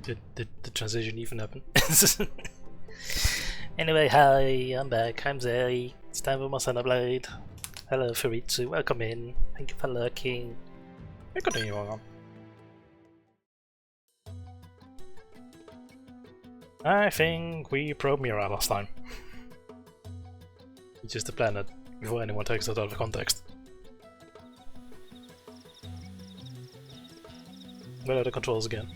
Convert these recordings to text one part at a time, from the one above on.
Did the transition even happen? Anyway, hi, I'm back, I'm Zeri. It's time for more Xenoblade. Hello Furitsu, welcome in. Thank you for lurking. We're continuing on. I think we probed Mira last time. It's just a planet, before anyone takes that out of context. Where are the controls again?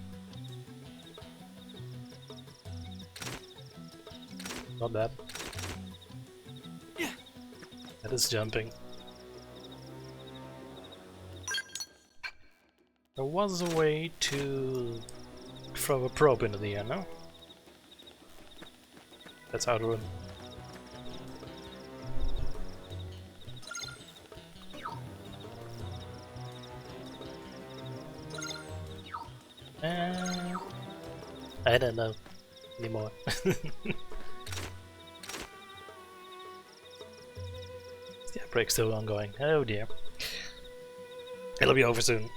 Not that. That is jumping. There was a way to throw a probe into the air, no? That's how to run. I don't know anymore. Yeah, break's still ongoing. Oh dear. It'll be over soon.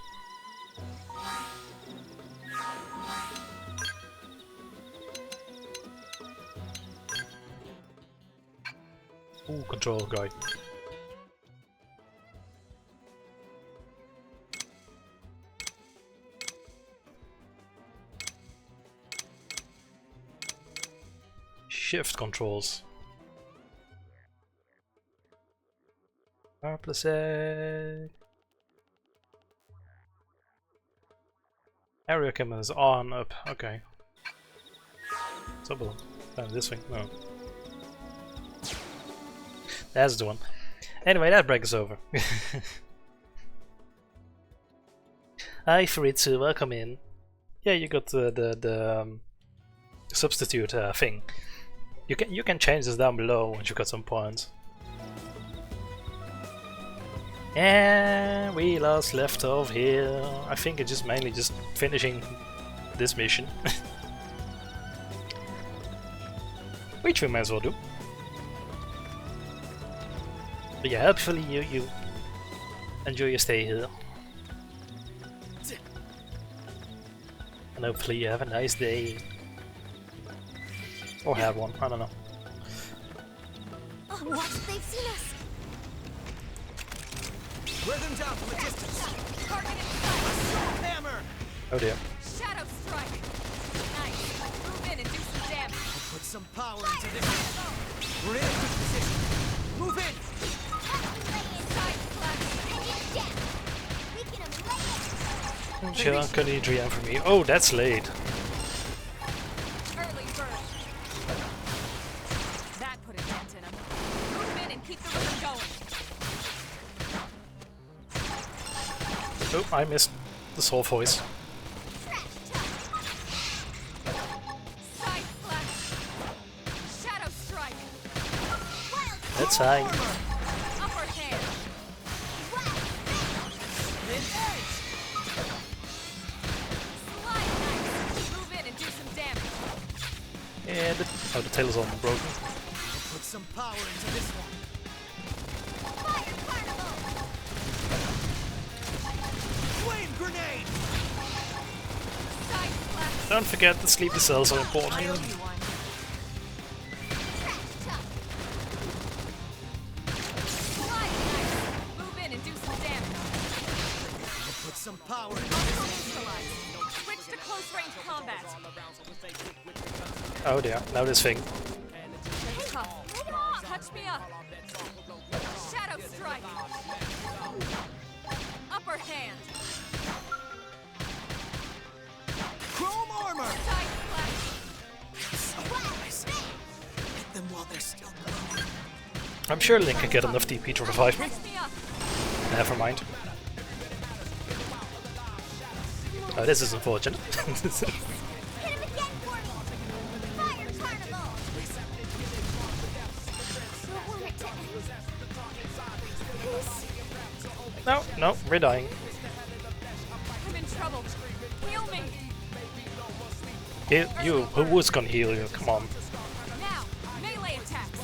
Ooh, control guy. Shift controls. R plus A. Area camera is on, up, okay. Double. This thing, no. That's the one. Anyway, that break is over. Hi Furitsu, welcome in. Yeah, you got the substitute thing. You can change this down below once you got some points. And we last left off here. I think it's just mainly just finishing this mission. Which we might as well do. But yeah, hopefully you enjoy your stay here. And hopefully you have a nice day. Or have one, I don't know. Oh, what? They've seen us! Wear them down from a distance! Targeted sight! Hammer! Oh dear. Shadow strike! Nice! Move in and do some damage! Put some power into this! We're in a good position! Move in! Side slash! And it's dead! We can ablaze! Chill, can you GM for me? Oh, that's late. Early bird! That put a dent in him. Move in and keep the rhythm going! Oh, I missed the soul voice. Side slash! Shadow strike! That's fine. Upper hand! Slide knife! Move in and do some damage! Yeah, the tail is almost broken. Put some power into this one! Fire carnival! Flame grenade! Side slash! Don't forget the sleepy cells are important. I owe you one. Slide knife! Move in and do some damage! Put some power into Neutralize! Switch to close range combat! Oh dear, now this thing. Handcuff! Touch me up! Shadow strike! Upper hand! Chrome armor! Side slash! Hit them while they're still glowing. I'm sure Link can get enough DP to revive me. Touch me up! Never mind. Oh, this is unfortunate. Hit him again for me! Fire carnival! Don't want it to end. No, no, we're dying. I'm in trouble. Heal me! Heal you, who was gonna heal you? Come on. Now! Melee attacks!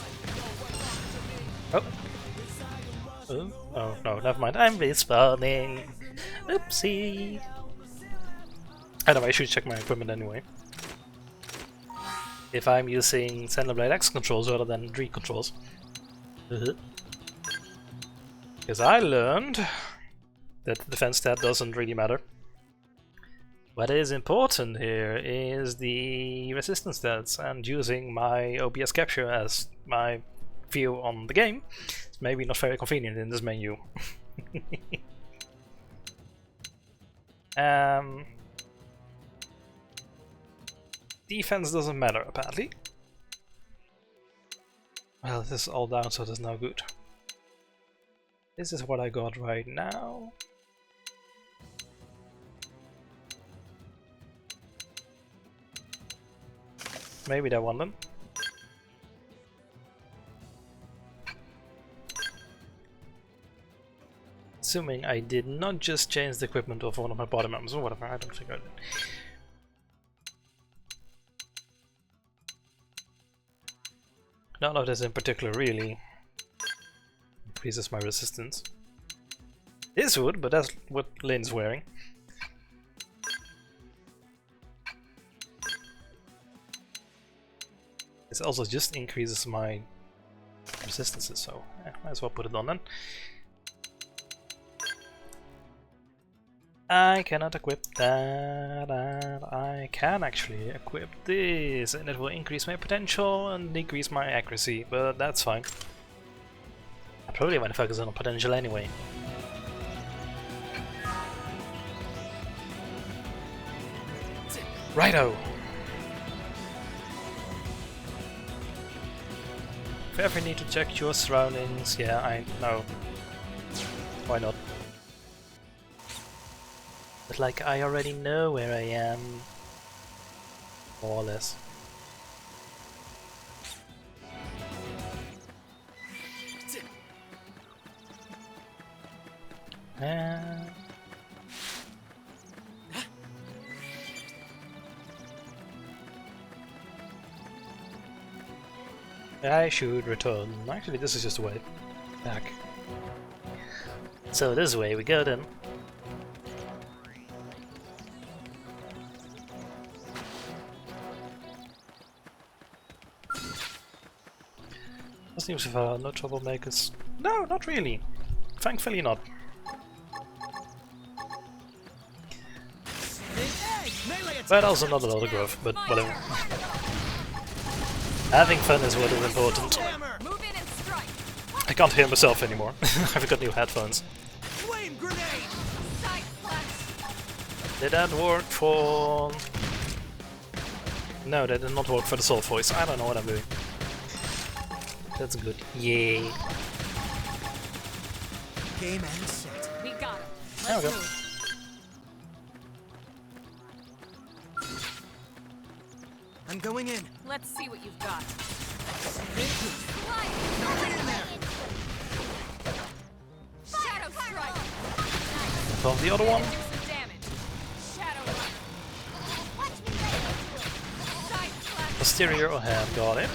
Oh. Oh, no, never mind. I'm respawning. Oopsie. Anyway, I should check my equipment anyway. if I'm using Xenoblade X controls rather than D controls. Because I learned that the defense stat doesn't really matter. What is important here is the resistance stats, and using my OBS capture as my view on the game is maybe not very convenient in this menu. Defense doesn't matter apparently. Well, this is all down, so that's no good. This is what I got right now. Maybe that one then. Assuming I did not just change the equipment of one of my body members or whatever, I don't think I did. None of this in particular really increases my resistance. This would, but that's what Lynn's wearing. This also just increases my resistances, so yeah, might as well put it on then. I cannot equip that, and I can actually equip this, and it will increase my potential and decrease my accuracy, but that's fine. I probably want to focus on potential anyway. Righto! If you ever need to check your surroundings, yeah, I know. Why not? But like, I already know where I am, more or less. I should return. Actually, this is just a way back. So this way we go then. Seems to have no troublemakers. No, not really. Thankfully not. But also not a lot of growth, but whatever. Having fun is what is important. I can't hear myself anymore. I've got new headphones. Did that work for... No, that did not work for the soul voice. I don't know what I'm doing. That's good. Yay. Game and set. We got it. There we go. I'm going in. Let's see what you've got. Shadow strike. From the other one. Do some damage. Shadow run. Watch me later. Side slash. Posterior hand, got it.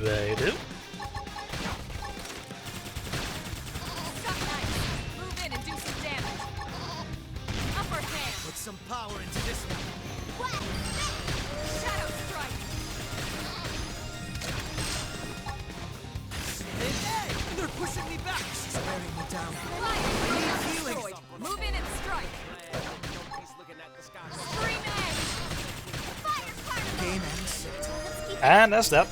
They do. Move in and do some damage. Upper hand. Put some power into this one. Shadow strike. Hey, they're pushing me back. She's wearing me down. Destroyed. Move in and strike. Scream edge. Fire fire. Game and set. And that's that.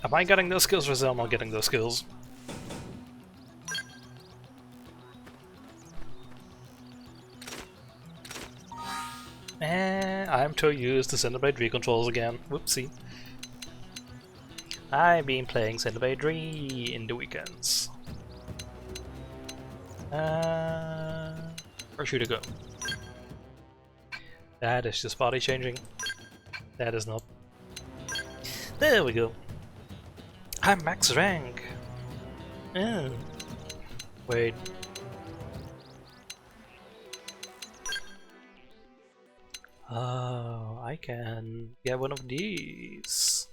Am I getting those skills or is I not getting those skills? And I'm to use the Xenoblade 3 controls again. Whoopsie. I've been playing Xenoblade 3 in the weekends. Where should I go? That is just body changing. That is not. There we go. I'm max rank. Oh. Wait. Oh, I can get one of these.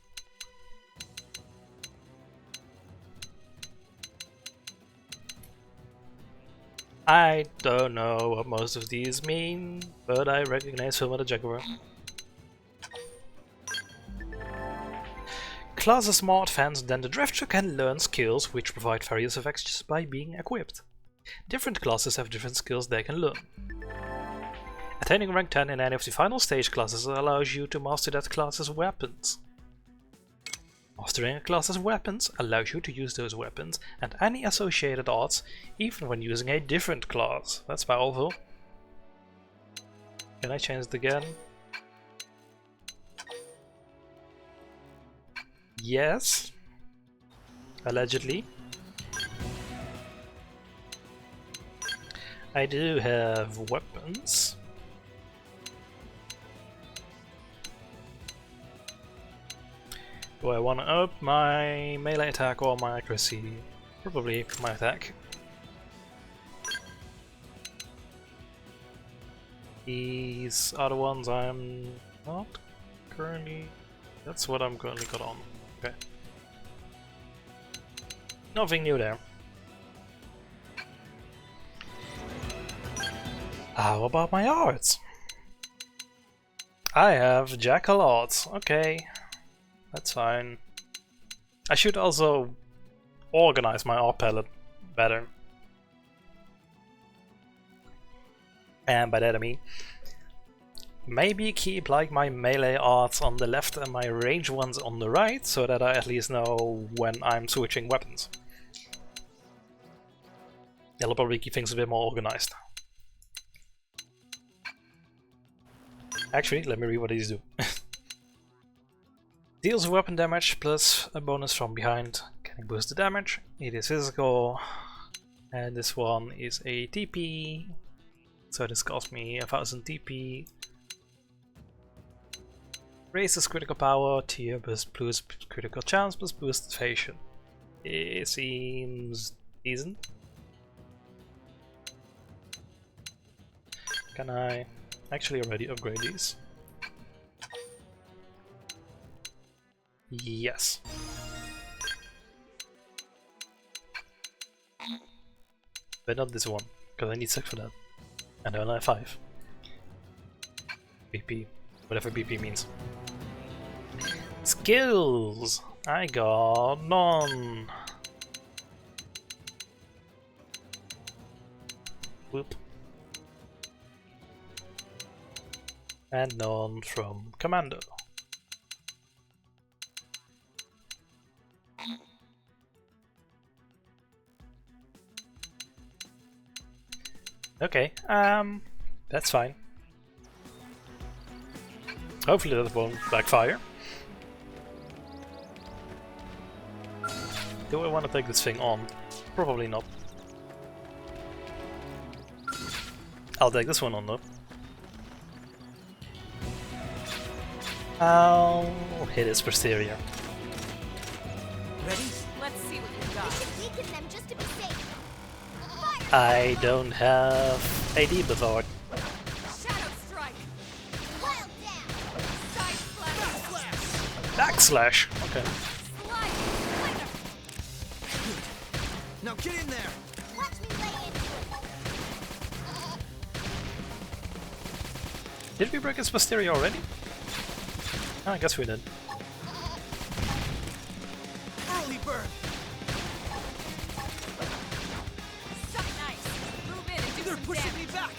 I don't know what most of these mean, but I recognize some of the Jaguar. Classes more advanced than the Drifter can learn skills which provide various effects just by being equipped. Different classes have different skills they can learn. Attaining rank 10 in any of the final stage classes allows you to master that class's weapons. Mastering a class's weapons allows you to use those weapons and any associated arts, even when using a different class. That's powerful. Can I change it again? Yes. Allegedly. I do have weapons. Do I want to up my melee attack or my accuracy? Probably my attack. These are the ones I'm not currently... That's what I'm currently got on. Okay. Nothing new there. How about my arts? I have Jackal arts. Okay. That's fine. I should also organize my art palette better. And by that I mean maybe keep like my melee arts on the left and my range ones on the right, so that I at least know when I'm switching weapons. It'll probably keep things a bit more organized. Actually, let me read what these do. Deals weapon damage plus a bonus from behind. Can I boost the damage? It is physical. And this one is a TP. So this cost me 1000 TP. Raises critical power, tier plus critical chance plus boost evasion. It seems decent. Can I actually already upgrade these? Yes. But not this one, because I need 6 for that. And I only have 5. BP. Whatever BP means. Skills! I got none. Whoop. And none from Commando. Okay, that's fine. Hopefully that won't backfire. Do I want to take this thing on? Probably not. I'll take this one on though. I'll hit its posterior. Ready? Let's see what you've got. Weaken them just to be safe. I don't have a debuff art. Shadow strike. Wild down. Side splash. Backslash! Okay. Slide. Splinter. Now get in there! Watch me lay into it. Did we break its posterior already? Oh, I guess we did. Early bird! Suck nice. Move in and do They're some pushing damage. me back!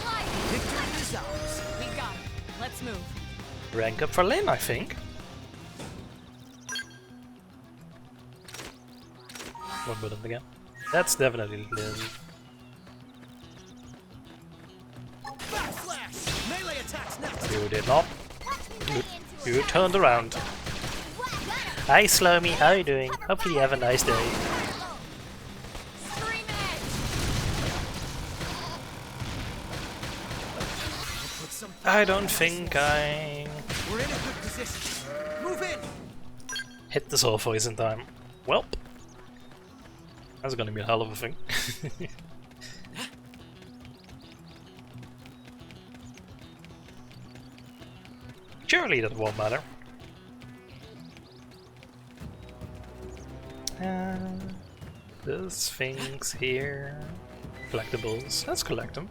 Slide. Victory is ours! We got it. Let's move. Rank up for Lynn, I think. What button again? That's definitely Lynn. Backslash! Melee attacks next! You did not. Watch me lay into You it. turned around. Hi Slurmy, how you doing? Hopefully you have a nice day. Scream edge. Put some I don't think I We're in a good position. Move in! hit the soul voice in time. Welp. That's gonna be a hell of a thing. Surely that won't matter. There's things here. Collectibles. Let's collect them.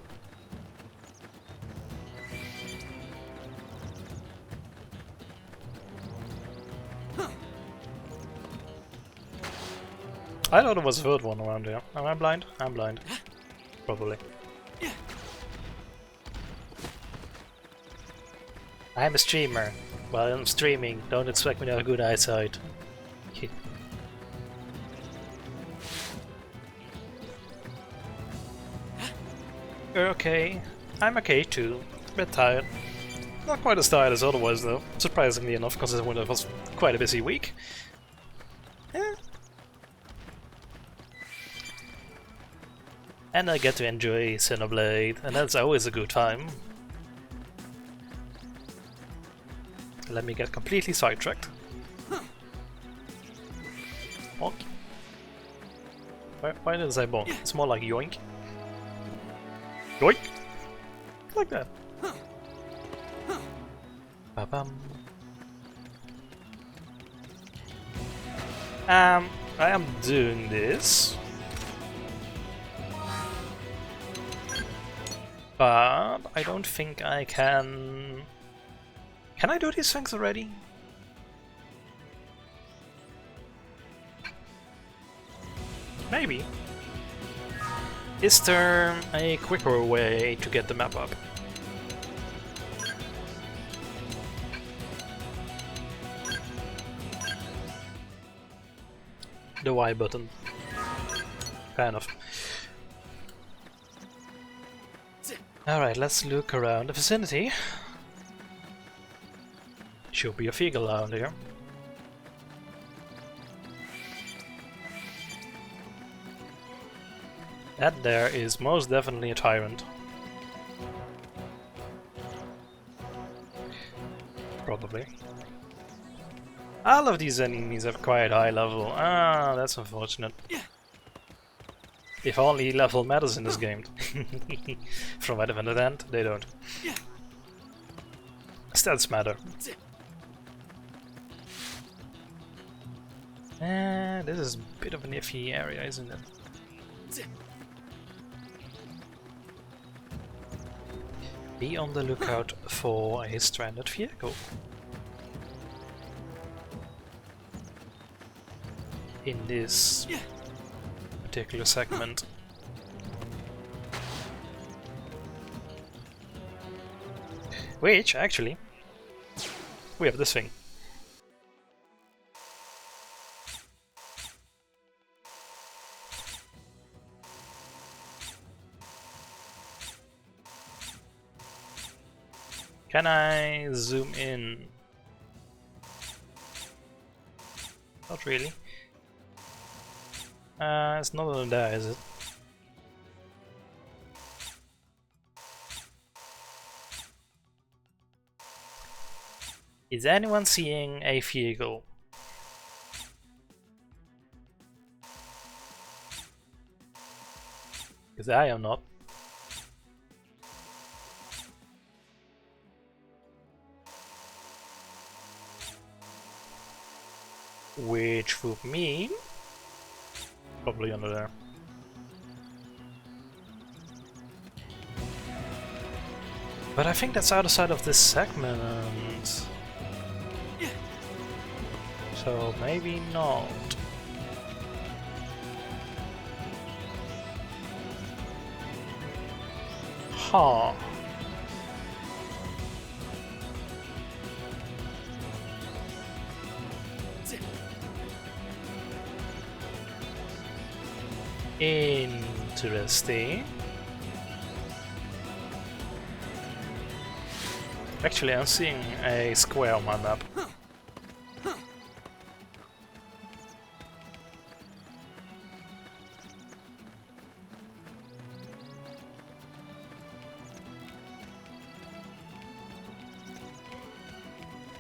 I thought there was a third one around here. Am I blind? I'm blind. Probably. I'm a streamer. While I'm streaming, don't expect me to have good eyesight. You're okay. I'm okay too. A bit tired. Not quite as tired as otherwise though, surprisingly enough, considering it was quite a busy week. Yeah. And I get to enjoy Xenoblade, and that's always a good time. Let me get completely sidetracked. Bonk. Why did I say bonk? It's more like yoink. Yoink! Like that. Ba-bum. I am doing this. But I don't think I can... Can I do these things already? Maybe. Is there a quicker way to get the map up? The Y button. Kind of. Alright, let's look around the vicinity. Should be a vehicle around here. That there is most definitely a tyrant. Probably. All of these enemies have quite high level. Ah, that's unfortunate. If only level matters in this game. From what I've understand, they don't. Stats matter. This is a bit of an iffy area, isn't it? Be on the lookout for a stranded vehicle. In this particular segment. Which, actually, we have this thing. Can I zoom in? Not really. It's not over there, is it? Is anyone seeing a vehicle? Because I am not. Which would mean probably under there. But I think that's outside of this segment. So maybe not. Huh. Interesting. Actually, I'm seeing a square on my map.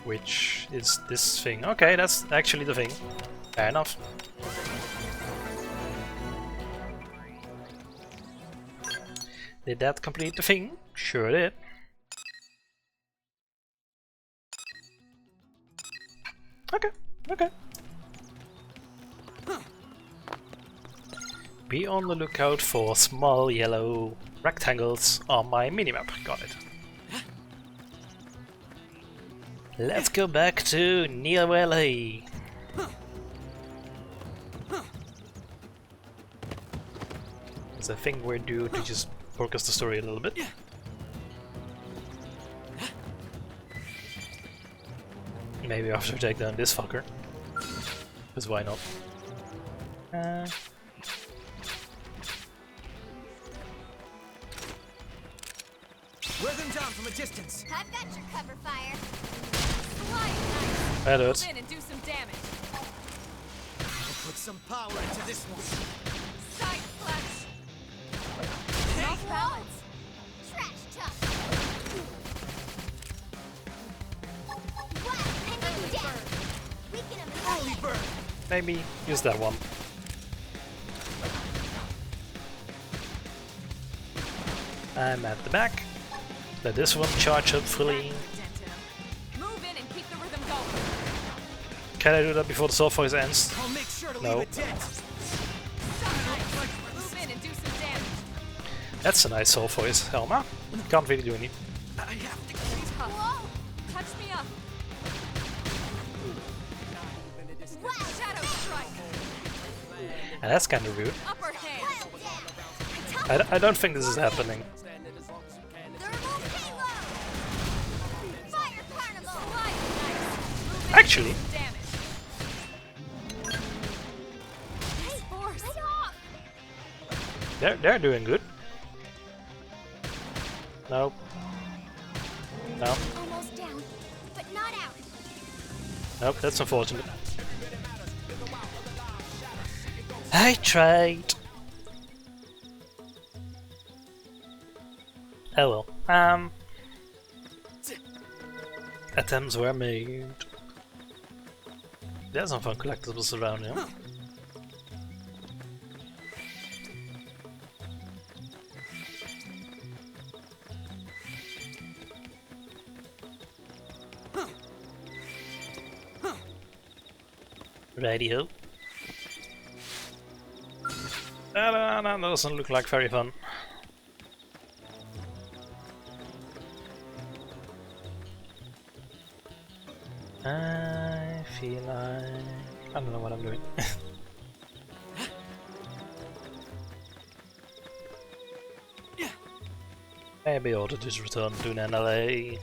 Which is this thing. Okay, that's actually the thing. Fair enough. Did that complete the thing? Sure did. Okay, okay. Be on the lookout for small yellow rectangles on my minimap. Got it. Let's go back to Neo LA. There's a thing we're due to just focus the story a little bit. Maybe after take down this fucker. Because why not? Wear them down from a distance. I've got your cover fire. Flying knife. That Move hurts. in and do some damage. I'll put some power into this one. Side flash. Off balance. Trash talk. What? I'm down. Weaken him. Holy bird! Maybe use that one. I'm at the back. Let this one charge up fully. Move in and keep the rhythm going. Can I do that before the soul voice ends? I'll make sure to No. leave a dent. Side knife. Move in and do some damage. That's a nice soul voice, Helma. Can't really do any. I have to Tough. Touch me up. Shadow strike. And that's kind of rude. Upper hand. I don't think this is happening. Thermal payload. Fire carnival. Flying knife. Actually, Damage. Force. Lay off. they're doing good. Nope. No. Almost down, but not out. Nope, that's unfortunate. I tried. Oh well. Attempts were made. There's some fun collectibles around here. Radio. That doesn't look like very fun. I feel like... I don't know what I'm doing. Maybe I ought to just return to an LA.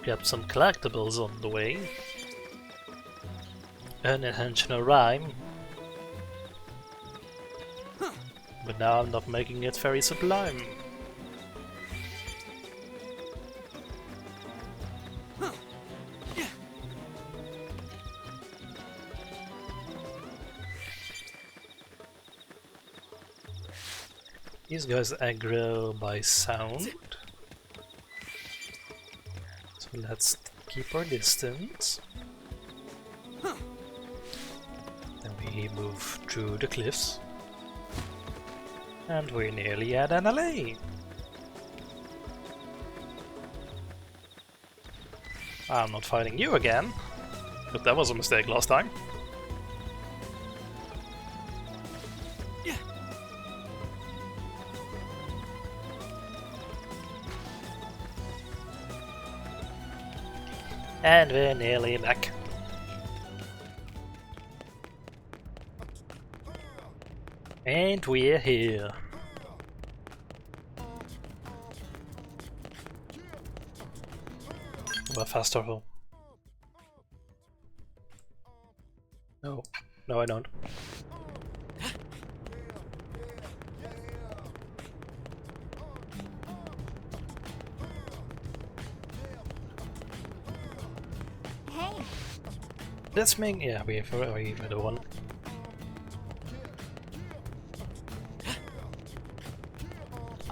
Got some collectibles on the way. Unintentional rhyme. But now I'm not making it very sublime. These guys aggro by sound. So let's keep our distance. Then we move through the cliffs. And we're nearly at NLA. I'm not fighting you again. But that was a mistake last time. And we're nearly back. And we're here. Well, fast travel. No. No, I don't. Hey, Let's make... yeah, we have the one.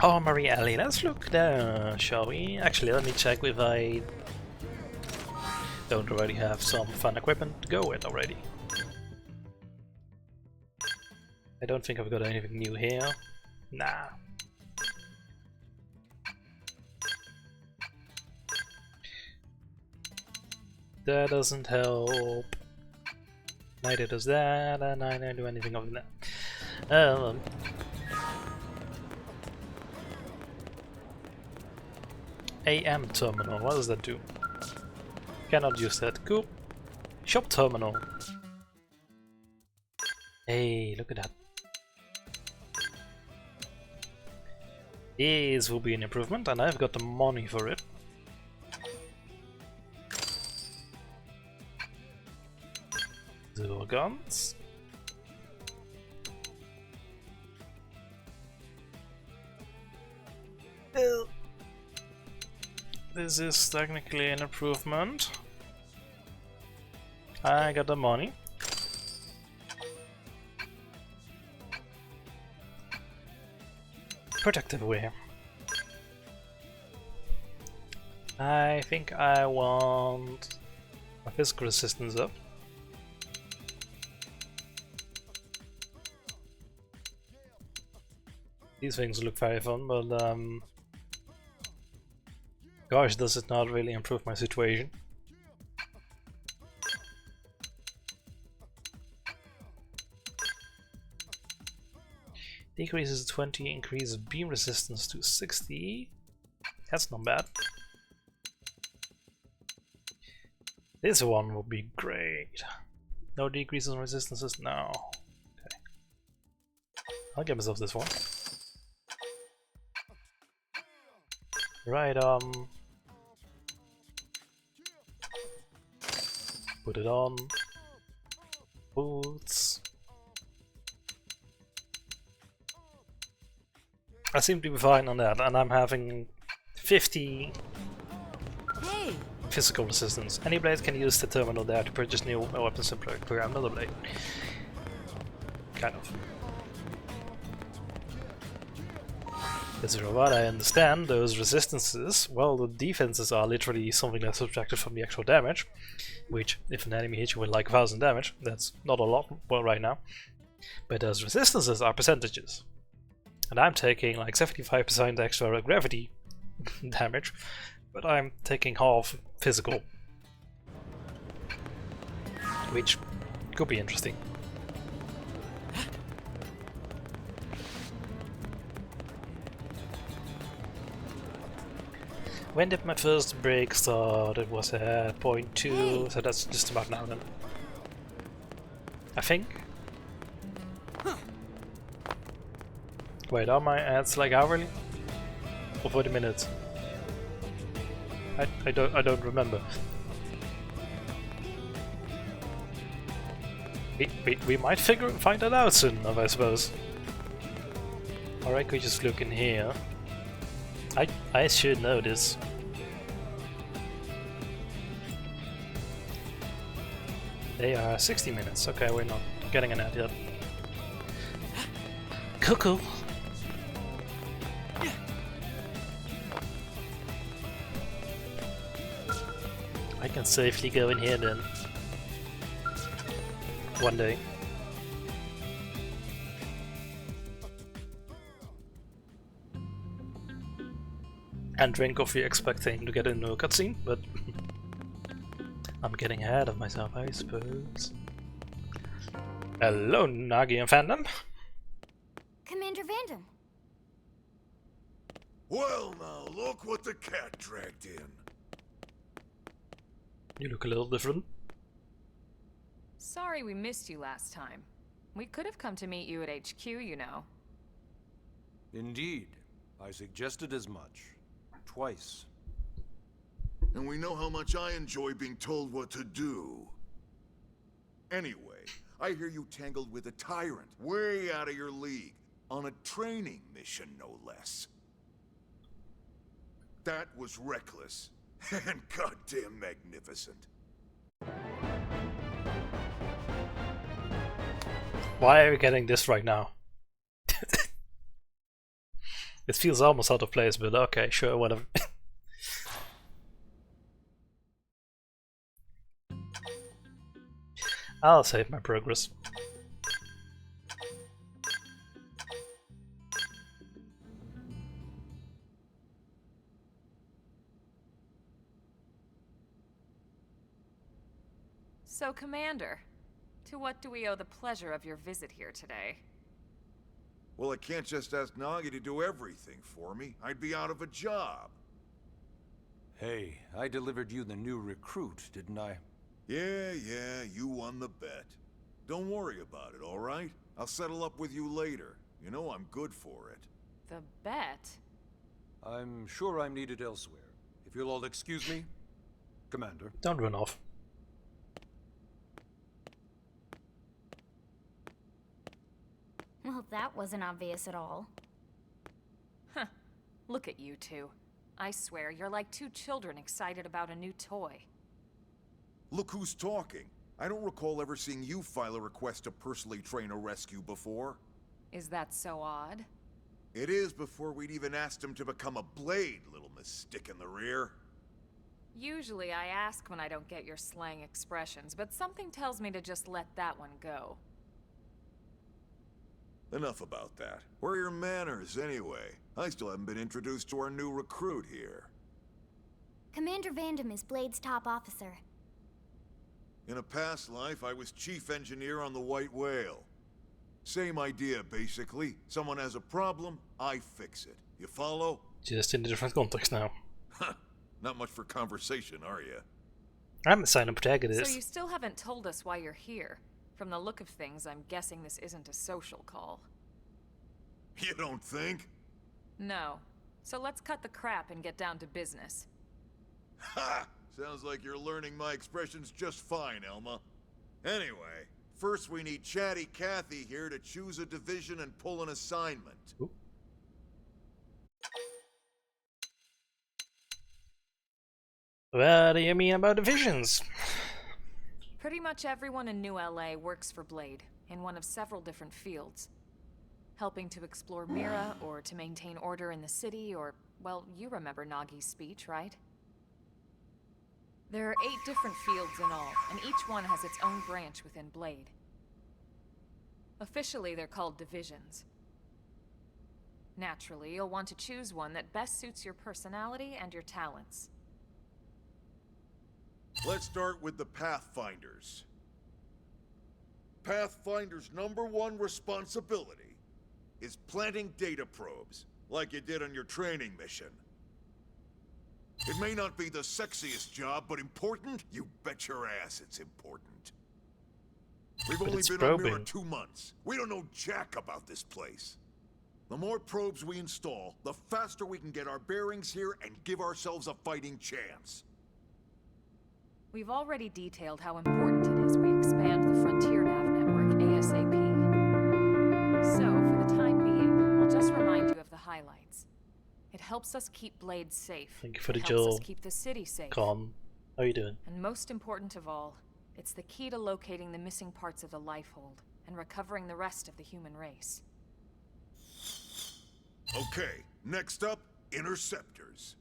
Oh, Marie Alley, let's look there, shall we? Actually, let me check if I don't already have some fun equipment to go with already. I don't think I've got anything new here. Nah. That doesn't help. Neither does that, and I don't do anything other than that. AM terminal, what does that do? Cannot use that. Cool. Shop terminal. Hey, look at that. This will be an improvement, and I've got the money for it. Dual guns. This is technically an improvement. I got the money. Protective wear. I think I want my physical resistance up. These things look very fun, but gosh, does it not really improve my situation? Decreases 20, increases beam resistance to 60. That's not bad. This one will be great. No decreases in resistances? No. Okay. I'll get myself this one. Right, put it on. Boots. I seem to be fine on that, and I'm having 50 physical resistance. Any blade can use the terminal there to purchase new weapons and program another blade. Kind of. As from what I understand, those resistances, well, the defenses are literally something that's subtracted from the actual damage, which, if an enemy hits you with like 1000 damage, that's not a lot well right now. But those resistances are percentages. And I'm taking like 75% extra gravity damage, but I'm taking half physical, which could be interesting. When did my first break start? It was at 0.2, so that's just about now then. I think. Wait, are my ads like hourly? Or 40 minutes? I don't remember. We might find that out soon enough, I suppose. Or I could just look in here. I should know this. They are 60 minutes. Okay, we're not getting an ad yet. Cuckoo. I can safely go in here then. One day. And drink coffee expecting to get into a cutscene, but I'm getting ahead of myself, I suppose. Hello, Nagi and fandom. Commander Vandam. Well now, look what the cat dragged in. You look a little different. Sorry we missed you last time. We could have come to meet you at HQ, you know. Indeed. I suggested as much. Twice. And we know how much I enjoy being told what to do. Anyway, I hear you tangled with a tyrant, way out of your league, on a training mission, no less. That was reckless, and goddamn magnificent. Why are we getting this right now? It feels almost out of place, but okay, sure, whatever. I'll save my progress. Commander. To what do we owe the pleasure of your visit here today? Well, I can't just ask Nagi to do everything for me. I'd be out of a job. Hey, I delivered you the new recruit, didn't I? Yeah, you won the bet. Don't worry about it, all right? I'll settle up with you later. You know I'm good for it. The bet? I'm sure I'm needed elsewhere. If you'll all excuse me, Commander. Don't run off. Well, that wasn't obvious at all. Huh. Look at you two. I swear, you're like two children excited about a new toy. Look who's talking. I don't recall ever seeing you file a request to personally train a rescue before. Is that so odd? It is before we'd even asked him to become a blade, little miss stick in the rear. Usually I ask when I don't get your slang expressions, but something tells me to just let that one go. Enough about that. Where are your manners, anyway? I still haven't been introduced to our new recruit here. Commander Vandam is Blade's top officer. In a past life, I was chief engineer on the White Whale. Same idea, basically. Someone has a problem, I fix it. You follow? Just in a different context now. Not much for conversation, are you? I'm a silent protagonist. So you still haven't told us why you're here. From the look of things, I'm guessing this isn't a social call. You don't think? No. So let's cut the crap and get down to business. Ha! Sounds like you're learning my expressions just fine, Elma. Anyway, first we need Chatty Cathy here to choose a division and pull an assignment. Ooh. What do you mean about divisions? Pretty much everyone in New LA works for Blade, in one of several different fields. Helping to explore Mira, or to maintain order in the city, or, well, you remember Nagi's speech, right? There are 8 different fields in all, and each one has its own branch within Blade. Officially, they're called divisions. Naturally, you'll want to choose one that best suits your personality and your talents. Let's start with the Pathfinders. Pathfinder's #1 responsibility is planting data probes, like you did on your training mission. It may not be the sexiest job, but important? You bet your ass it's important. We've only it's been probing. on Mira 2 months. We don't know jack about this place. The more probes we install, the faster we can get our bearings here and give ourselves a fighting chance. We've already detailed how important it is we expand the Frontier Nav network ASAP. So, for the time being, I'll just remind you of the highlights. It helps us keep Blade safe. Thank you for the It helps Jill. us keep the city safe. Con, how are you doing? And most important of all, it's the key to locating the missing parts of the Lifehold and recovering the rest of the human race. Okay, next up, Interceptors.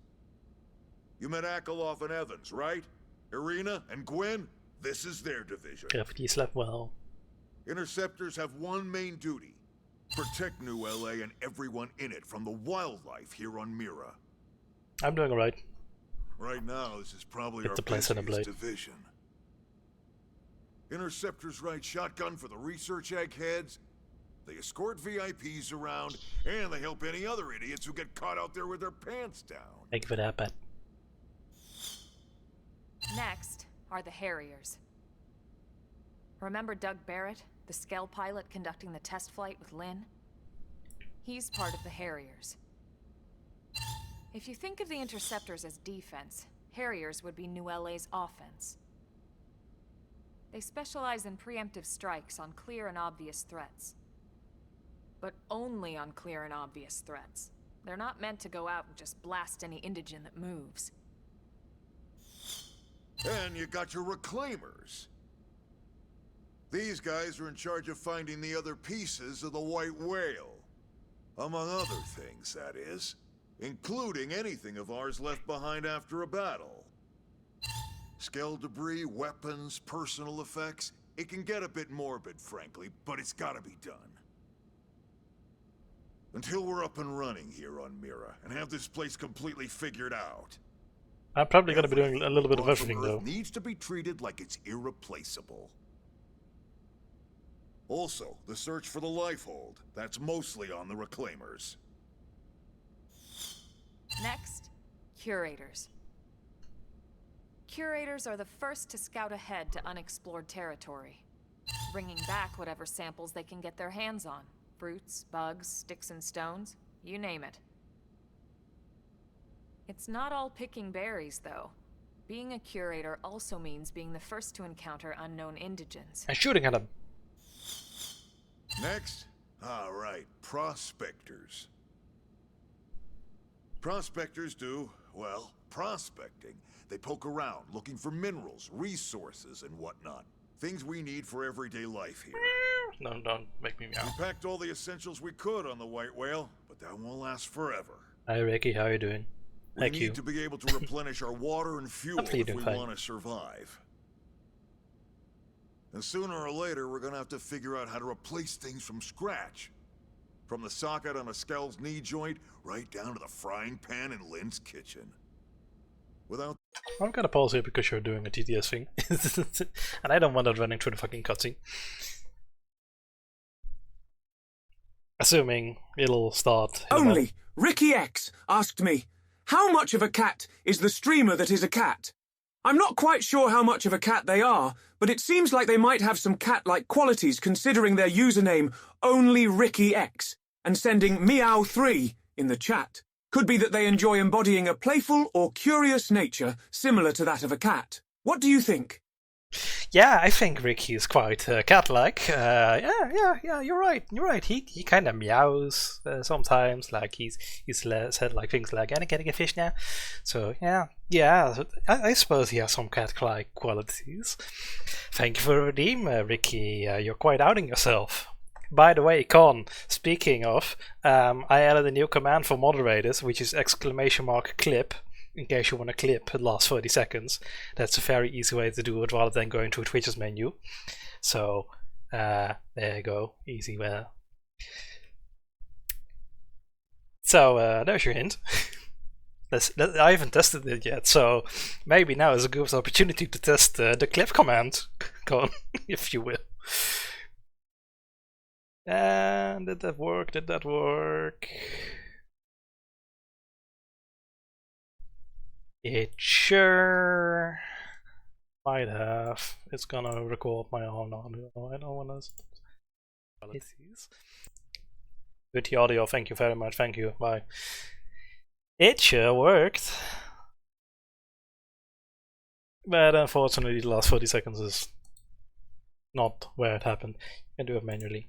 You met Akeloff and Evans, right? Irina and Gwen? This is their division. Ja, die slept well. Interceptors have one main duty. Protect New LA and everyone in it from the wildlife here on Mira. I'm doing alright. Right now, this is probably Get our to play busiest Xenoblade. division. Interceptors ride shotgun for the research eggheads. They escort VIPs around, and they help any other idiots who get caught out there with their pants down. Thank you for that, Pat. Next are the Harriers. Remember Doug Barrett, the Skell pilot conducting the test flight with Lynn? He's part of the Harriers. If you think of the Interceptors as defense, Harriers would be New LA's offense. They specialize in preemptive strikes on clear and obvious threats. But only on clear and obvious threats. They're not meant to go out and just blast any indigene that moves. And you got your Reclaimers. These guys are in charge of finding the other pieces of the White Whale. Among other things, that is. Including anything of ours left behind after a battle. Skell debris, weapons, personal effects. It can get a bit morbid, frankly, but it's gotta be done. Until we're up and running here on Mira, and have this place completely figured out. I'm probably gonna be doing a little bit of brought from everything Earth though. needs to be treated like it's irreplaceable. Also, the search for the Lifehold. That's mostly on the Reclaimers. Next, curators. Curators are the first to scout ahead to unexplored territory, bringing back whatever samples they can get their hands on. Fruits, bugs, sticks and stones, you name it. It's not all picking berries, though. Being a curator also means being the first to encounter unknown indigents. And shooting at him. Next? Alright, prospectors. Prospectors do, well, prospecting. They poke around, looking for minerals, resources, and whatnot. Things we need for everyday life here. No, don't make me meow. We packed all the essentials we could on the White Whale, but that won't last forever. Hi Ricky, how are you doing? We need to be able to replenish our water and fuel Hopefully if you're we doing fine. want to survive. And sooner or later, we're gonna have to figure out how to replace things from scratch. From the socket on a Skell's knee joint, right down to the frying pan in Lynn's kitchen. Without... I'm gonna pause here because you're doing a TTS thing. And I don't want that running through the fucking cutscene. Assuming it'll start... Only Ricky X asked me, how much of a cat is the streamer that is a cat? I'm not quite sure how much of a cat they are, but it seems like they might have some cat-like qualities considering their username Only Ricky X and sending Meow3 in the chat. Could be that they enjoy embodying a playful or curious nature similar to that of a cat. What do you think? Yeah, I think Ricky is quite cat-like. Yeah, you're right. You're right. He kind of meows sometimes. Like he's said like things like, "Can I get a fish now?" So yeah. I suppose he has some cat-like qualities. Thank you for the redeem, Ricky. You're quite outing yourself. By the way, Con, speaking of, I added a new command for moderators, which is !clip. In case you want to clip the last 30 seconds. That's a very easy way to do it rather than going through Twitch's menu. So, there you go. Easy. So, there's your hint. I haven't tested it yet, so maybe now is a good opportunity to test the clip command, if you will. And did that work? Did that work? It sure might have. It's gonna record my own audio. I don't wanna. Good the audio. Thank you very much. Thank you. Bye. It sure worked. But unfortunately, the last 40 seconds is not where it happened. You can do it manually.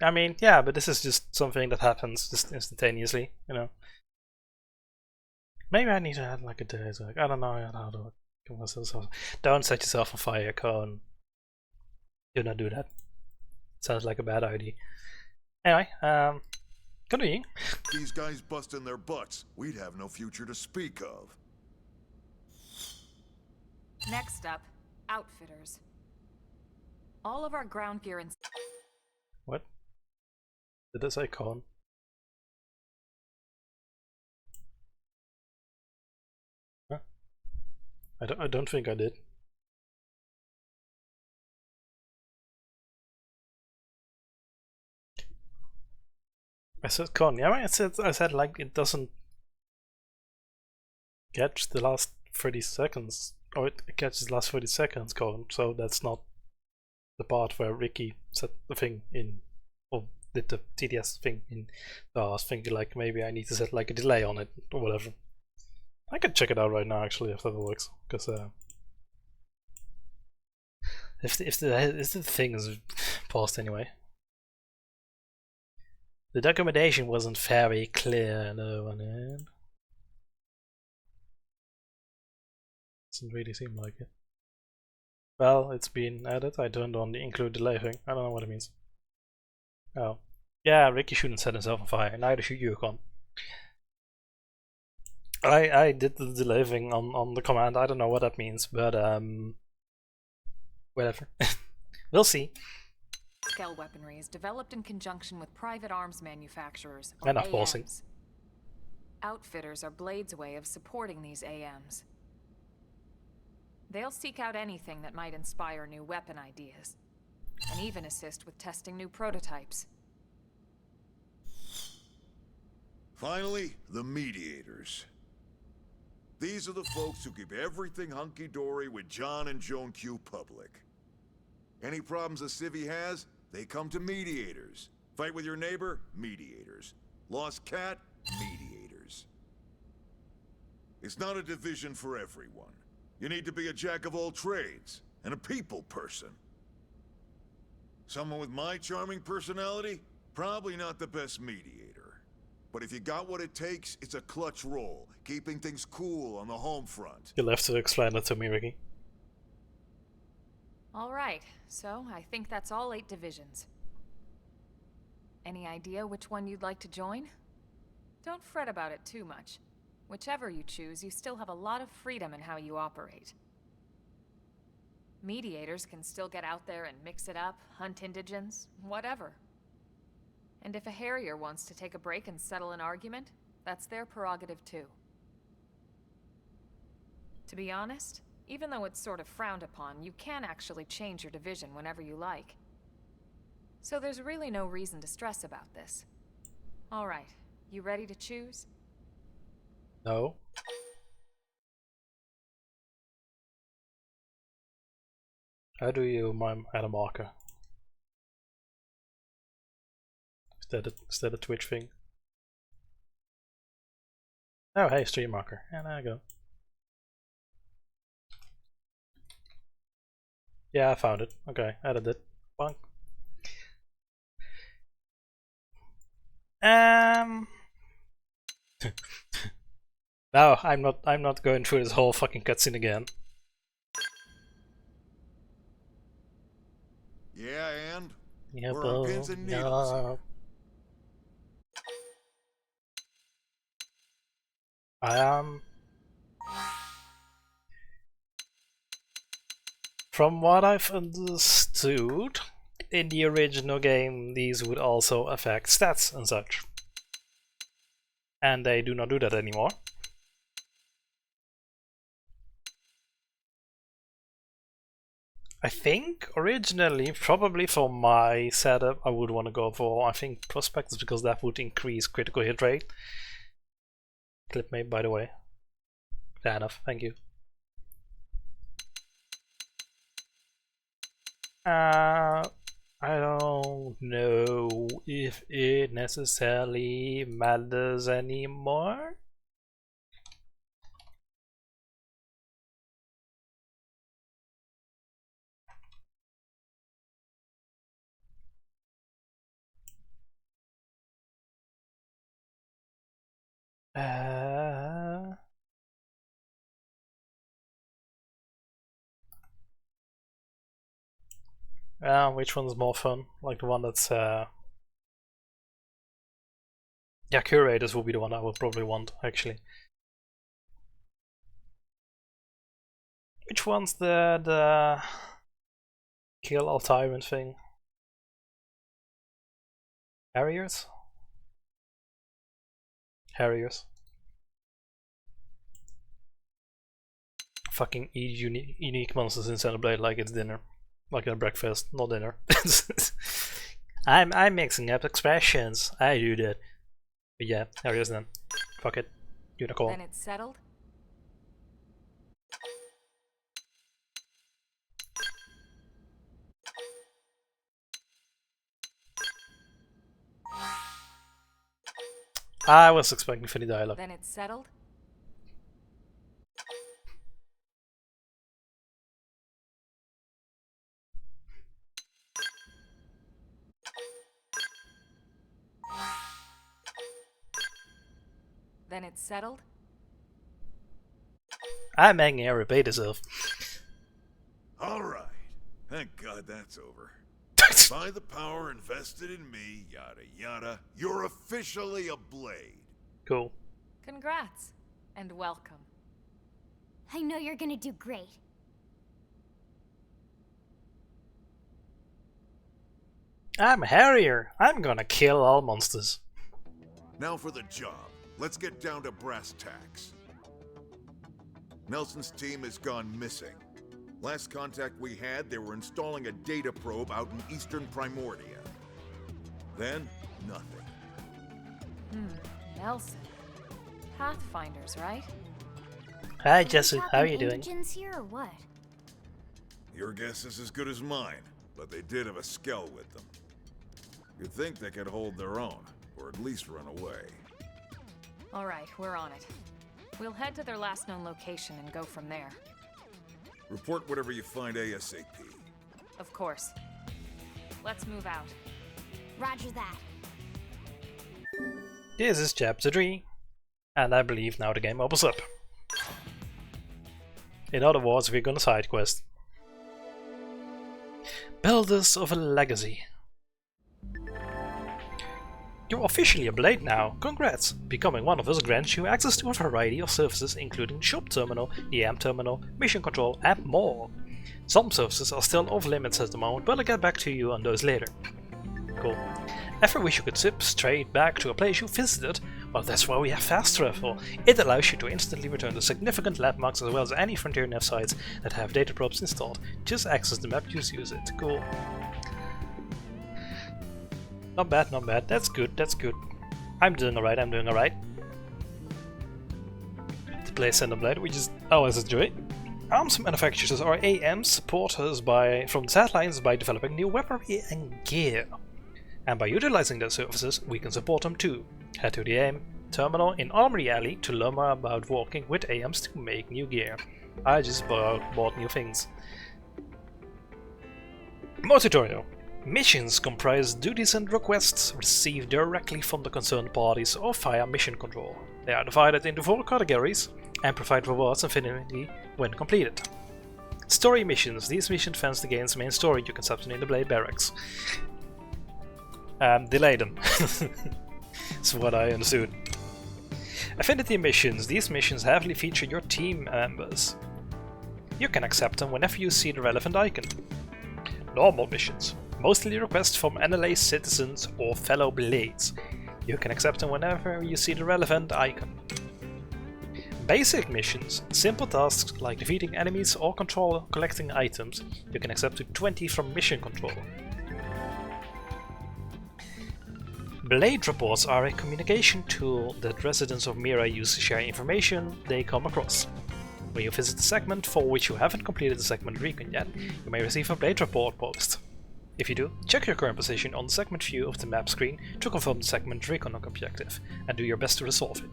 I mean, yeah, but this is just something that happens just instantaneously, you know. Maybe I need to add like a day's work. I don't know how to kill myself. Don't set yourself on fire, Cone. Do not do that. Sounds like a bad idea. Anyway, continue. These guys busting their butts, we'd have no future to speak of. Next up, outfitters. All of our ground gear and... What? Did I say Con? Huh? I don't think I did. I said Con, yeah, I said like it doesn't catch the last 30 seconds, or it catches the last 30 seconds, Con, so that's not the part where Ricky set the thing in, or did the TDS thing in. So I was thinking like maybe I need to set like a delay on it or whatever. I can check it out right now actually if that works, because if the thing is paused anyway. The documentation wasn't very clear, no, and doesn't really seem like it. Well, it's been added. I turned on the include delay thing. I don't know what it means. Oh, yeah, Ricky shouldn't set himself on fire. Neither should you, Con. I did the delay thing on the command. I don't know what that means, but whatever. We'll see. Skell weaponry is developed in conjunction with private arms manufacturers, or Enough pausing. AMs. Outfitters are Blade's way of supporting these AMs. They'll seek out anything that might inspire new weapon ideas, and even assist with testing new prototypes. Finally, the mediators. These are the folks who keep everything hunky-dory with John and Joan Q public. Any problems a civvy has, they come to mediators. Fight with your neighbor? Mediators. Lost cat? Mediators. It's not a division for everyone. You need to be a jack of all trades, and a people person. Someone with my charming personality? Probably not the best mediator. But if you got what it takes, it's a clutch role, keeping things cool on the home front. You'll have to explain that to me, Ricky. Alright, so I think that's all 8 divisions. Any idea which one you'd like to join? Don't fret about it too much. Whichever you choose, you still have a lot of freedom in how you operate. Mediators can still get out there and mix it up, hunt indigents, whatever. And if a Harrier wants to take a break and settle an argument, that's their prerogative too. To be honest, even though it's sort of frowned upon, you can actually change your division whenever you like. So there's really no reason to stress about this. Alright, you ready to choose? No. How do you mime add a marker? Is that a Twitch thing? Oh, hey, stream marker. And there I go. Yeah, I found it. Okay, added it. Bonk. No, I'm not going through this whole fucking cutscene again. Yeah, and? Yeah, we're on pins and needles here. From what I've understood, in the original game these would also affect stats and such. And they do not do that anymore. I think originally, probably for my setup, I would want to go for, I think, Prospectors, because that would increase critical hit rate. Clip made, by the way. Fair enough, thank you. I don't know if it necessarily matters anymore. Which one's more fun? Like the one that's yeah, Curators will be the one I would probably want, actually. Which one's the kill all tyrant thing? Harriers? Harriers. Fucking eat unique monsters in Xenoblade like it's dinner. Like a breakfast, not dinner. I'm mixing up expressions. I do that. But yeah, Harriers then. Fuck it. Unicorn. Then it's settled? I was expecting funny dialogue. Then it's settled? Then it's settled? I'm making her repeat herself. Alright. Thank God that's over. By the power invested in me, yada yada, you're officially a blade. Cool. Congrats, and welcome. I know you're gonna do great. I'm a Harrier. I'm gonna kill all monsters. Now for the job. Let's get down to brass tacks. Nelson's team has gone missing. Last contact we had, they were installing a data probe out in eastern Primordia. Then, nothing. Nelson. Pathfinders, right? Hi Are Jesse, how are you doing? Indigents here or what? Your guess is as good as mine, but they did have a skell with them. You'd think they could hold their own, or at least run away. Alright, we're on it. We'll head to their last known location and go from there. Report whatever you find ASAP. Of course. Let's move out. Roger that. This is chapter 3, and I believe now the game opens up. In other words, we're gonna side quest. Builders of a Legacy. You're officially a Blade now, congrats! Becoming one of us grants you access to a variety of services including Shop Terminal, the AM Terminal, Mission Control and more. Some services are still off limits at the moment, but I'll get back to you on those later. Cool. Ever wish you could zip straight back to a place you visited? Well, that's why we have fast travel. It allows you to instantly return to significant landmarks as well as any Frontier nav sites that have data probes installed. Just access the map, just use it. Cool. Not bad, not bad. That's good, that's good. I'm doing alright, I'm doing alright. To play Xenoblade, which is always a joy. Arms manufacturers or AMs support us from the sidelines by developing new weaponry and gear. And by utilizing their services, we can support them too. Head to the AM Terminal in Armory Alley to learn more about working with AMs to make new gear. I just bought new things. More tutorial. Missions comprise duties and requests received directly from the concerned parties or via mission control. They are divided into 4 categories and provide rewards infinity when completed. Story missions. These missions advance the game's main story. You can set them in the Blade Barracks. Delay them. That's what I understood. Affinity missions. These missions heavily feature your team members. You can accept them whenever you see the relevant icon. Normal missions. Mostly requests from NLA citizens or fellow Blades. You can accept them whenever you see the relevant icon. Basic missions. Simple tasks like defeating enemies or collecting items. You can accept to 20 from mission control. Blade reports are a communication tool that residents of Mira use to share information they come across. When you visit a segment for which you haven't completed the segment recon yet, you may receive a Blade report post. If you do, check your current position on the segment view of the map screen to confirm the segment recon objective, and do your best to resolve it.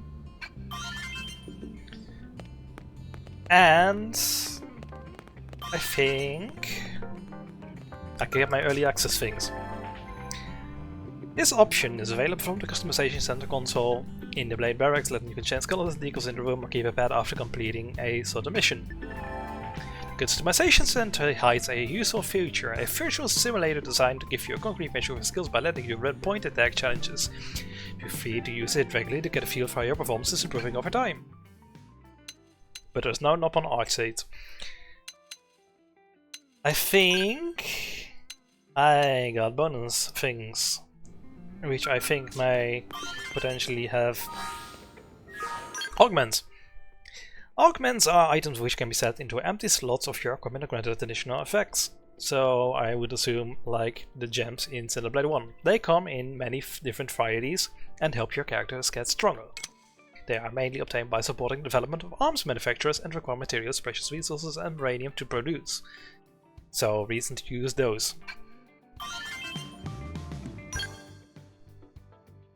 And I think I can get my early access things. This option is available from the customization center console in the Blade Barracks, letting you can change colors and decals in the room or keep a pet after completing a certain mission. The customization center hides a useful feature, a virtual simulator designed to give you a concrete measure of your skills by letting you run point attack challenges. Feel free to use it regularly to get a feel for how your performance is improving over time. But there's no knob on arcade. I think I got bonus things, which I think may potentially have augments. Augments are items which can be set into empty slots of your equipment and granted additional effects. So I would assume like the gems in Xenoblade 1. They come in many different varieties and help your characters get stronger. They are mainly obtained by supporting the development of arms manufacturers and require materials, precious resources and uranium to produce. So reason to use those.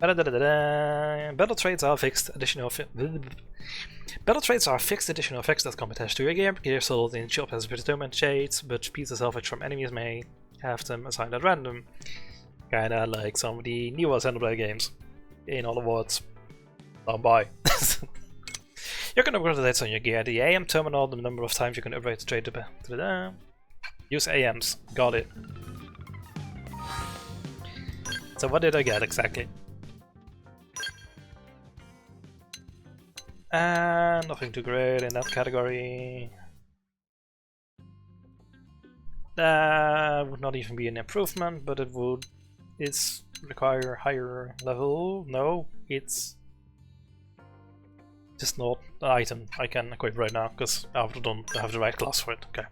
Battle traits are fixed additional effects that come attached to your gear. Gear sold in shop has predetermined shades, but pieces salvaged from enemies may have them assigned at random. Kinda like some of the newer Xenoblade games. In other words, don't buy. You can upgrade the dates on your gear. The AM terminal, the number of times you can upgrade the trait to use AMs. Got it. So what did I get exactly? Nothing too great in that category. That would not even be an improvement, but it would. It's require higher level. No, it's Just not an item I can equip right now, because I don't have the right class for it. Okay.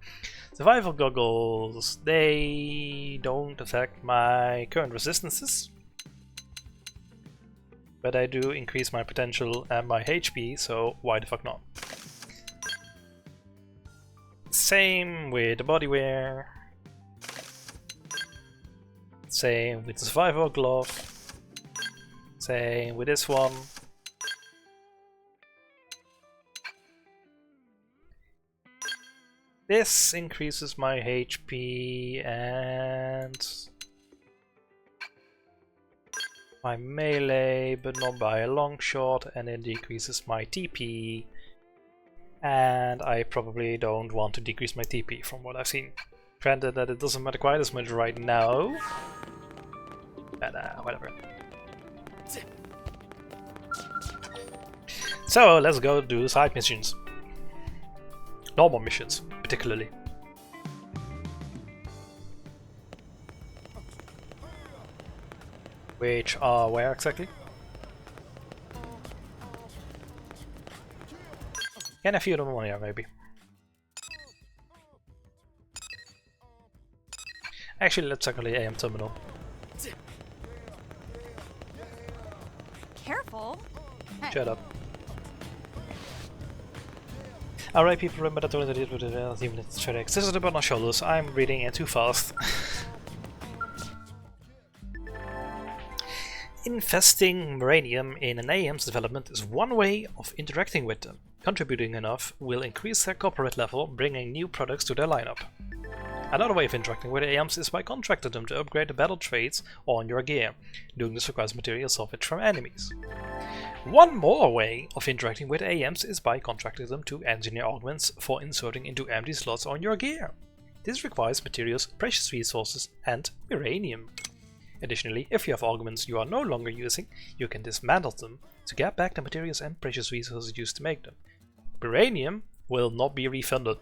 Survival goggles. They don't affect my current resistances. But I do increase my potential and my HP, so why the fuck not? Same with the bodywear. Same with the survival glove. Same with this one. This increases my HP and my melee, but not by a long shot, and it decreases my TP. And I probably don't want to decrease my TP from what I've seen. Granted that it doesn't matter quite as much right now. But whatever. So let's go do side missions. Normal missions, particularly. Which are where exactly? Can a few of them on here, maybe. Actually, let's check on the AM terminal. Careful. Shut up. Alright, people, remember that I did with the even it's FedEx. This is the button on shoulders. I'm reading it too fast. Investing uranium in an AM's development is one way of interacting with them. Contributing enough will increase their corporate level, bringing new products to their lineup. Another way of interacting with AMs is by contracting them to upgrade the battle traits on your gear. Doing this requires material salvage from enemies. One more way of interacting with AMs is by contracting them to engineer augments for inserting into empty slots on your gear. This requires materials, precious resources, and uranium. Additionally, if you have augments you are no longer using, you can dismantle them to get back the materials and precious resources used to make them. Uranium will not be refunded.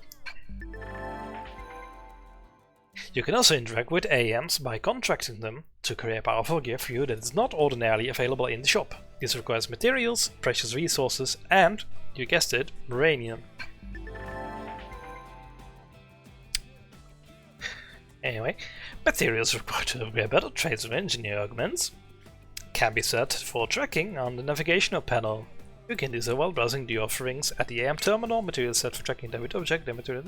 You can also interact with AMs by contracting them to create powerful gear for you that is not ordinarily available in the shop. This requires materials, precious resources, and, you guessed it, uranium. Anyway, materials required to upgrade battle traits of engineer augments can be set for tracking on the navigational panel. You can do so while browsing the offerings at the AM terminal. Materials set for tracking with object, the material.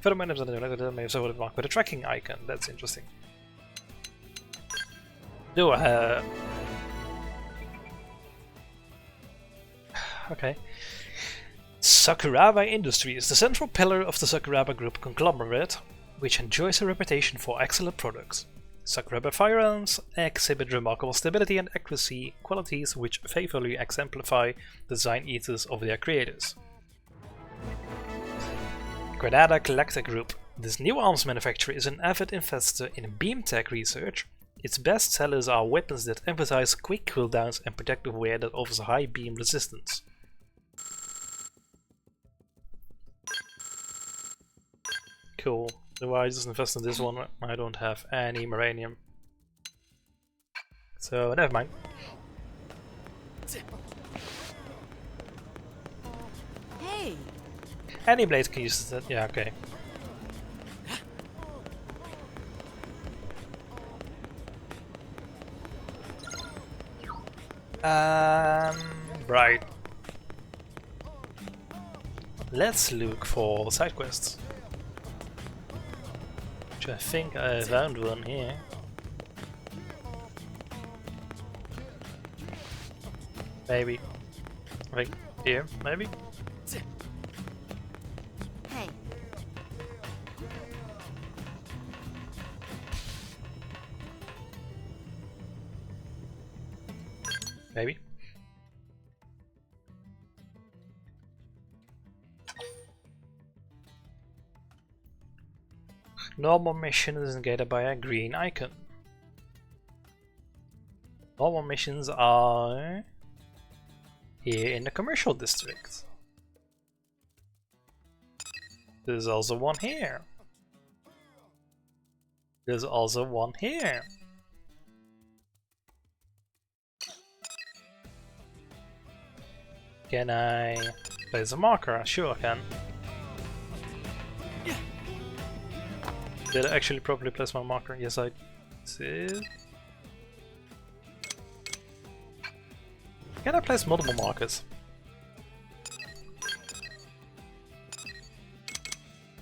Further items may have so marked with a tracking icon. That's interesting. Do okay. Sakuraba Industries, the central pillar of the Sakuraba Group conglomerate, which enjoys a reputation for excellent products. Sakuraba firearms exhibit remarkable stability and accuracy, qualities which favorably exemplify the design ethos of their creators. Granada Collector Group. This new arms manufacturer is an avid investor in beam tech research. Its best sellers are weapons that emphasize quick cooldowns and protective wear that offers high beam resistance. Cool. So I just invest in this one. I don't have any uranium. So never mind. Hey. Any blade can use that. Yeah, okay. Right. Let's look for side quests. Which I think I found one here. Maybe. Right here, maybe? Hey. Maybe. Normal mission is indicated by a green icon. Normal missions are here in the commercial district. There's also one here. There's also one here. Can I place a marker? Sure I can. Did I actually properly place my marker? Yes, I did. Can I place multiple markers?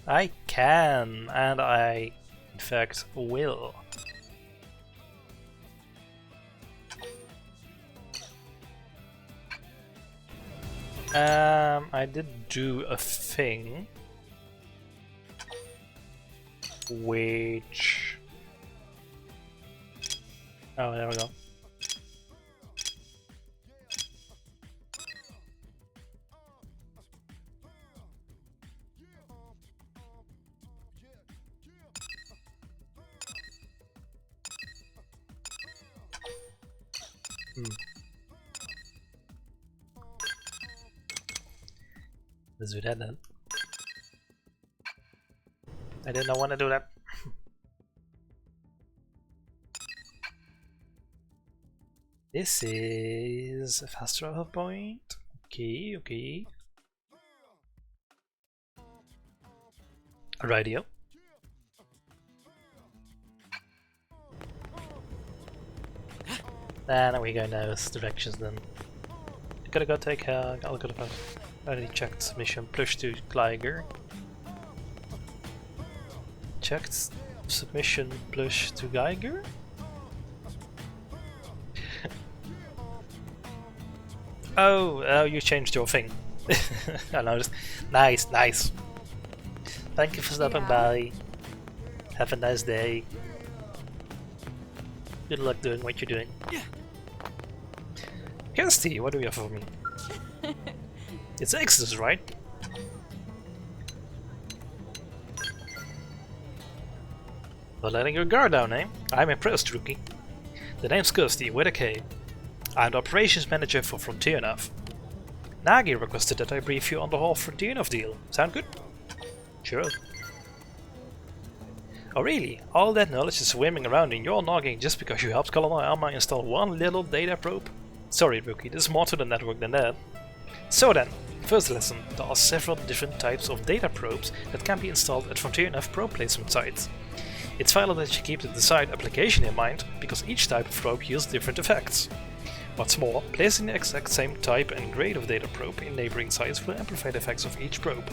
I can, and I, in fact, will. I did do a thing which... Oh, there we go. Let's do that then. I did not want to do that. This is a fast travel point. Okay, okay. Radio. And we go in those directions then. Gotta go take a look at the already checked submission push to Gliger. Checked submission push to Geiger? Oh, you changed your thing. I noticed. Nice, nice. Thank you for stopping by. Have a nice day. Good luck doing what you're doing. Kirsty, what do you have for me? It's Exodus, right? Not letting your guard down, eh? I'm impressed, rookie. The name's Kirsty, with a K. I'm the operations manager for Frontiernav. Nagi requested that I brief you on the whole Frontiernav deal. Sound good? Sure. Oh really? All that knowledge is swimming around in your noggin just because you helped Colonel Alma install one little data probe? Sorry, rookie, there's more to the network than that. So then, first lesson, there are several different types of data probes that can be installed at Frontiernav probe placement sites. It's vital that you keep the desired application in mind, because each type of probe yields different effects. What's more, placing the exact same type and grade of data probe in neighboring sites will amplify the effects of each probe.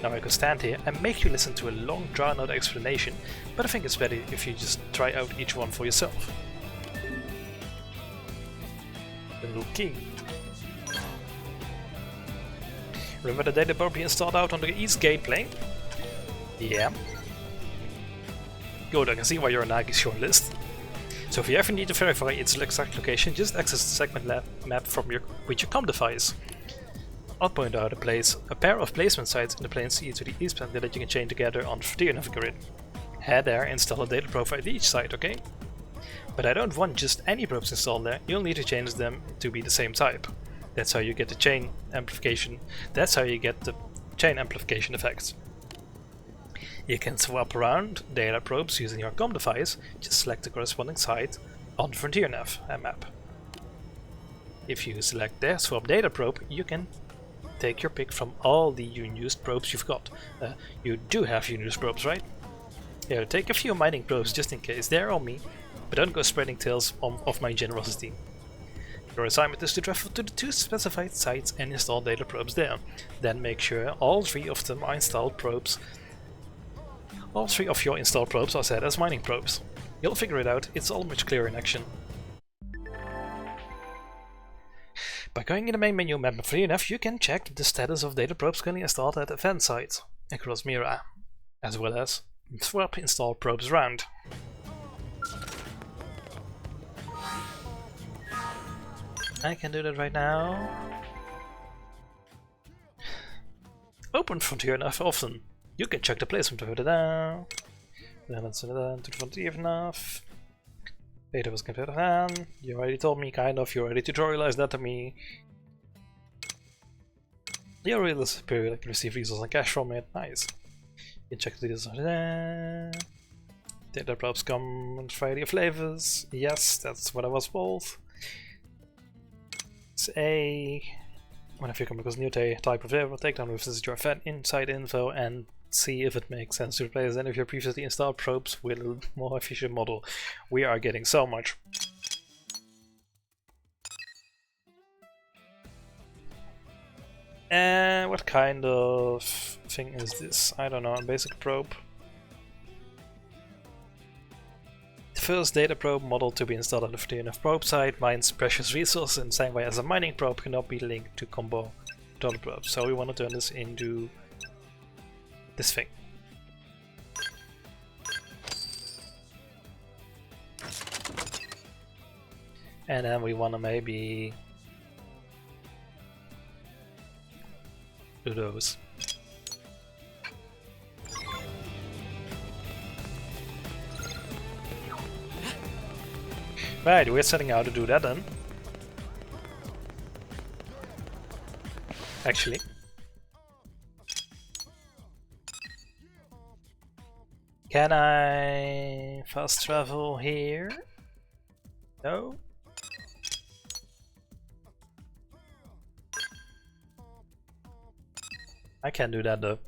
Now I could stand here and make you listen to a long drawn-out explanation, but I think it's better if you just try out each one for yourself. Okay. Remember the data probe we installed out on the east gate plane? Yeah. Good, I can see why you're on Nagi's shortlist. So if you ever need to verify its exact location, just access the segment map from with your COM device. I'll point out a pair of placement sites in the plane C to the east that you can chain together on the Frontiernav grid. Head there, install a data probe at each site, okay? But I don't want just any probes installed there, you'll need to change them to be the same type. That's how you get the chain amplification. That's how you get the chain amplification effects. You can swap around data probes using your COM device, just select the corresponding site on the Frontiernav map. If you select their swap data probe, you can take your pick from all the unused probes you've got. You do have unused probes, right? Here, take a few mining probes just in case, they're on me, but don't go spreading tales of my generosity. Your assignment is to travel to the 2 specified sites and install data probes there. Then make sure all 3 of them are installed probes. All 3 of your installed probes are set as mining probes. You'll figure it out, it's all much clearer in action. By going in the main menu map of Frontiernav, you can check the status of data probes currently installed at event sites across Mira, as well as swap installed probes around. I can do that right now. Open Frontiernav often. You can check the placement further down. Then let's to the Frontiernav. Data was compared to you already told me, kind of, you already tutorialized that to me. You already superior, like receive resources and cash from it, nice. You can check the details of that. Data probes come in a variety of flavors. Yes, that's what I was told. It's A. Whenever you come across a new type of arrow, take down revisit your Fed inside info and see if it makes sense to replace any of your previously installed probes with a more efficient model. We are getting so much. And what kind of thing is this? I don't know, a basic probe. The first data probe model to be installed on the FTNF probe site mines precious resources in the same way as a mining probe cannot be linked to combo with other probes. So we want to turn this into this thing. And then we want to maybe do those. Right, we're setting out to do that then. Actually. Can I fast travel here? No? I can't do that though.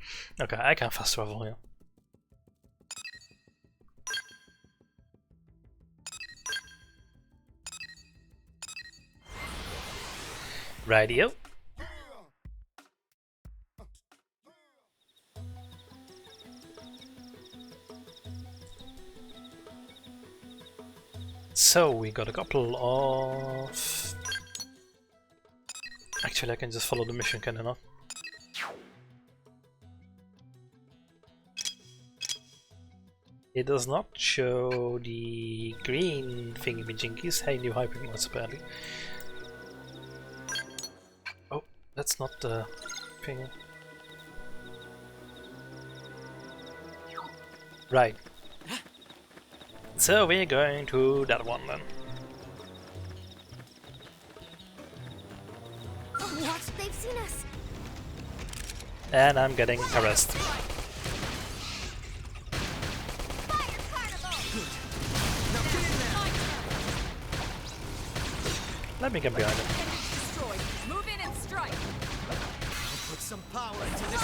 Okay, I can fast travel here. Radio. So we got a couple of... Actually, I can just follow the mission, can I not? It does not show the green thingy-majinkies. Hey, new hyper modes apparently. Oh, that's not the thing. Right. So we're going to that one then. Watch, they've seen us. And I'm getting harassed. Fire carnival. Let me get behind him. Destroyed. Move in and strike. Put some power into this.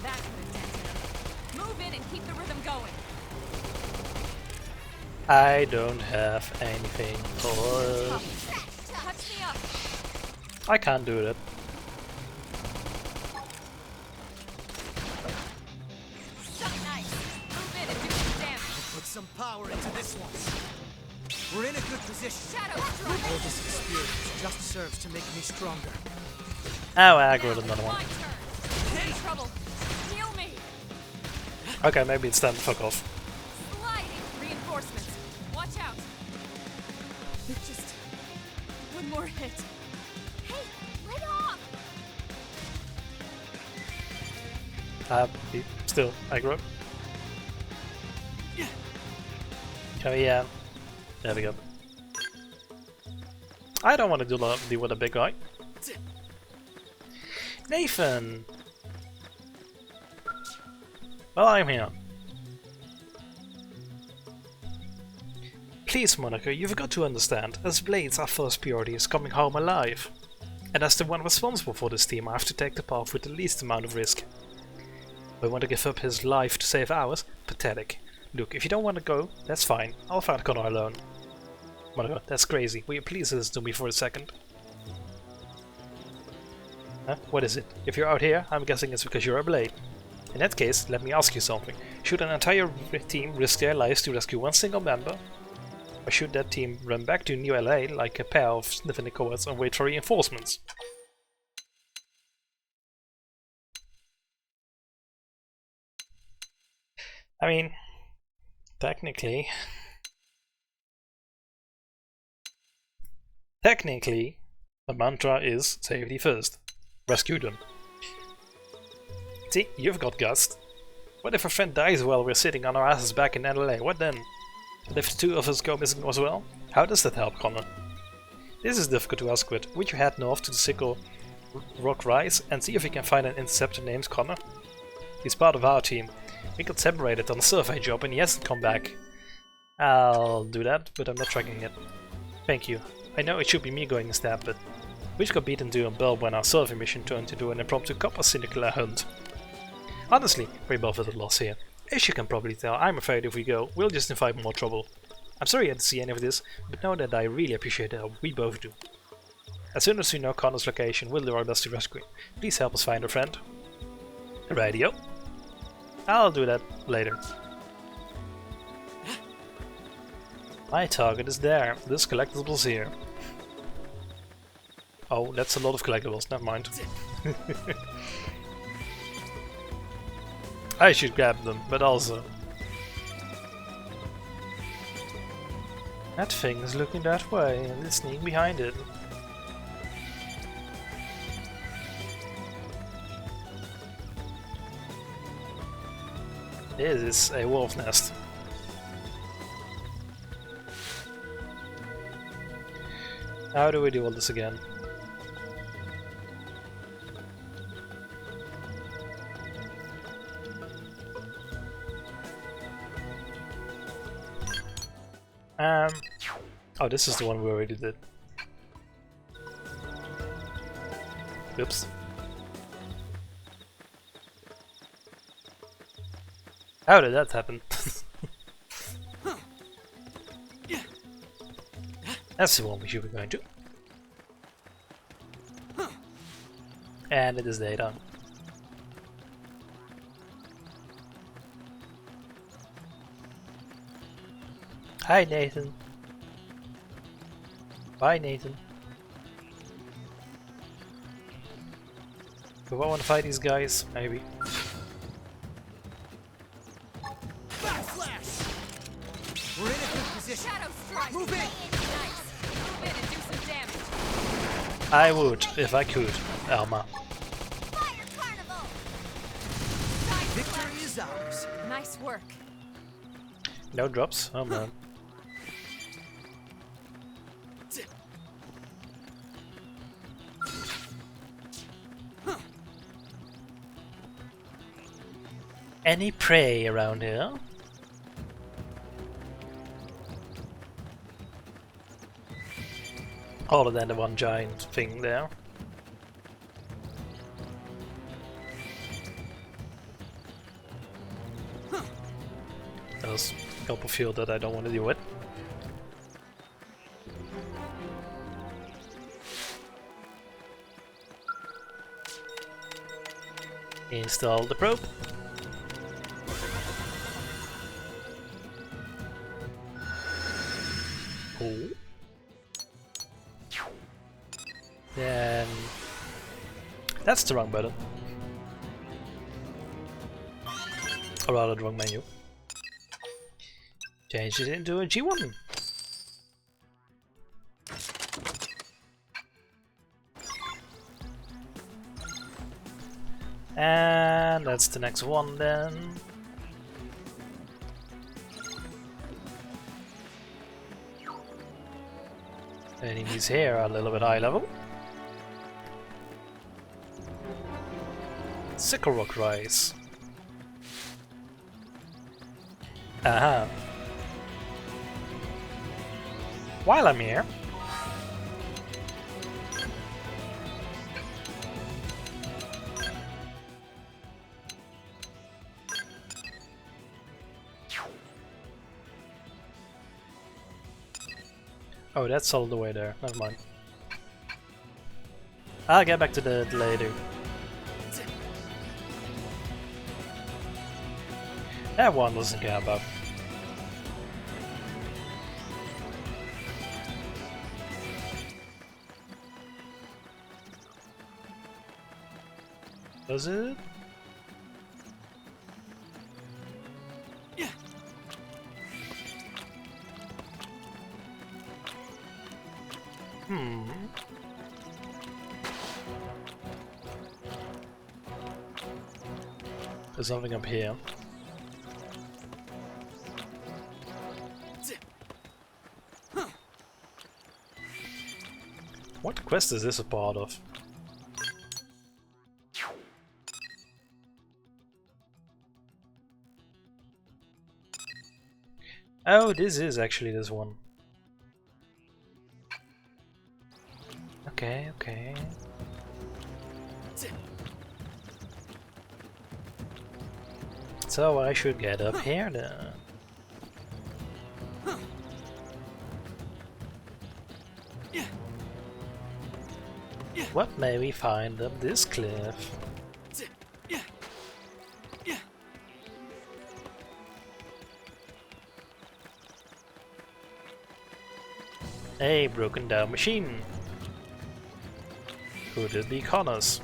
That's the intention. Move in and keep the rhythm going. I don't have anything for... Touch me up. I can't do that. Nice. Move in and do some damage. Put some power into this one. We're in a good position. Shadow All strike. this experience just serves to make me stronger. Oh, I aggroed another one. My turn. In trouble. Heal me. Okay, maybe it's time to fuck off. Sliding. Reinforcements. Watch out. Just one more hit. Hey, let off. Still aggro. Oh yeah. There we go. I don't want to deal with a big guy. Nathan! Well, I'm here. Please, Monica, you've got to understand, as Blades, our first priority is coming home alive. And as the one responsible for this team, I have to take the path with the least amount of risk. I want to give up his life to save ours? Pathetic. Look, if you don't want to go, that's fine. I'll find Connor alone. Monica, that's crazy. Will you please listen to me for a second? Huh? What is it? If you're out here, I'm guessing it's because you're a Blade. In that case, let me ask you something. Should an entire team risk their lives to rescue one single member? Or should that team run back to New LA like a pair of sniffing cohorts and wait for reinforcements? I mean, technically, the mantra is safety first. Rescue them. See, you've got guts. What if a friend dies while we're sitting on our asses back in LA? What then? And if the two of us go missing as well? How does that help, Connor? This is difficult to ask, but would you head north to the Sickle Rock Rise and see if we can find an interceptor named Connor? He's part of our team. We got separated on a survey job and he hasn't come back. I'll do that, but I'm not tracking it. Thank you. I know it should be me going instead, but which got beaten to a bell when our survey mission turned into an impromptu copper sinecure hunt. Honestly, we're both at a loss here. As you can probably tell, I'm afraid if we go, we'll just invite more trouble. I'm sorry you had to see any of this, but know that I really appreciate the help we both do. As soon as we know Connor's location, we'll do our best to rescue him. Please help us find our friend. Radio. I'll do that later. My target is there. This collectible's here. Oh, that's a lot of collectibles. Never mind. I should grab them, but also... That thing is looking that way and it's sneaking behind it. This is a wolf nest. How do we do all this again? Oh, this is the one we already did. Oops. How did that happen? That's the one we should be going to. And it is daytime. Hi Nathan. Bye Nathan. Do I want to fight these guys? Maybe. Backslash! We're in a good position. Shadow strike! Move in! Nice! Move in and do some damage. I would, if I could, Elma. Fire carnival! Side Victory slash. is ours. Nice work. No drops? Oh man. Any prey around here? Other than the one giant thing there. There's a couple field that I don't want to deal with. Install the probe. Cool. Then that's the wrong button. Or rather the wrong menu. Change it into a G1. And that's the next one then. Enemies here are a little bit high level. Sickle rock rise. Aha. While I'm here, oh, that's all the way there. Never mind. I'll get back to that later. That one doesn't care about. Does it? There's something up here. What quest is this a part of? Oh, this is actually this one. okay. So I should get up here then. What may we find up this cliff? A broken down machine. Could it be Connor's?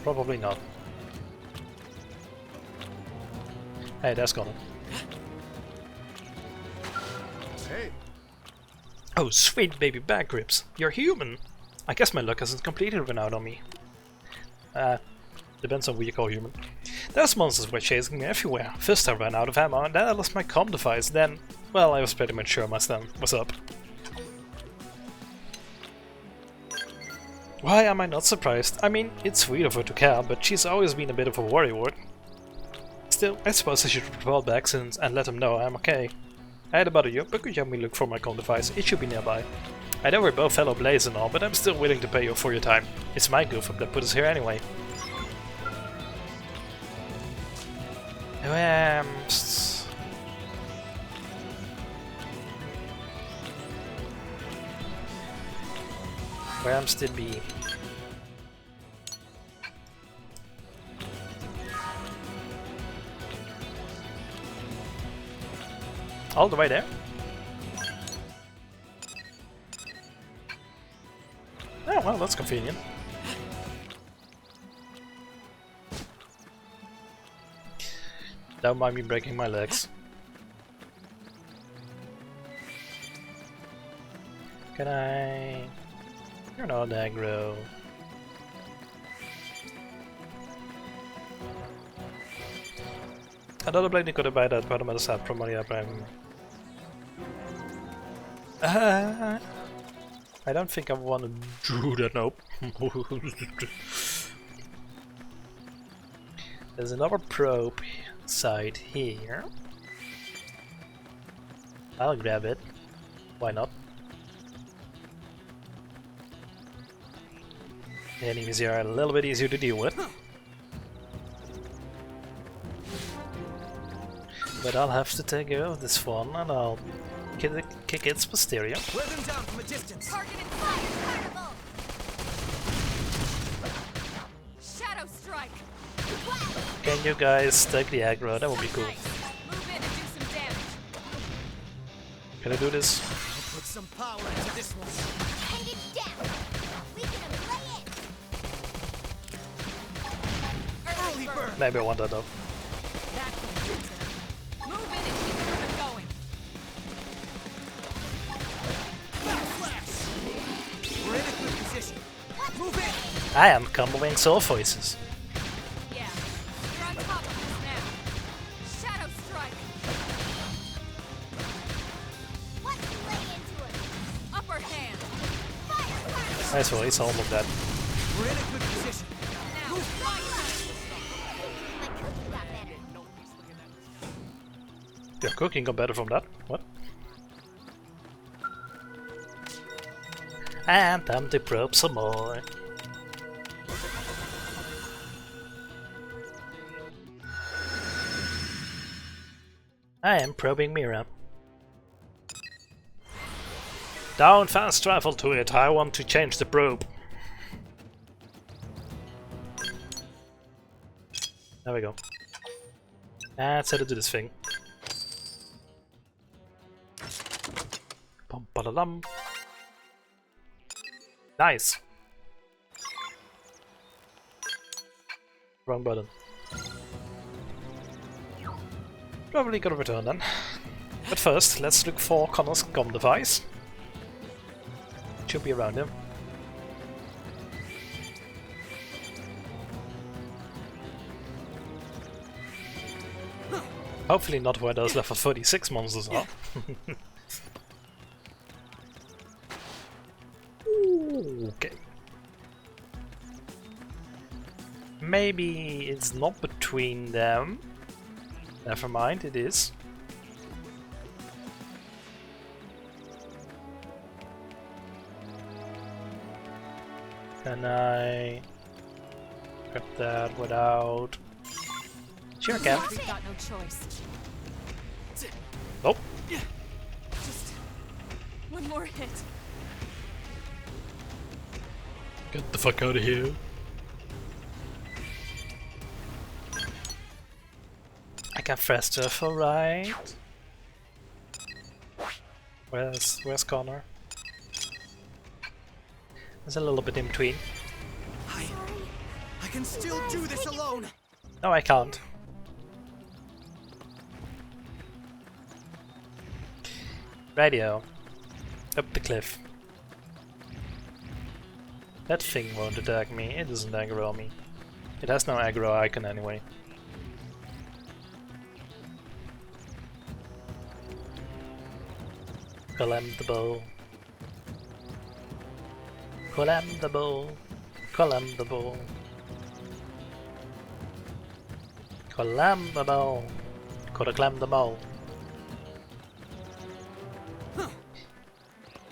Probably not. Hey, that's Connor. Hey, Oh, sweet baby back grips. You're human. I guess my luck hasn't completely run out on me. Depends on what you call human. Those monsters were chasing me everywhere. First I ran out of ammo, and then I lost my comm device. Then, well, I was pretty much sure my son was up. Why am I not surprised? I mean, it's sweet of her to care, but she's always been a bit of a worrywart. Still, I suppose I should report back and let them know I'm okay. I had to bother you, but could you help me look for my comm device? It should be nearby. I know we're both fellow Blades and all, but I'm still willing to pay you for your time. It's my goof up that put us here anyway. Where's the bee? All the way there? Oh, well, that's convenient. Don't mind me breaking my legs. Can I... You're not aggro. Another blade could have buy that bottom of the set from money up. I don't think I want to do that, nope. There's another probe side here. I'll grab it. Why not? The enemies here are a little bit easier to deal with. But I'll have to take care of this one and I'll kick its posterior. Wear them down from a distance. Targeted fire carnival! Shadow strike. Can you guys take the aggro? That would be cool. Nice. Move in and do some damage. Can I do this? Put some power into this one. Take it down! We can play it! Early bird. Maybe I want that though. That's move in and keep the ribbon going. Flash. We're in a good position. Move in. I am comboing soul voices. Yeah, you're on top of this now. Shadow strike. Let's lay into it! Upper hand. Fire carnival! Nice voice, almost dead. We're in a good position. Now, fire. My cooking got better. Your cooking got better from that? What? And time to probe some more. I am probing Mira. Down fast travel to it, I want to change the probe. There we go. Let's head to do this thing. Bum ba da dum. Nice. Wrong button. Probably gonna return then. But first, let's look for Connor's comm device. It should be around him. Hopefully not where those level 36 monsters are. Okay. Maybe it's not between them. Never mind, it is. Can I grab that without? Sure can. We've got no choice. Nope. Just one more hit. Get the fuck out of here. I can fast stuff, alright. Where's Connor? There's a little bit in between. I can still do this alone. No, I can't. Radio. Up the cliff. That thing won't attack me, it doesn't aggro me. It has no aggro icon anyway. Collapsible. Collapsible. Collapsible. Collapsible. Coulda clammed them all.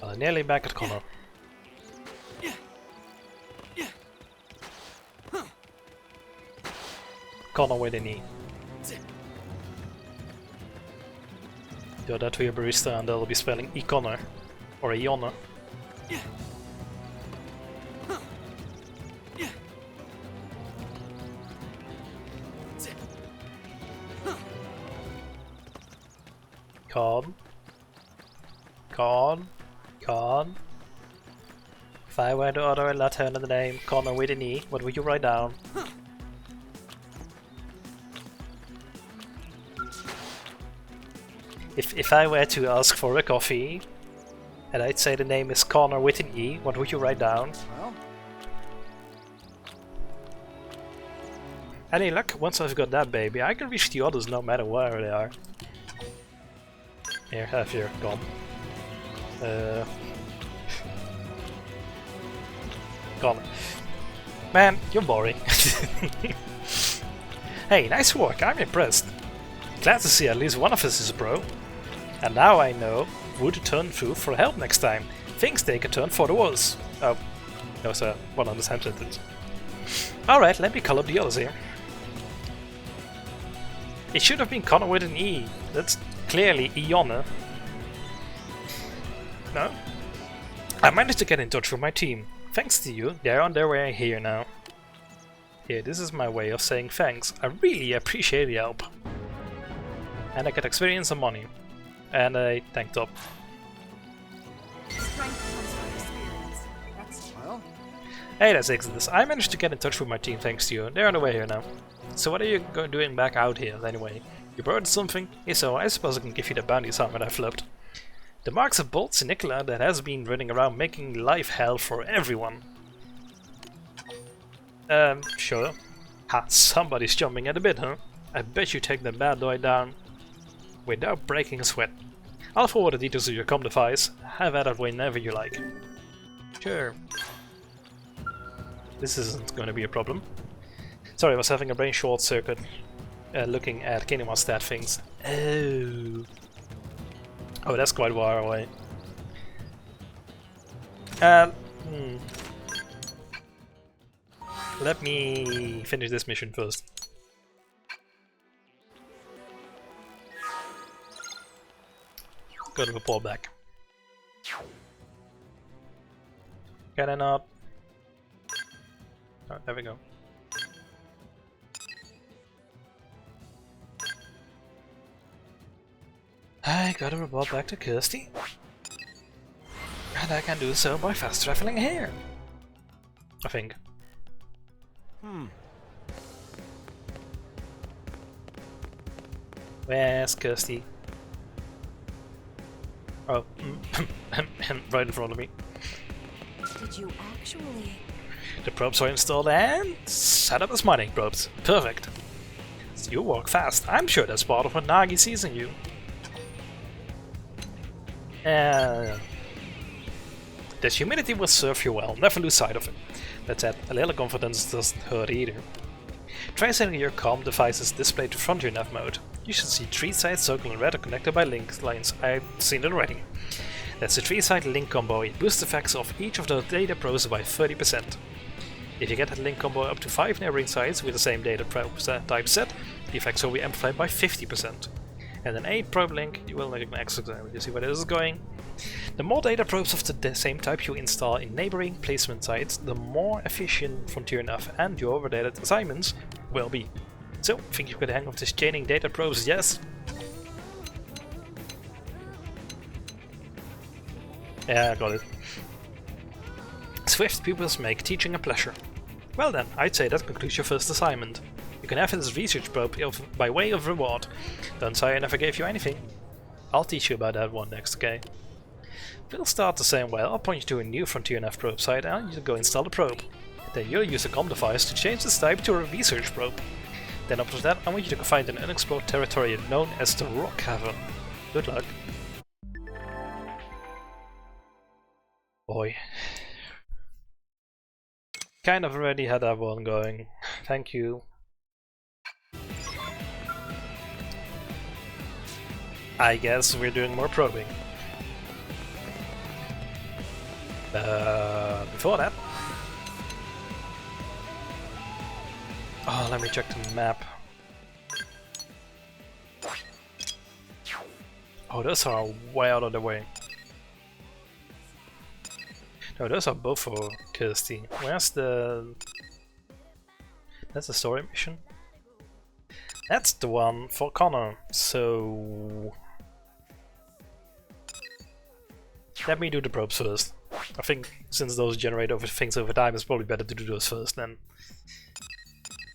Well, nearly back at Connor. Connor with a knee. Do that to your barista and they'll be spelling E-Connor. Or E-Honor. Con. Con. Con. If I were to order a latte under the name Connor with an E, what would you write down? If I were to ask for a coffee, and I'd say the name is Connor with an E, what would you write down? Well, Any luck? Once I've got that baby, I can reach the others no matter where they are. Here, have your gone. Gone. Man, you're boring. Hey, nice work, I'm impressed. Glad to see at least one of us is a pro. And now I know who to turn to for help next time. Things take a turn for the worse. Oh, that was a one on the sentence. Alright, let me call up the others here. It should have been Connor with an E. That's clearly Ione. No? I managed to get in touch with my team. Thanks to you, they're on their way here now. Here, this is my way of saying thanks. I really appreciate the help. And I get experience and money. And a tank top. Strength comes from experience. That's well, Hey, that's Exodus. I managed to get in touch with my team thanks to you. They're on the way here now. So what are you doing back out here anyway? You brought something? If so, I suppose I can give you the bounty assignment I flipped. The marks of bold Sinicula that has been running around making life hell for everyone. Sure. Ha, somebody's jumping at the bit, huh? I bet you take the bad boy down without breaking a sweat. I'll forward the details to your com device. Have at it whenever you like. Sure. This isn't going to be a problem. Sorry, I was having a brain short circuit looking at Kinemon stat things. Oh. Oh, that's quite far away. Let me finish this mission first. Go to report back. Can I not? Oh, there we go. I gotta report back to Kirsty. And I can do so by fast traveling here. I think. Where's Kirsty? Oh, right in front of me. Did you actually? The probes are installed and set up as mining probes. Perfect. So you walk fast. I'm sure that's part of what Nagi sees in you. This humidity will serve you well. Never lose sight of it. That said, a little confidence doesn't hurt either. Try setting your comm devices displayed to front your nav mode. You should see 3 sides circling red are connected by link lines. I've seen it already. That's a 3-side link combo. It boosts the effects of each of the data probes by 30%. If you get that link combo up to 5 neighboring sites with the same data probe type set, the effects will be amplified by 50%. And an 8 probe link, you will make an extra example. You see where this is going? The more data probes of the same type you install in neighboring placement sites, the more efficient Frontier Enough and your overdated assignments will be. So, think you've got the hang of this chaining data probes, yes? Yeah, I got it. Swift pupils make teaching a pleasure. Well then, I'd say that concludes your first assignment. You can have this research probe by way of reward. Don't say I never gave you anything. I'll teach you about that one next, okay? We'll start the same way. I'll point you to a new Frontier Enough probe site and you go install the probe. Then you'll use a COM device to change this type to a research probe. Then after that, I want you to find an unexplored territory known as the Rock Cavern. Good luck. Boy. Kind of already had that one going. Thank you. I guess we're doing more probing. Before that... Oh, let me check the map. Oh, those are way out of the way. No, those are both for Kirsty. Where's the... That's the story mission? That's the one for Connor, so... Let me do the probes first. I think since those generate things over time, it's probably better to do those first then.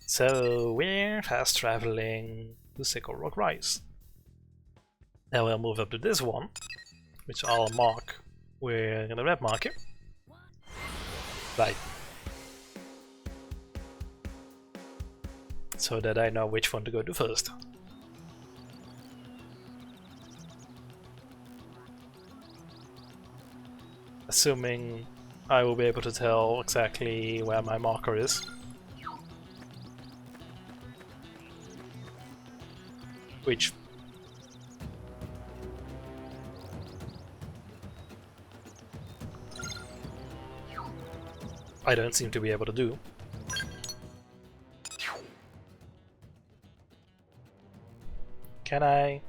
So we're fast traveling to Sickle Rock Rise. Now we'll move up to this one, which I'll mark with a red marker. Right. So that I know which one to go to first. Assuming I will be able to tell exactly where my marker is. Which I don't seem to be able to do. Can I?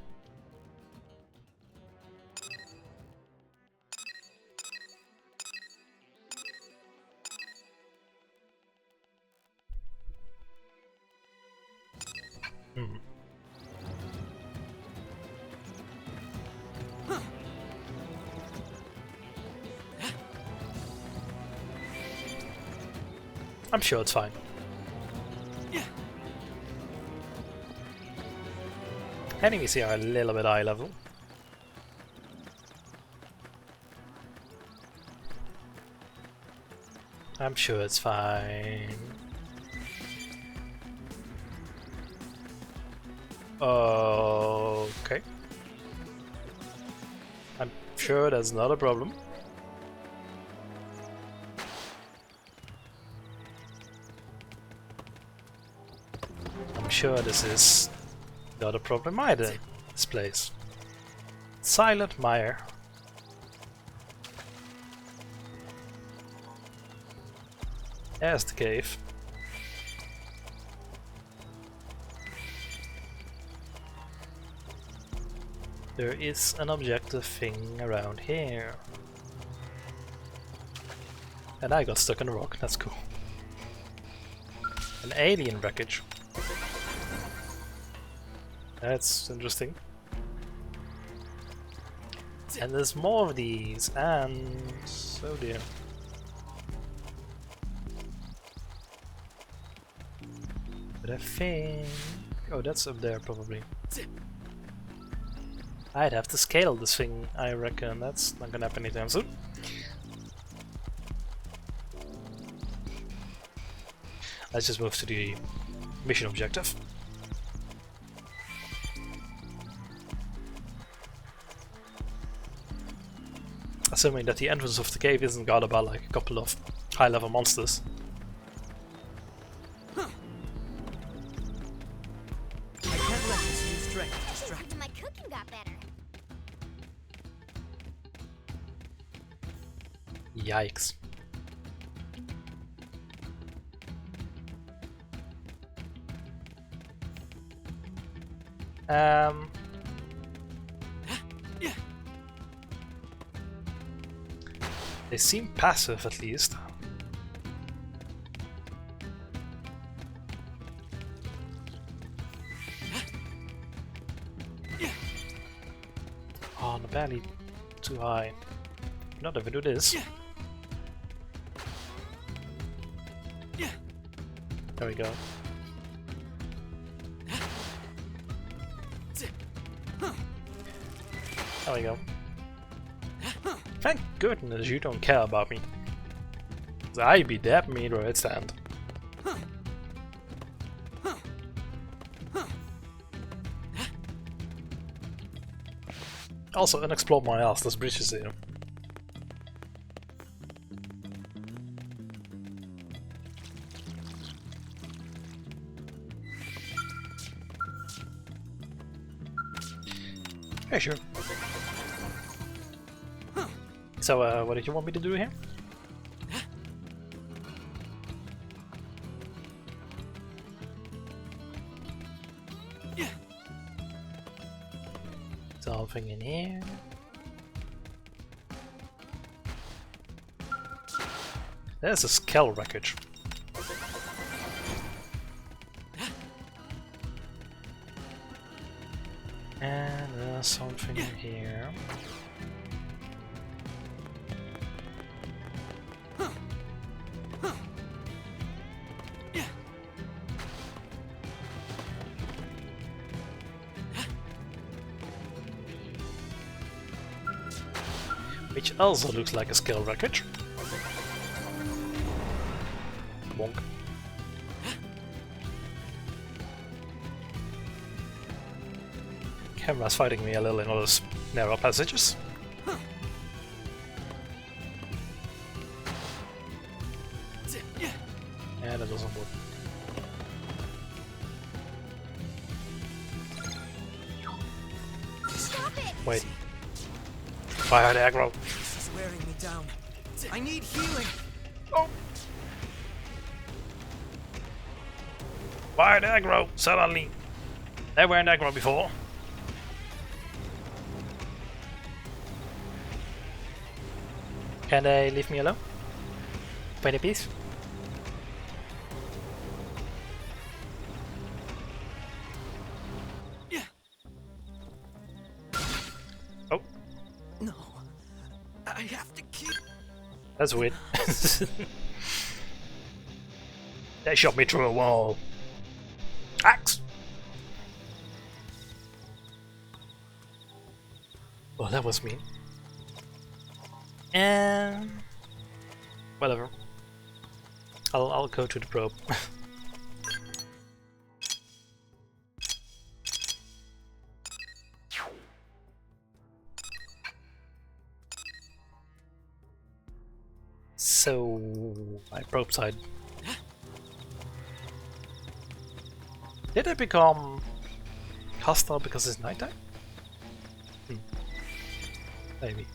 I'm sure it's fine. Enemies here are a little bit eye level. I'm sure it's fine. Okay. I'm sure that's not a problem. I'm sure this is not a problem either, this place. Silent Mire. There's the cave. There is an objective thing around here. And I got stuck in a rock, that's cool. An alien wreckage. That's interesting. And there's more of these, and... oh dear. But I think... oh, that's up there probably. I'd have to scale this thing, I reckon. That's not gonna happen anytime soon. Let's just move to the mission objective. Assuming that the entrance of the cave isn't guarded by like a couple of high-level monsters. I can't let this new strength distract me. My cooking got better. Yikes. They seem passive, at least. Oh, no, barely too high. Not if I do this. There we go. There we go. Thank goodness you don't care about me. 'Cause I be that meter at stand. Also, unexplored my ass, there's bridges here. Yeah, sure. So, what did you want me to do here? Something in here. There's a skull wreckage. And there's something in here. Which also looks like a skull wreckage. Bonk. Camera's fighting me a little in all those narrow passages. Yeah, that doesn't work. Stop it! Wait. Fire the aggro. This is wearing me down. I need healing. Oh. Fire the aggro, suddenly. They weren't aggro before. Can they leave me alone? Penny piece? Oh. No. I have to keep. That's weird. They shot me through a wall. Axe! Well, that was mean. And whatever. I'll go to the probe. So my probe side. Did it become hostile because it's nighttime? Maybe.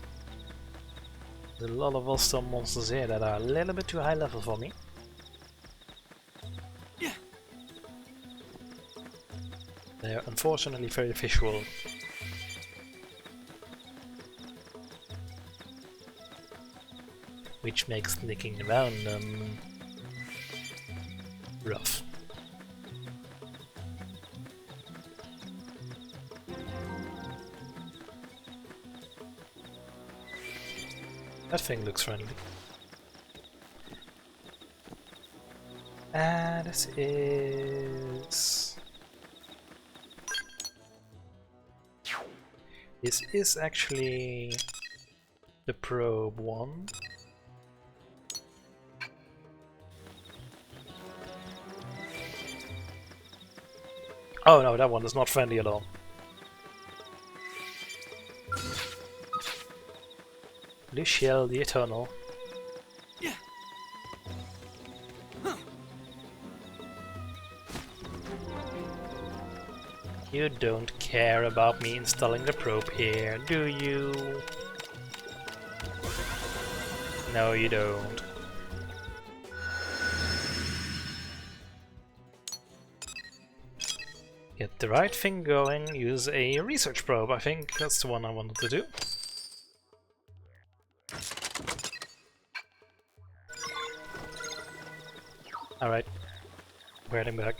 There's a lot of hostile monsters here that are a little bit too high level for me. They're unfortunately very visual. Which makes sneaking around them rough. That thing looks friendly. And this is... This is actually the probe one. Oh no, that one is not friendly at all. Luciel the Eternal. You don't care about me installing the probe here, do you? No, you don't. Get the right thing going, use a research probe. I think that's the one I wanted to do. Alright, we're heading back.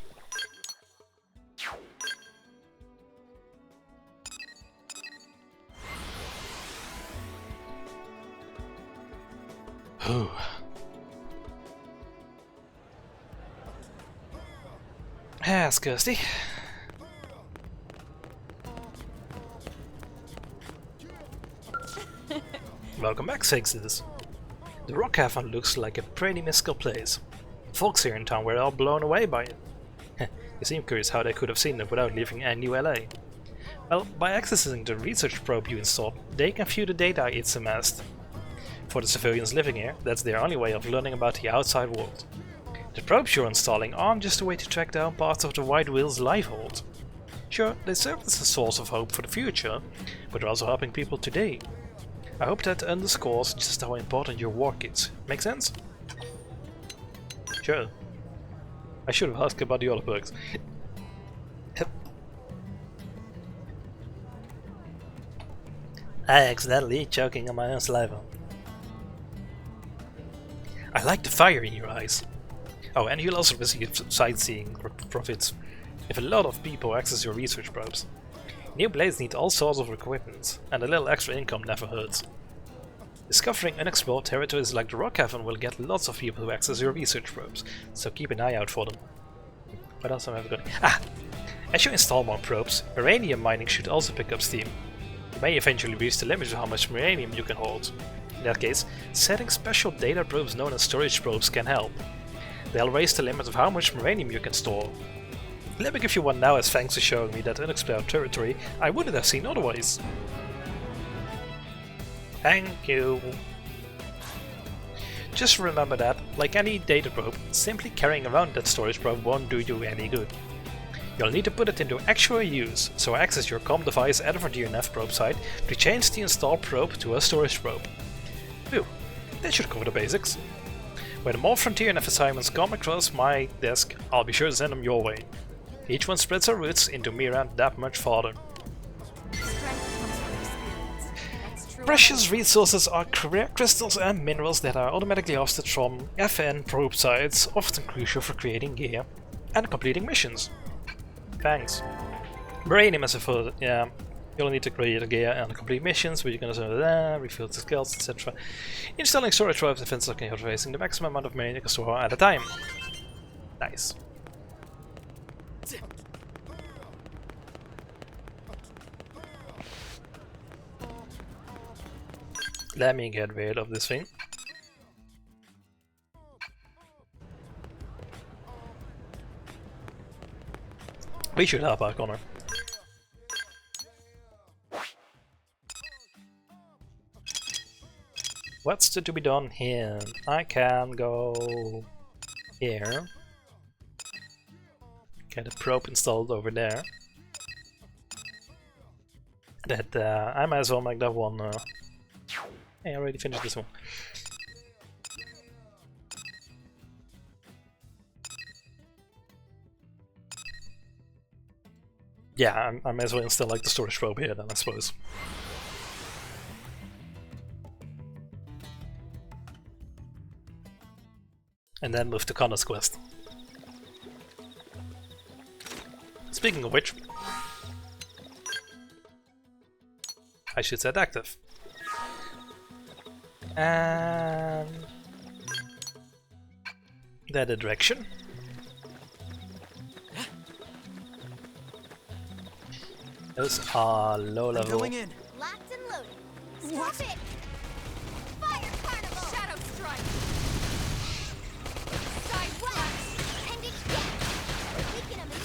Ooh. That's thirsty. Welcome back, Sixes. The Rock Cavern looks like a pretty mystical place. Folks here in town were all blown away by it. You seem curious how they could have seen it without leaving any LA. Well, by accessing the research probe you installed, they can view the data it's amassed. For the civilians living here, that's their only way of learning about the outside world. The probes you're installing aren't just a way to track down parts of the White Whale's life hold. Sure, they serve as a source of hope for the future, but they're also helping people today. I hope that underscores just how important your work is. Make sense? Sure. I should have asked about the other perks. I accidentally choking on my own saliva. I like the fire in your eyes. Oh, and you'll also receive sightseeing profits if a lot of people access your research probes. New blades need all sorts of equipment, and a little extra income never hurts. Discovering unexplored territories like the Rock Cavern will get lots of people who access your research probes, so keep an eye out for them. What else am I ever going? Ah! As you install more probes, uranium mining should also pick up steam. You may eventually reach the limit of how much uranium you can hold. In that case, setting special data probes known as storage probes can help. They'll raise the limit of how much uranium you can store. Let me give you one now as thanks for showing me that unexplored territory I wouldn't have seen otherwise. Thank you. Just remember that, like any data probe, simply carrying around that storage probe won't do you any good. You'll need to put it into actual use, so access your COM device at a Frontier Nav probe site to change the installed probe to a storage probe. Phew, that should cover the basics. When more Frontier Nav assignments come across my desk, I'll be sure to send them your way. Each one spreads our roots into Mirand that much farther. Precious resources are rare crystals and minerals that are automatically hosted from FN probe sites, often crucial for creating gear and completing missions. Thanks. Uranium is a further, yeah, you'll need to create a gear and complete missions, where you can also refill the skills, etc. Installing storage probes and fence looking out facing the maximum amount of mineral you can store at a time. Nice. Let me get rid of this thing. We should help our Connor. What's to be done here? I can go here. Get a probe installed over there. That I might as well make that one. Hey, I already finished this one. Yeah, I might as well install like the storage probe here then, I suppose. And then move to Connor's quest. Speaking of which, I should set active. And that a direction. Those are low level. Going in. Locked and loaded. Stop it! Fire Carnival! Shadow strike! Side Wax! And it's dead! Speaking of the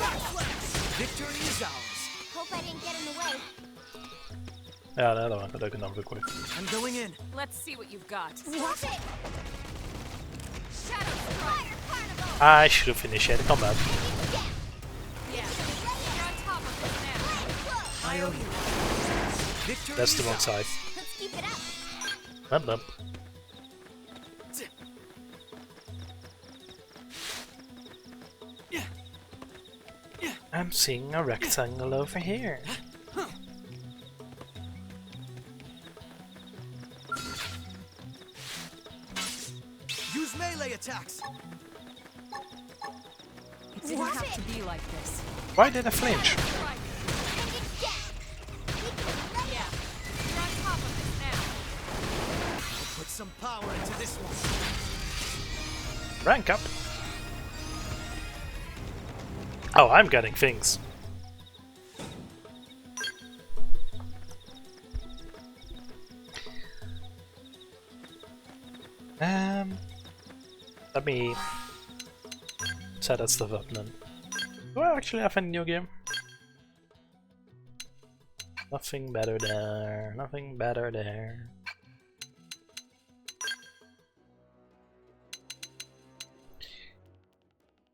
Victory is ours. hope I didn't get in the way. Ja, det var inte kunna bli quick. I'm going in. Let's see what you've got. Stop it! Shadow strike! Fire Carnival! I should have initiated combat. And it's dead! Yeah, you're on top of this now. I owe you. Victory That's the is wrong ours. side. Let's keep it up. Bump bump. I'm seeing a rectangle over here. Use melee attacks. It didn't have to be like this. Why did I flinch? Right. Yeah, you're on top of this now. Put some power into this one. Rank up. Oh, I'm getting things. Let me set that stuff up then. Do I actually have any new game? Nothing better there. Nothing better there.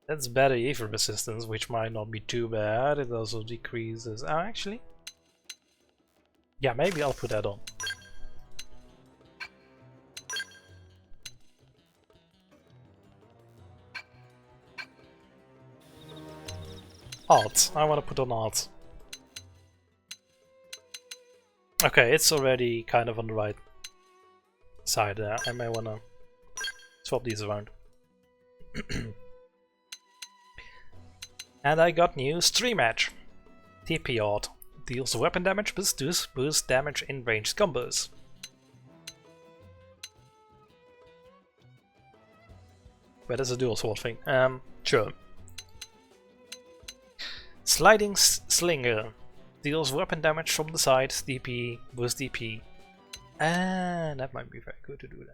That's better ether resistance, which might not be too bad. It also decreases. Oh, actually, yeah, maybe I'll put that on. Art. I want to put on art. Okay, it's already kind of on the right side there. I may want to swap these around. And I got new Stream Edge. TP Art. Deals weapon damage, boost damage in ranged combos. Wait, there's a dual sword thing. Sure. Sliding Slinger. Deals weapon damage from the side, DP, boost DP. And that might be very good to do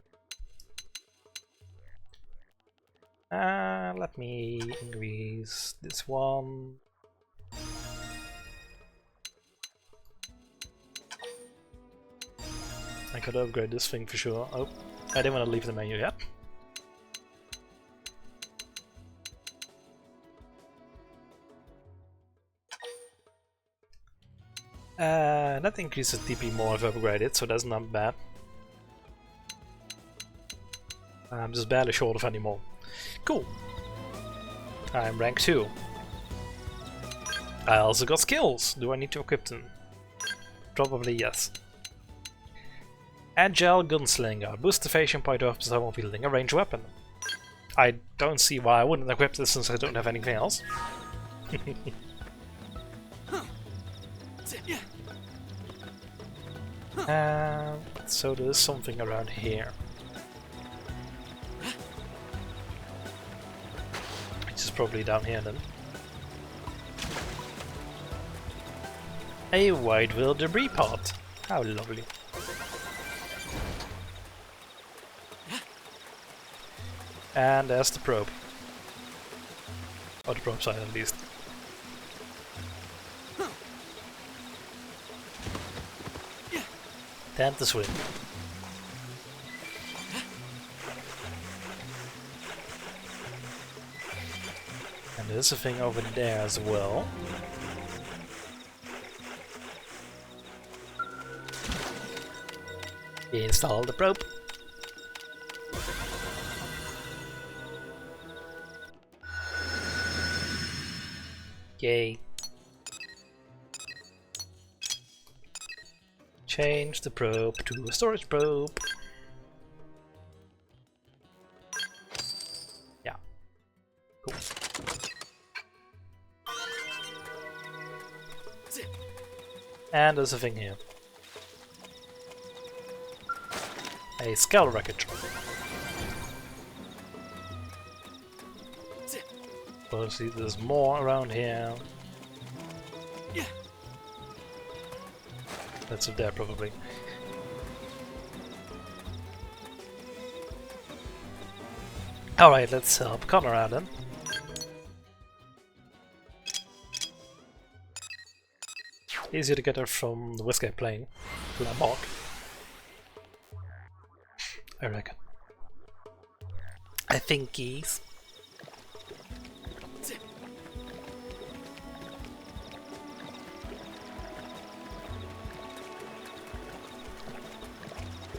that. Let me increase this one. I could upgrade this thing for sure. Oh, I didn't want to leave the menu yet. That increases TP more if upgraded, so that's not bad. I'm just barely short of any more. Cool. I'm rank 2. I also got skills. Do I need to equip them? Probably yes. Agile Gunslinger. Boost evasion point of someone wielding a ranged weapon. I don't see why I wouldn't equip this since I don't have anything else. So there's something around here. Which is probably down here then. A wide wheel debris pot. How lovely. And there's the probe. Or the probe side at least. Time to swim. And there's a thing over there as well. Install the probe. Yay. Change the probe to a storage probe. Yeah. Cool. And there's a thing here. A skull wreckage. Well, see, there's more around here. That's up there, probably. Alright, let's help Connor out then. Easier to get her from the Whiskey plane to that mark, I reckon. I think he's.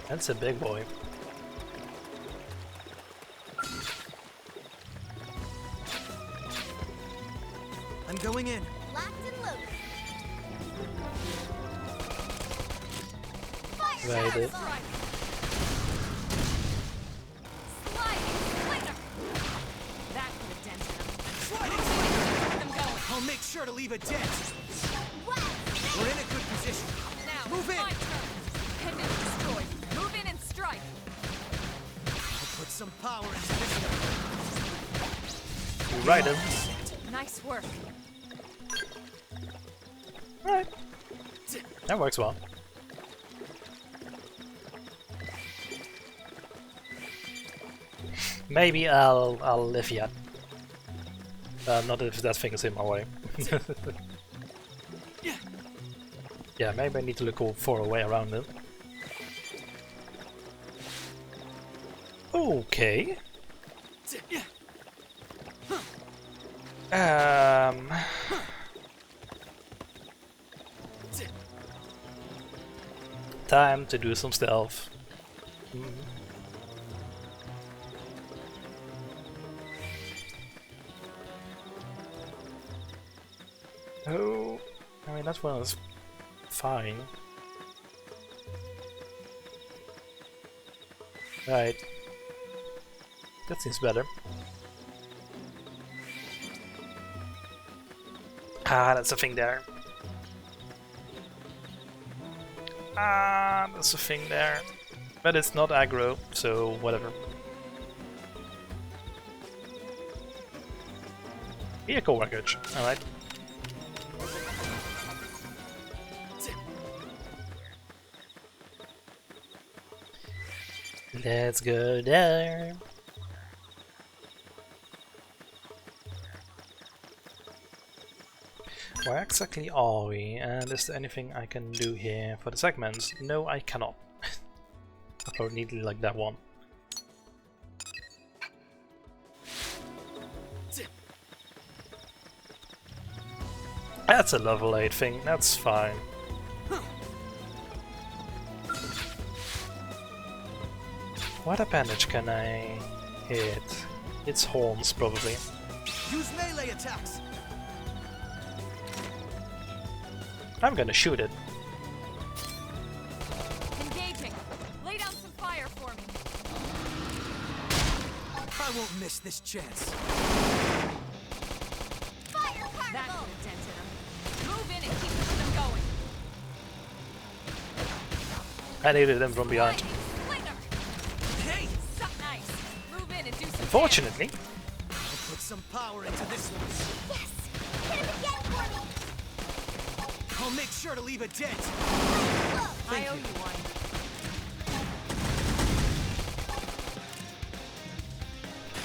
That's a big boy. I'm going in. Locked and loaded. Fire Right. Cannonball. Sliding splinter. That could have dented him. Try to Keep them going. I'll make sure to leave a dent. Wow. We're in a good position. Now, Move in. my turn. Pendant destroyed. Move in and strike. I'll put some power into this one. Right him. Nice work. Alright. That works well. Maybe I'll live yet. Not if that thing is in my way. Yeah, maybe I need to look for a way around it. Okay. Time to do some stealth. Oh, I mean that was fine. Right. That seems better. Ah, that's a thing there. Ah, that's a thing there. But it's not aggro, so whatever. Vehicle wreckage, alright. Let's go there. Where exactly are we? And is there anything I can do here for the segments? No, I cannot. I probably need like that one. That's a level 8 thing, that's fine. What appendage can I hit? It's horns, probably. Use melee attacks. I'm gonna shoot it. Engaging. Lay down some fire for me. I won't miss this chance. Fire That could Carnival. have dented him. Move in and keep the rhythm going. I needed them from behind. Lightning splinter. Hey! So nice. Move in and do some Unfortunately, I'll put some power into this one. Yes. Hit him again for me. I'll make sure to leave a dent. damage. I owe you one.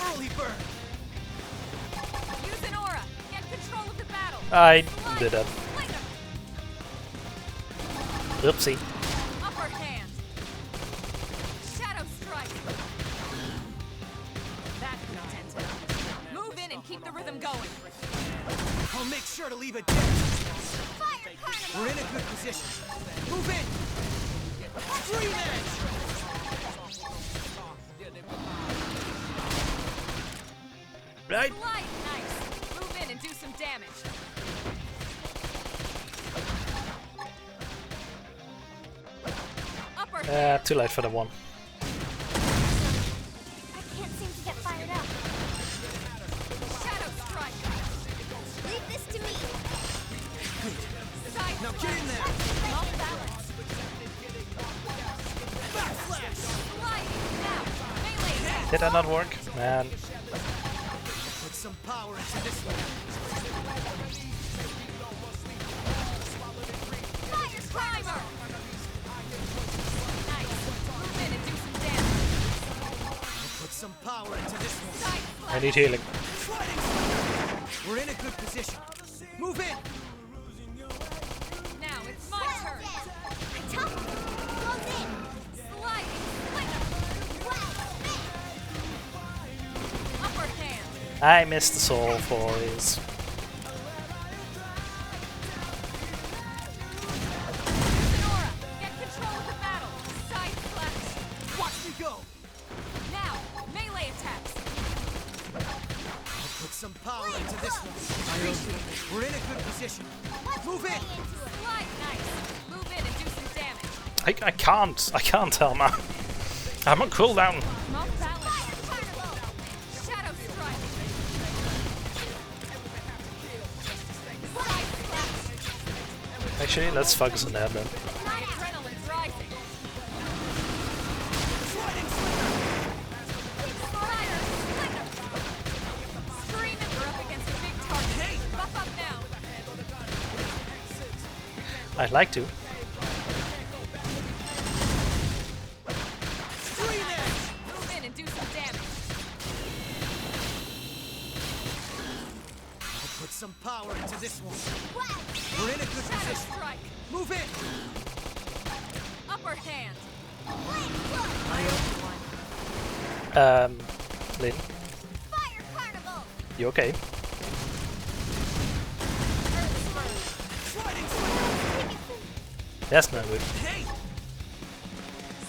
Early bird. Use an aura. Get control of the battle. I Slide did that. splinter. Oopsie. Upper hand. Shadow strike. That could have dented him. Move in and keep the rhythm going. I'll make sure to leave a dent. Fire Carnival. We're in a good position. Move in. Extreme edge. Right? Slide nice. Move in and do some damage. Upper hand. Too late for the one. I can't seem to get fired up. Shadow strike. Leave this to me. Side Now get slash. in there. Off balance. Backslash. Sliding. Now. Melee attack. Did that not work? Man. Put some power into this one. Fire primer. Nice. Move in and do some damage. Put some power into this one. Side slash. I need healing. Sliding splinter. We're in a good position. Move in. Now it's my turn. I top. Close in. Sliding splinter. Wow. Upper hand. I missed the soul for his. Use an aura. Get control of the battle. Side slash. Watch me go. Now, melee attacks. Put some power into this one. We're in a good position. Move in. Slide nice. Move in and do some damage. I can't tell now. I'm on cooldown. I'm off balance. Shadow strike. Actually, let's focus on that then. My adrenaline's rising. Screaming, we're up against a big target. Hey, buff up now. I'd like to. Move in and do some damage. I'll put some power into this one. We're in a good Shadow position. strike. Move in. Upper hand. Lynn, Fire carnival! you okay? Sliding slipper. That's not good. Hey,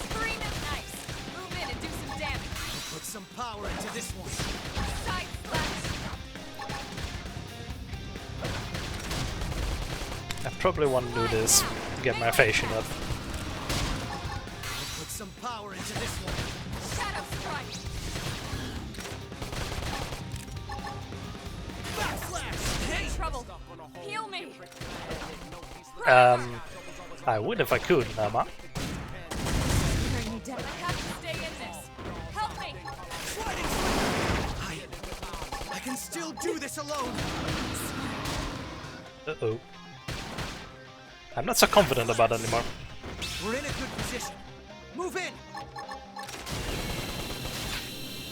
Screaming nice. Move in and do some damage. I'll put some power into this one. Side slash. I probably want to do this to get my fashion up. I'll put some power into this one. Shadow strike. Backslash. Hey, Trouble. Heal me. I would if I could, Mama. I have to stay in this. Help me. sliding slipper. I can still do this alone. Uh-oh. I'm not so confident about it anymore. We're in a good position. Move in.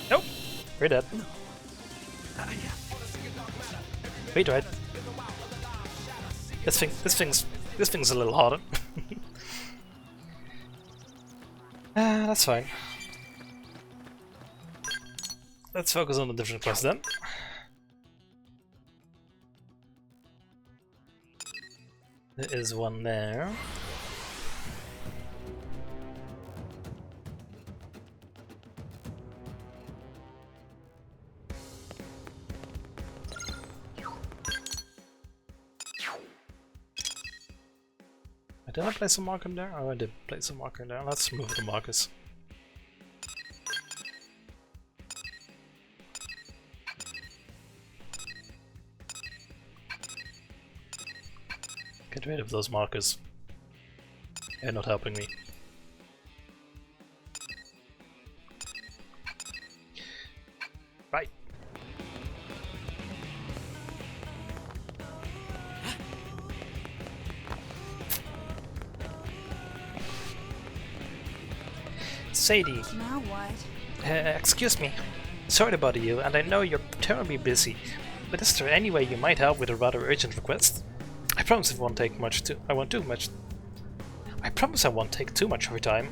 Nope. We're dead. Wait, right. This thing's a little harder. That's fine. Let's focus on a different quest then. There is one there. Did I place a marker there? Oh, I did place a marker there. Let's move the markers. Get rid of those markers. They're not helping me. Right. Sadie, Now what? excuse me. Sorry to bother you, and I know you're terribly busy, but is there any way you might help with a rather urgent request? I promise it won't take much I won't take too much of your time.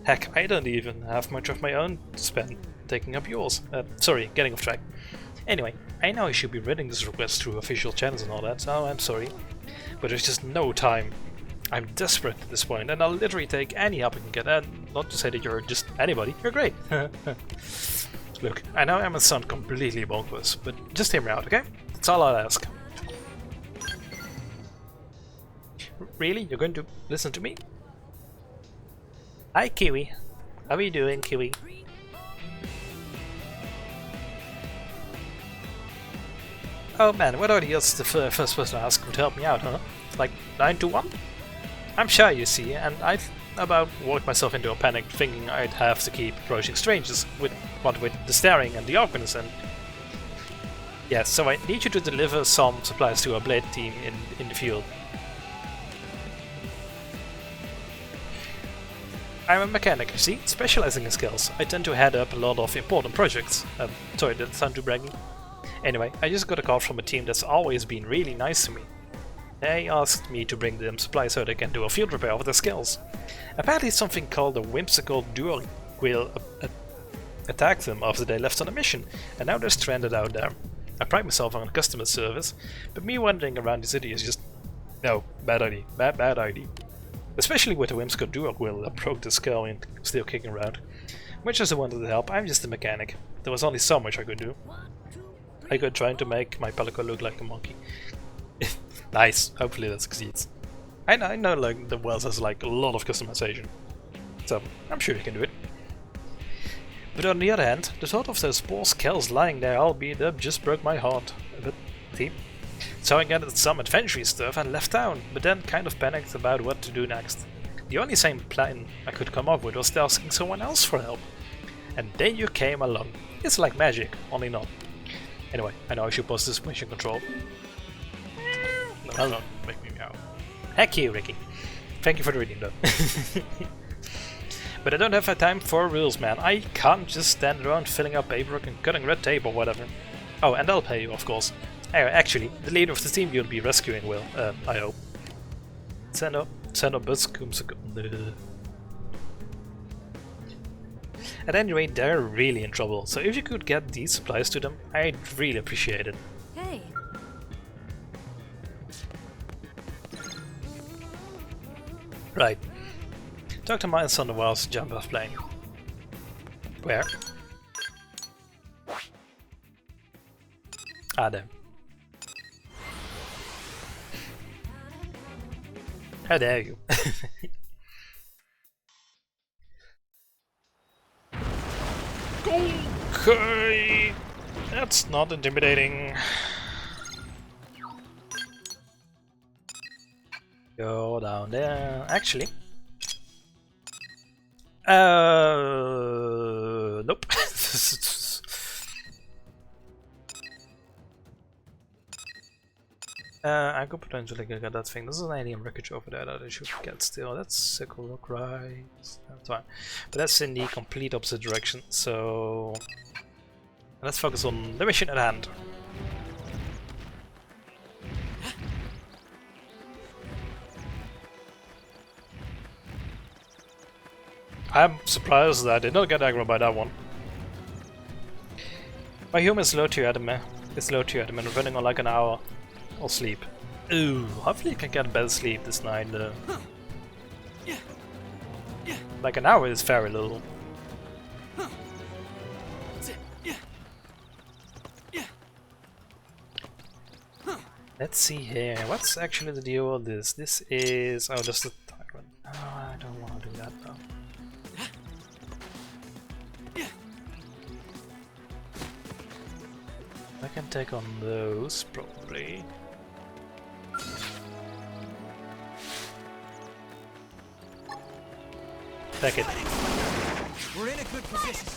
Heck, I don't even have much of my own to spend taking up yours. Sorry, getting off track. Anyway, I know I should be reading this request through official channels and all that, so I'm sorry. But there's just no time. I'm desperate at this point, and I'll literally take any help I can get, and not to say that you're just anybody, you're great. Look, I know I must sound completely bonkers, but just hear me out, okay? That's all I'll ask. Really? You're going to listen to me? Hi, Kiwi. How are you doing, Kiwi? Oh man, what are the odds the first person I ask would help me out, huh? Like 9 to 1? I'm shy, you see, and I've about worked myself into a panic thinking I'd have to keep approaching strangers, with the staring and the awkwardness and... Yes, so I need you to deliver some supplies to our blade team in the field. I'm a mechanic, you see, specializing in skills. I tend to head up a lot of important projects. Sorry, that sound too braggy? Anyway, I just got a call from a team that's always been really nice to me. They asked me to bring them supplies so they can do a field repair of their skills. Apparently something called a whimsical dual will attacked them after they left on a mission, and now they're stranded out there. I pride myself on customer service, but me wandering around the city is just... No, bad idea. Bad idea. Especially with the whimsical dual will that broke the skull and still kicking around. Much as I wanted to help, I'm just a mechanic. There was only so much I could do. I could try to make my Pelico look like a monkey. Nice. Hopefully that succeeds. I know like the Wells has like a lot of customization, so I'm sure you can do it. But on the other hand, the thought of those poor skells lying there all beat up just broke my heart a bit. See? So I gathered some adventure stuff and left town, but then kind of panicked about what to do next. The only sane plan I could come up with was asking someone else for help. And then you came along. It's like magic, only not. Anyway, I know I should pause this mission control. No, don't make me meow. Heck you, Ricky. Thank you for the reading though. But I don't have time for rules, man. I can't just stand around filling up paperwork and cutting red tape or whatever. Oh, and I'll pay you, of course. Actually, the leader of the team you'll be rescuing will, I hope. Send up bus At any rate, they're really in trouble, so if you could get these supplies to them, I'd really appreciate it. Hey. Right. Talk to Miles on the Wells jump off plane. Where? Ah, there. How dare you? Okay, that's not intimidating. Go down there. Actually, nope. I could potentially get that thing. There's an alien wreckage over there that I should get still. That's Sickle Rock, right? That's fine. But that's in the complete opposite direction, so let's focus on the mission at hand. I'm surprised that I did not get aggro by that one. My human is low to adamant. It's low to adamant, running on like an hour. I'll sleep. Ooh, hopefully I can get a better sleep this night. Like an hour is very little. Let's see here. What's actually the deal with this? This is... oh, just the tyrant. Oh, I don't want to do that though. I can take on those, probably. Back it. We're in a good position.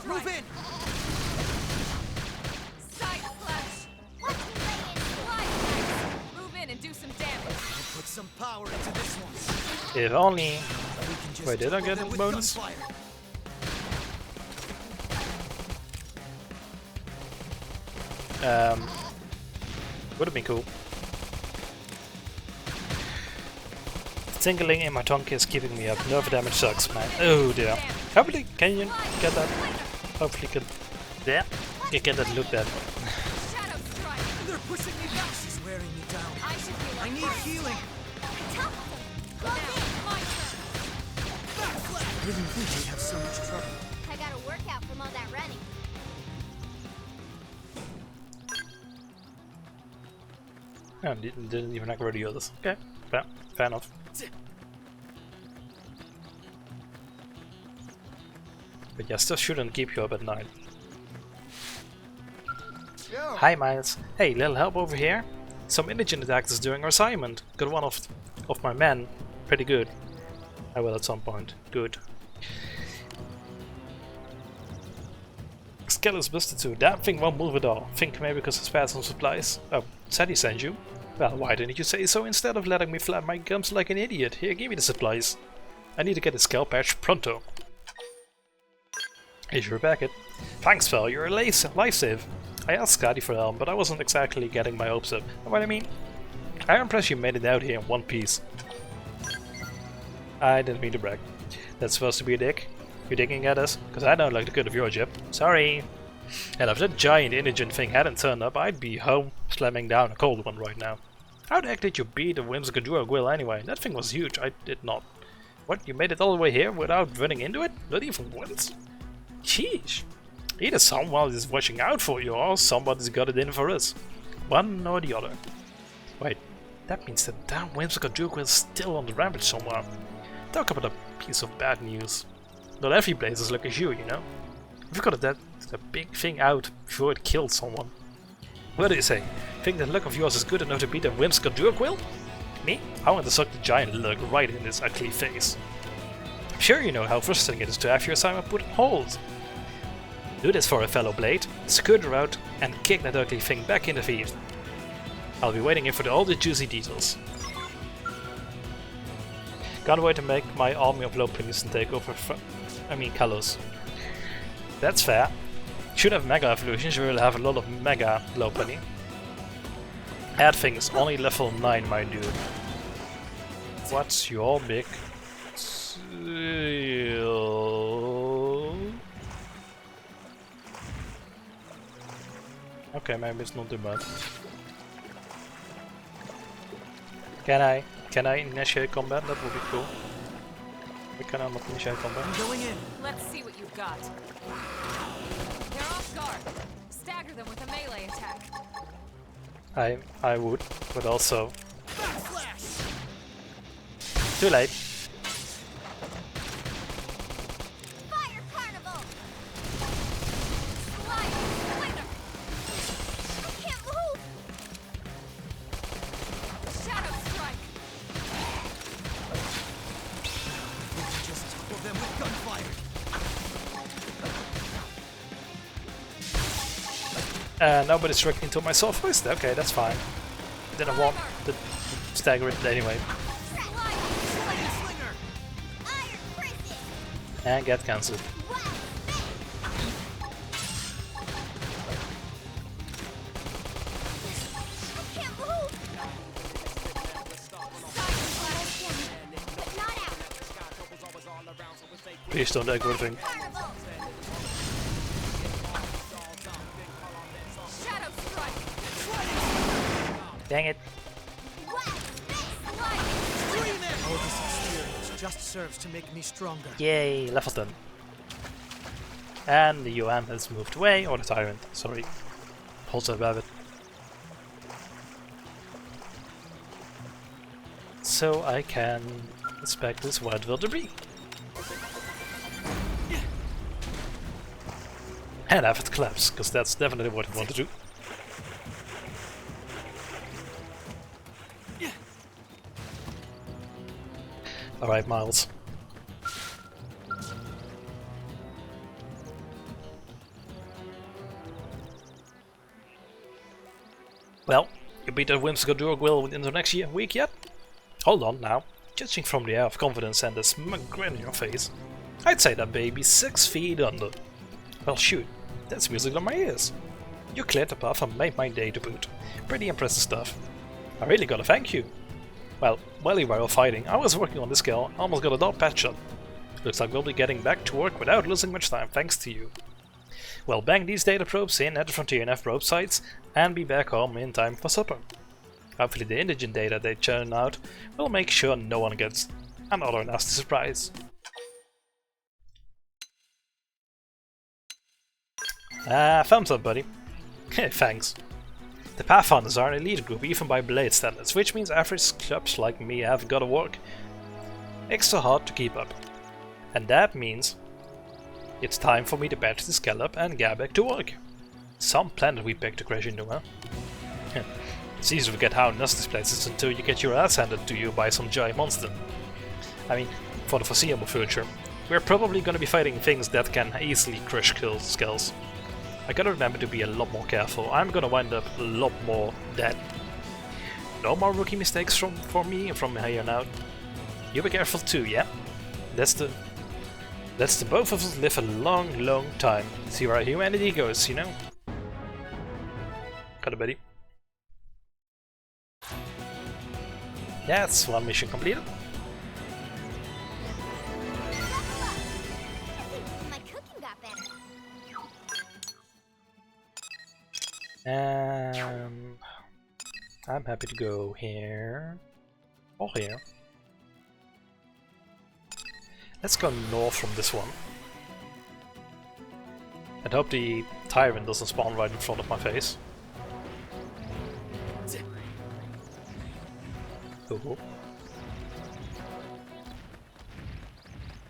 Move in. Side flash. Move in and do some damage. Put some power into this one. If only. We can just Wait, did I get them a with bonus? gunfire. Would have been cool. Tingling in my tongue is keeping me up. Nerve damage sucks, man. Oh dear. Hopefully, can you get that? Hopefully, can. Yeah, you get that look that. Shadow strike. They're pushing me back. She's wearing me down. I should heal I up need first. healing. Now, my turn. I didn't think we'd have so much trouble. I got a workout from all that running. Oh, didn't even aggro the others. Okay, fair enough. But yeah, still shouldn't keep you up at night. Yeah. Hi Miles. Hey, little help over here? Some indigent attacked us during our assignment. Got one of my men. Pretty good. I will at some point. Good. Skell is busted too. Damn thing won't move at all. Think maybe because it's bad some supplies. Oh, said he sent you. Well, why didn't you say so instead of letting me flap my gums like an idiot? Here, give me the supplies. I need to get a skull patch pronto. Here's your packet. Thanks, Fel, you're a life-save. I asked Scotty for help, but I wasn't exactly getting my hopes up. Know what I mean? I'm impressed you made it out here in one piece. I didn't mean to brag. That's supposed to be a dick? You're digging at us? Because I don't like the cut of your jib. Sorry. And if that giant indigent thing hadn't turned up, I'd be home slamming down a cold one right now. How the heck did you beat the whimsical Will anyway? That thing was huge. I did not. What, you made it all the way here without running into it? Not even once? Sheesh. Either someone is watching out for you or somebody's got it in for us. One or the other. Wait. That means that damn whimsical Duke is still on the rampage somewhere. Talk about a piece of bad news. Not every blaze is lucky as you know? We've got that big thing out before it killed someone. What do you say? Think that luck of yours is good enough to beat a whimsical Duke will? Me? I want to suck the giant luck right in his ugly face. I'm sure you know how frustrating it is to have your assignment put on hold. Do this for a fellow blade, secure the route, and kick that ugly thing back in the field. I'll be waiting here for all the juicy details. Can't wait to make my army of low pennies and take over Kalos. That's fair. Should have mega evolutions, we will have a lot of mega low penny. That thing is only level 9, my dude. What's your big deal? Okay, maybe it's not too bad. Can I initiate combat? That would be cool. We can not initiate combat. I'm going in. Let's see what you've got. They're off guard. Stagger them with a melee attack. I would, but also Backslash. too late. Fire carnival! Slide! Slinger! I can't move! Shadow strike! We can just tackle them with gunfire. Nobody's reacting to my soft voice? Okay, that's fine. Didn't want to stagger it anyway. Slinger. Iron prison! And get cancelled. Wow! I can't move! But not out! Please don't aggro the thing. Carnival! Shadow strike! Dang it. All this experience just serves to make me stronger. Yay, level 10. And the UN has moved away, or the Tyrant, sorry. Also Rabbit. So I can inspect this white world debris. And have it collapse, because that's definitely what I want to do. Alright, Miles. Well, you beat that whimsical Durg will within the next week yet? Hold on now. Judging from the air of confidence and the smug grin on your face, I'd say that baby's 6 feet under. Well shoot, that's music on my ears. You cleared the path and made my day to boot. Pretty impressive stuff. I really gotta thank you. Well, while you were all fighting, I was working on this skill, almost got a dot patch shot. Looks like we'll be getting back to work without losing much time, thanks to you. Well, bang these data probes in at the Frontier and F-probe sites, and be back home in time for supper. Hopefully the indigent data they churn out will make sure no one gets another nasty surprise. Thumbs up, buddy. Thanks. The Pathfinders are an elite group even by Blade standards, which means average clubs like me have gotta work extra hard to keep up. And that means it's time for me to patch the scallop and get back to work. Some planet we picked to crash into, huh? It's easy to forget how nuts this place is until you get your ass handed to you by some giant monster. I mean, for the foreseeable future, we're probably gonna be fighting things that can easily crush skulls. I gotta remember to be a lot more careful. I'm gonna wind up a lot more dead. No more rookie mistakes for me from here on out. You be careful too, yeah? Let's the both of us live a long, long time. See where our humanity goes, you know? Got it, buddy. That's one mission completed. My cooking got better. I'm happy to go here or here. Let's go north from this one. And hope the Tyrant doesn't spawn right in front of my face. Cool.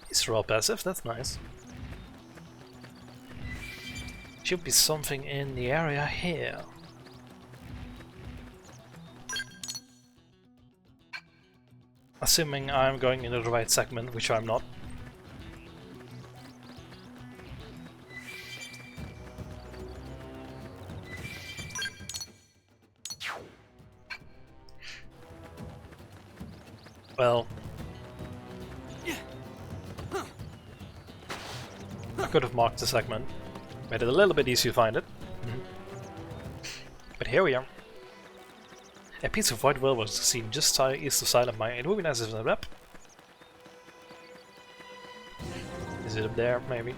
These are all passive, that's nice. Should be something in the area here. Assuming I'm going into the right segment, which I'm not. Well, I could have marked the segment, made it a little bit easier to find it. But here we are. A piece of white whale was seen just east of Silent Mine. It would be nice if it was up. Is it up there, maybe?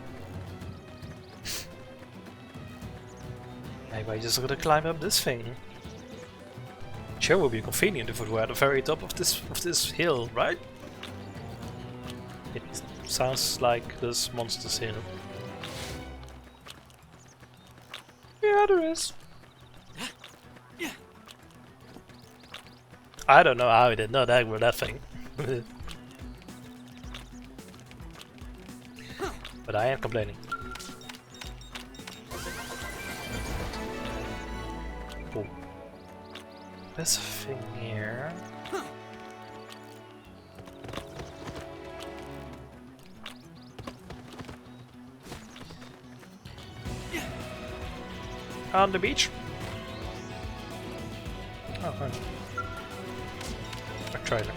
Maybe I just gotta climb up this thing. Sure would be convenient if it were at the very top of this hill, right? It sounds like this monster's hill. Yeah, there is. I don't know how I did not aggro that thing. But I ain't complaining. Oh. There's a thing here. On the beach. Oh, fine. A trailer.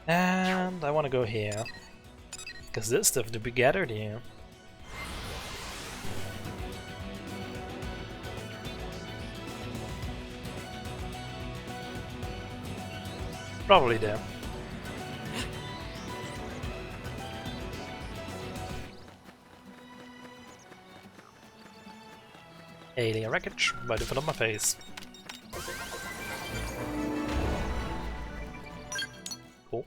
And I want to go here. Because there's stuff to be gathered here. Probably there. Alien wreckage right in front of my face. Cool.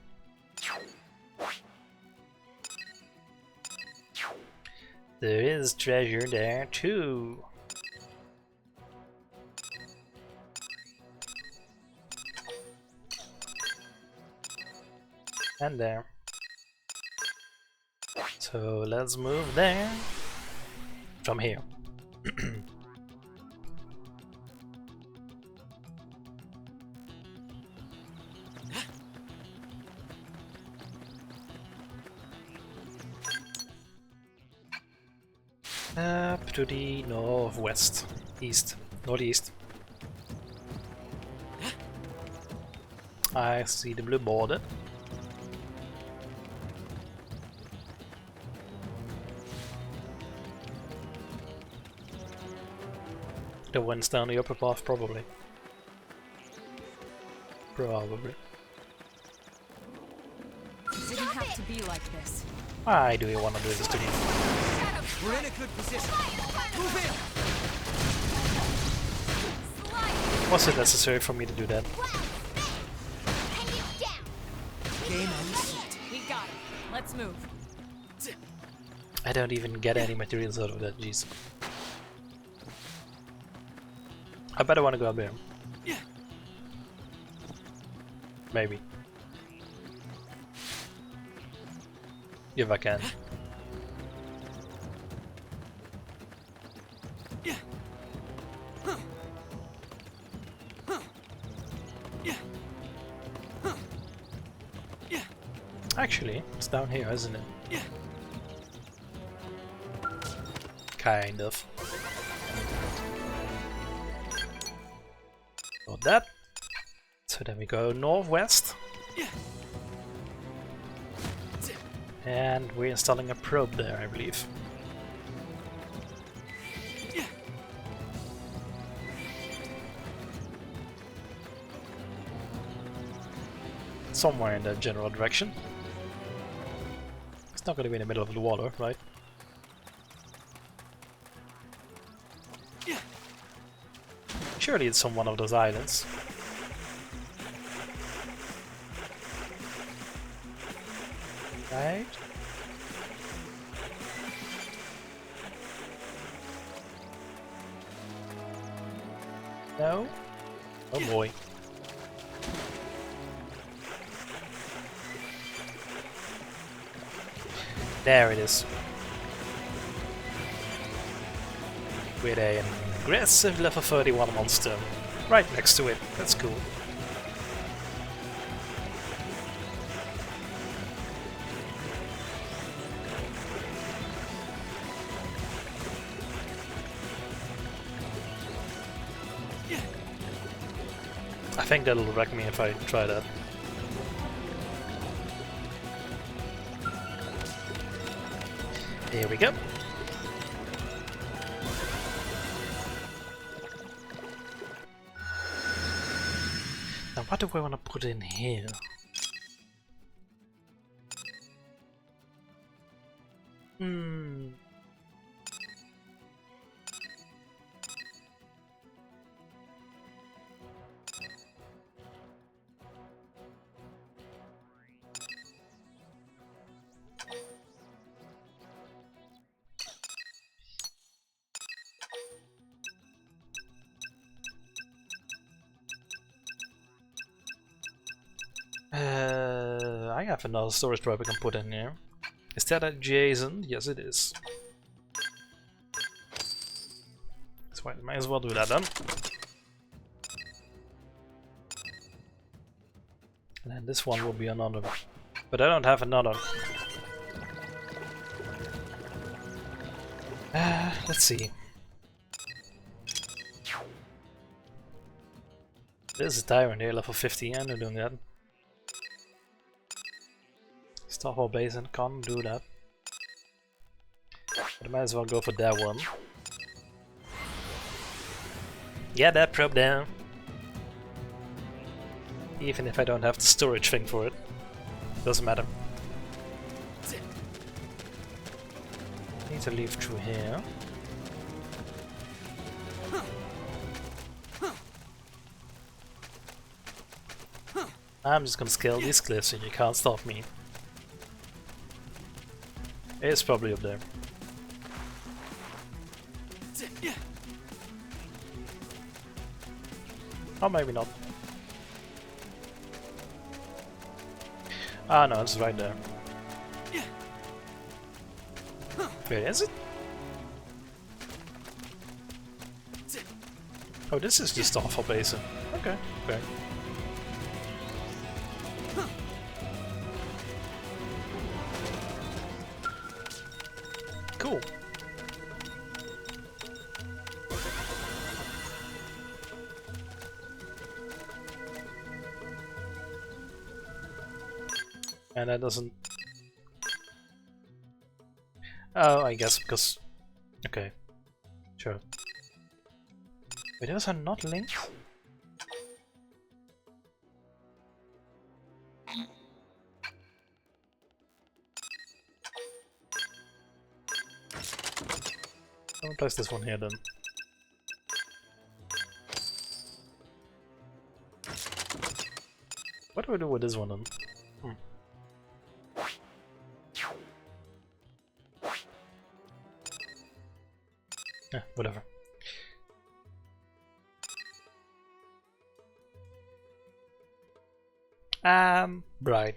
There is treasure there too. And there. So let's move there from here. Up to the northwest, east, northeast. I see the blue border. The one's down the upper path, probably. Probably. It didn't have to be like this. Why do you want to do this to me? We're in a good position. Move in. Was it necessary for me to do that? Game on the seat. We got it. Let's move. I don't even get any materials out of that, jeez. I better want to go up there. Maybe. If I can. Actually, it's down here, isn't it? Kind of. Got that. So then we go northwest. And we're installing a probe there, I believe. Somewhere in that general direction. It's not going to be in the middle of the water, right? Surely it's on one of those islands. Right? No? Oh boy. There it is. With an aggressive level 31 monster right next to it. That's cool. I think that'll wreck me if I try that. Here we go. Now what do I want to put in here? I have another storage drop I can put in here. Is that adjacent? Yes, it is. So I might as well do that then. And then this one will be another. But I don't have another. Let's see. There's a tyrant here, level 50, and they're doing that. Starfall Basin, can't do that. But I might as well go for that one. Yeah, that probe down. Even if I don't have the storage thing for it. Doesn't matter. Need to leave through here. I'm just gonna scale these cliffs and you can't stop me. It's probably up there. Or maybe not. Ah no, it's right there. Wait, is it? Oh, this is just the Starfall Basin. Okay, fair. Cool. And that doesn't... Oh, I guess because... Okay. Sure. Wait, those are not linked? I'll place this one here then. What do I do with this one then? Yeah, whatever. Right.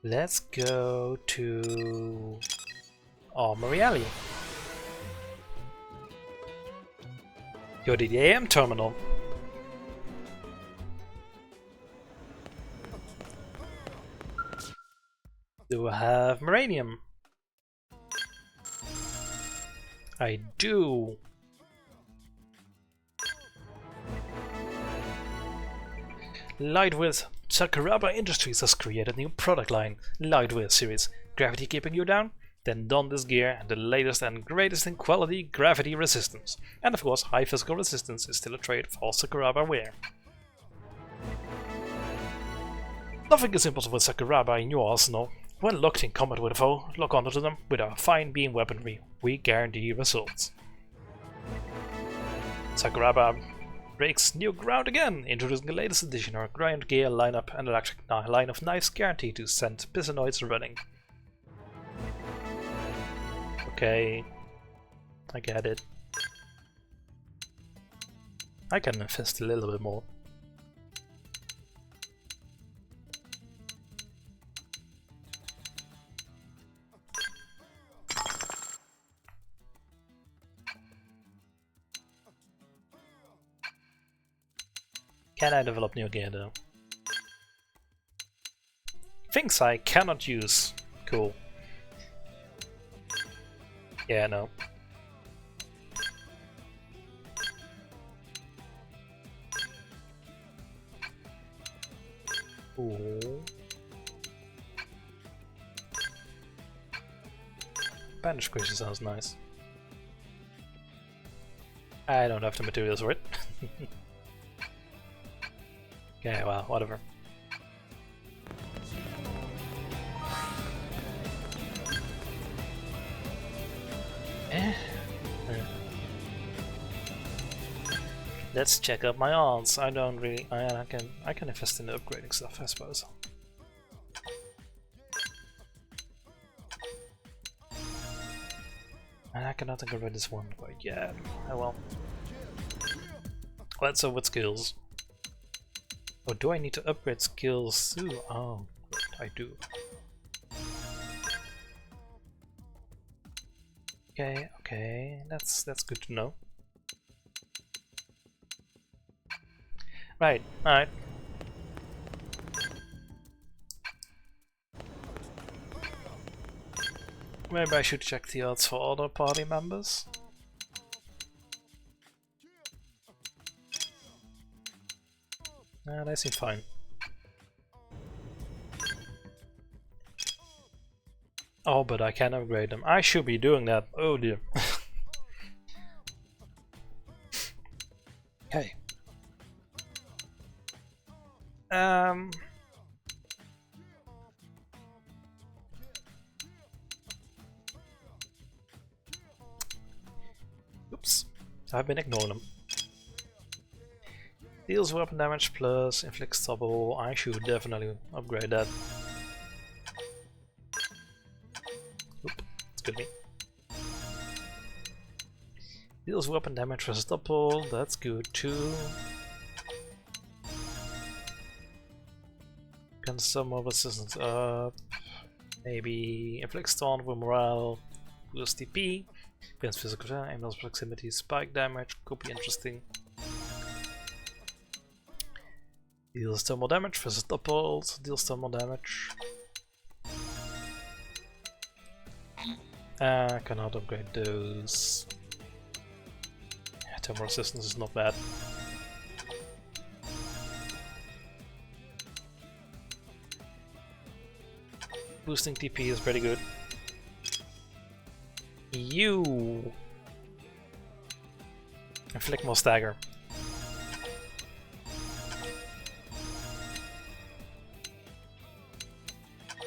Let's go to Armory Alley. Go to the AM terminal. Do I have Moranium? I do. Lightwith Sakuraba Industries has created a new product line, Lightwith series. Gravity keeping you down? Then don this gear and the latest and greatest in quality gravity resistance. And of course, high physical resistance is still a trait of all Sakuraba wear. Nothing is impossible with Sakuraba in your arsenal. When locked in combat with a foe, lock onto them with our fine beam weaponry. We guarantee results. Sakuraba breaks new ground again, introducing the latest addition our ground gear lineup and electric line of knives guaranteed to send Pisonoids running. okay. I get it. I can invest a little bit more. Can I develop new gear though? Things I cannot use. Cool. Yeah, no. Ooh. Bandage squishy sounds nice. I don't have the materials for it. Okay, well, whatever. Let's check up my odds. I don't really. I can invest in the upgrading stuff, I suppose. And I cannot upgrade this one quite yet. Oh well. Let's go with skills. Oh, do I need to upgrade skills too? Oh, I do. Okay, okay, that's good to know. Right, alright. Maybe I should check the odds for other party members. They seem fine. Oh, but I can upgrade them. I should be doing that. Oh dear. Okay. Oops. I've been ignoring them. Deals weapon damage plus inflicts double. I should definitely upgrade that. Oop, it's good me. Deals weapon damage versus double. That's good too. Can some more resistance up. Maybe inflicts taunt with morale. Boost TP. Against physical aim, proximity, spike damage. Could be interesting. Deals thermal damage versus doubled. Deals thermal damage. I cannot upgrade those. Thermal resistance is not bad. Boosting TP is pretty good. You inflict more stagger.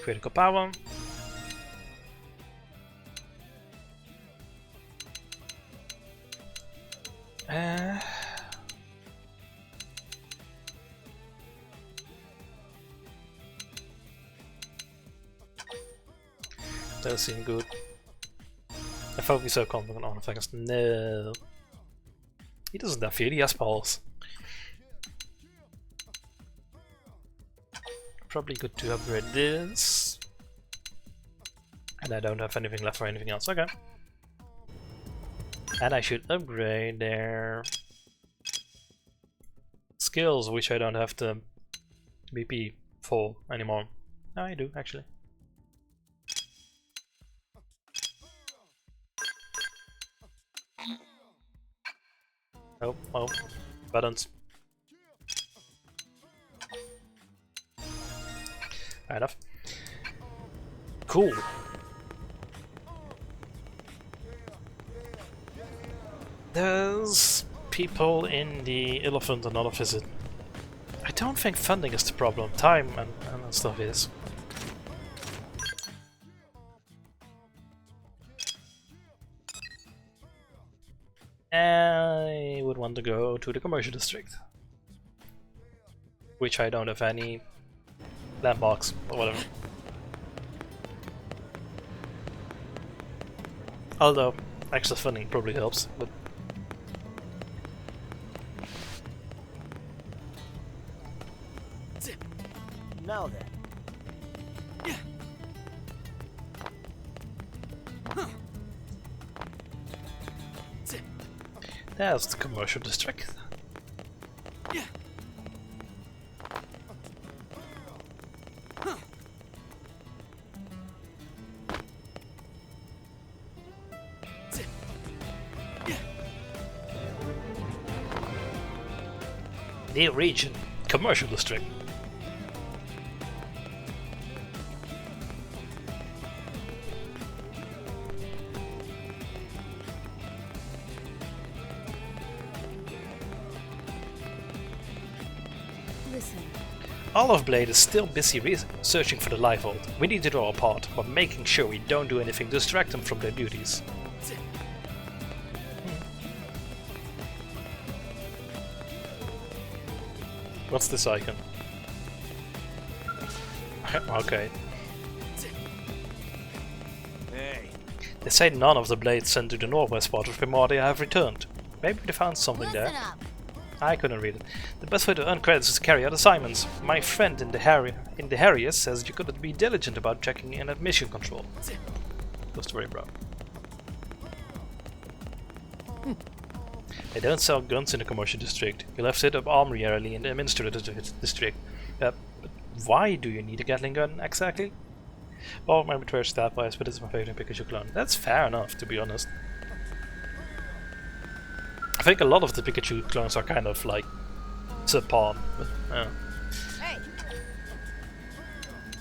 Critical power. Those seem good. I thought we so confident on effects. No. He doesn't have fear, he has pulse. Probably good to upgrade this. And I don't have anything left for anything else. Okay. And I should upgrade their skills, which I don't have the BP for anymore. No, I do actually. Oh, oh, buttons. Fair enough. Cool. There's people in the elephant another visit. I don't think funding is the problem. Time and stuff is. I would want to go to the commercial district, which I don't have any landmarks or whatever. Although, extra funding probably helps, but... Now then. There's the commercial district. The region, commercial district. Listen. Olive Blade is still busy searching for the life vault. We need to do our part, but making sure we don't do anything to distract them from their duties. What's this icon? Okay. Hey. They say none of the blades sent to the northwest part of Primordia have returned. Maybe they found something there. Listen up. I couldn't read it. The best way to earn credits is to carry out assignments. My friend in the Harriers says you could be diligent about checking in at mission control. Goes to bro. They don't sell guns in the commercial district. You'll have set up armory area in the administrative district. But why do you need a Gatling gun exactly? Well, my betrayer's stat wise, but it's my favorite Pikachu clone. That's fair enough, to be honest. I think a lot of the Pikachu clones are kind of like subpar, but Hey.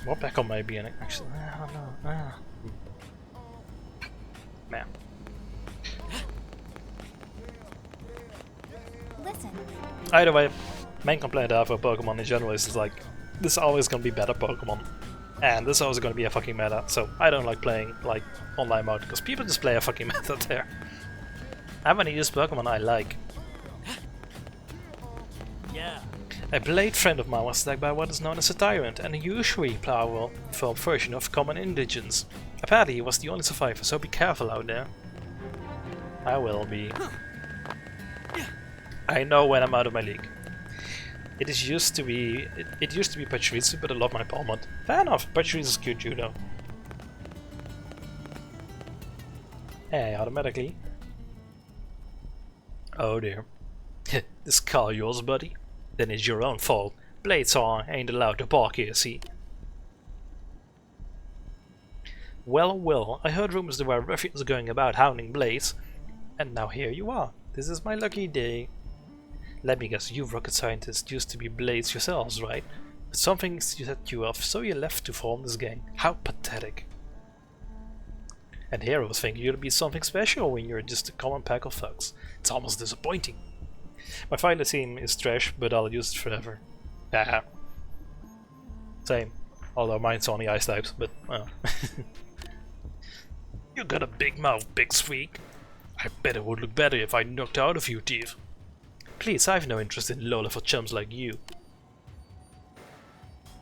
more back on maybe actually. I don't know. Man. Listen. Either way, main complaint I have about Pokemon in general is like there's always gonna be better Pokemon. And there's always gonna be a fucking meta, so I don't like playing like online mode because people just play a fucking meta there. I'm gonna use Pokemon I like. Yeah. A blade friend of mine was attacked by what is known as a tyrant, and a usually powerful version of common indigents. Apparently he was the only survivor, so be careful out there. I will be. I know when I'm out of my league. It used to be Pachirisu, but I love my Palmont. Fair enough, Pachirisu's cute too though. Hey, automatically. Oh dear. This car yours, buddy? Then it's your own fault. Blades ain't allowed to park here, see? Well, I heard rumors there were ruffians going about hounding Blades, and now here you are. This is my lucky day. Let me guess, you rocket scientists used to be Blades yourselves, right? But something set you off, so you left to form this gang. How pathetic. And here I was thinking you'd be something special when you're just a common pack of thugs. It's almost disappointing. My fighter team is trash, but I'll use it forever. Haha. Same. Although mine's only ice types, but well. You got a big mouth, big squeak. I bet it would look better if I knocked out a few teeth. Please, I have no interest in low-level chumps like you.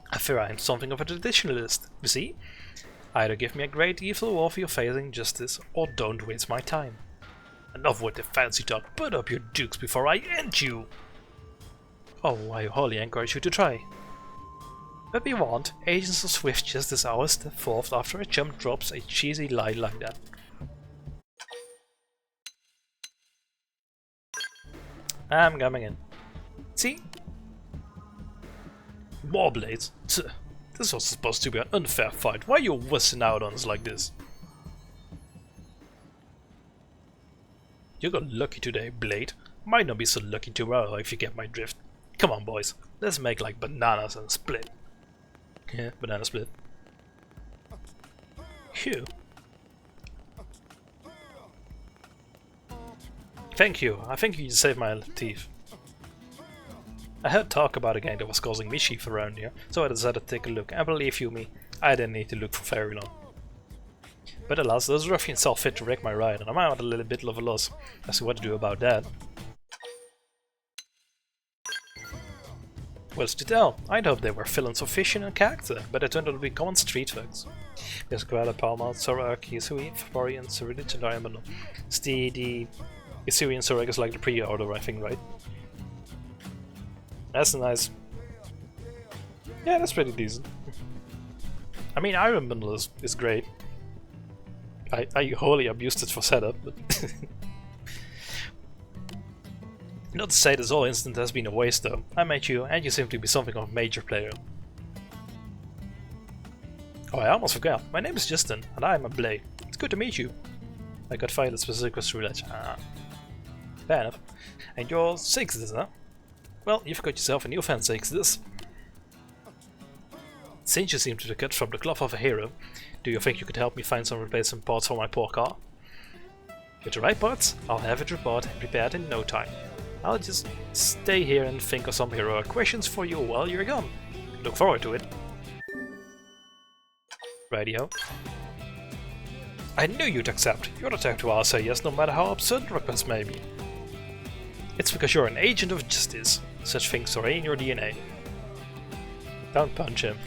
I fear I am something of a traditionalist, you see? Either give me a great evil war for your facing justice, or don't waste my time. Enough with the fancy talk, put up your dukes before I end you! Oh, I wholly encourage you to try. But be warned, agents of Swift Justice hours step forth after a chump drops a cheesy lie like that. I'm coming in. See? More blades? This was supposed to be an unfair fight. Why are you wussing out on us like this? You got lucky today, Blade. Might not be so lucky tomorrow if you get my drift. Come on, boys. Let's make like bananas and split. Yeah, banana split. Phew. Thank you. I think you saved my teeth. I heard talk about a gang that was causing mischief around here, so I decided to take a look, and believe you me, I didn't need to look for very long. But alas, those ruffians saw fit to wreck my ride, and I'm at a little bit of a loss as to what to do about that. What's to tell? I'd hoped they were villains of fiction and character, but they turned out to be common street thugs. There's Grada, Palma, Zorak, Yasui, Fabari, and Cyrillic and Diamond. It's the Yasui and Zorak is like the pre-order, I think, right? That's nice. Yeah, that's pretty decent. I mean, Iron Bundle is great. I wholly abused it for setup, but not to say this whole instant has been a waste though. I met you, and you seem to be something of a major player. Oh, I almost forgot. My name is Justin, and I am a Blade. It's good to meet you. I got Violet's specific with Roulette. Fair enough. And you're Sixtus, huh? Well, you've got yourself a new fan, Sixtus. Since you seem to be cut from the cloth of a hero, do you think you could help me find some replacement parts for my poor car? With the right parts, I'll have it repaired in no time. I'll just stay here and think of some heroic questions for you while you're gone. Look forward to it. Radio. I knew you'd accept. You're the type to say yes no matter how absurd the request may be. It's because you're an agent of justice. Such things are in your DNA. Don't punch him.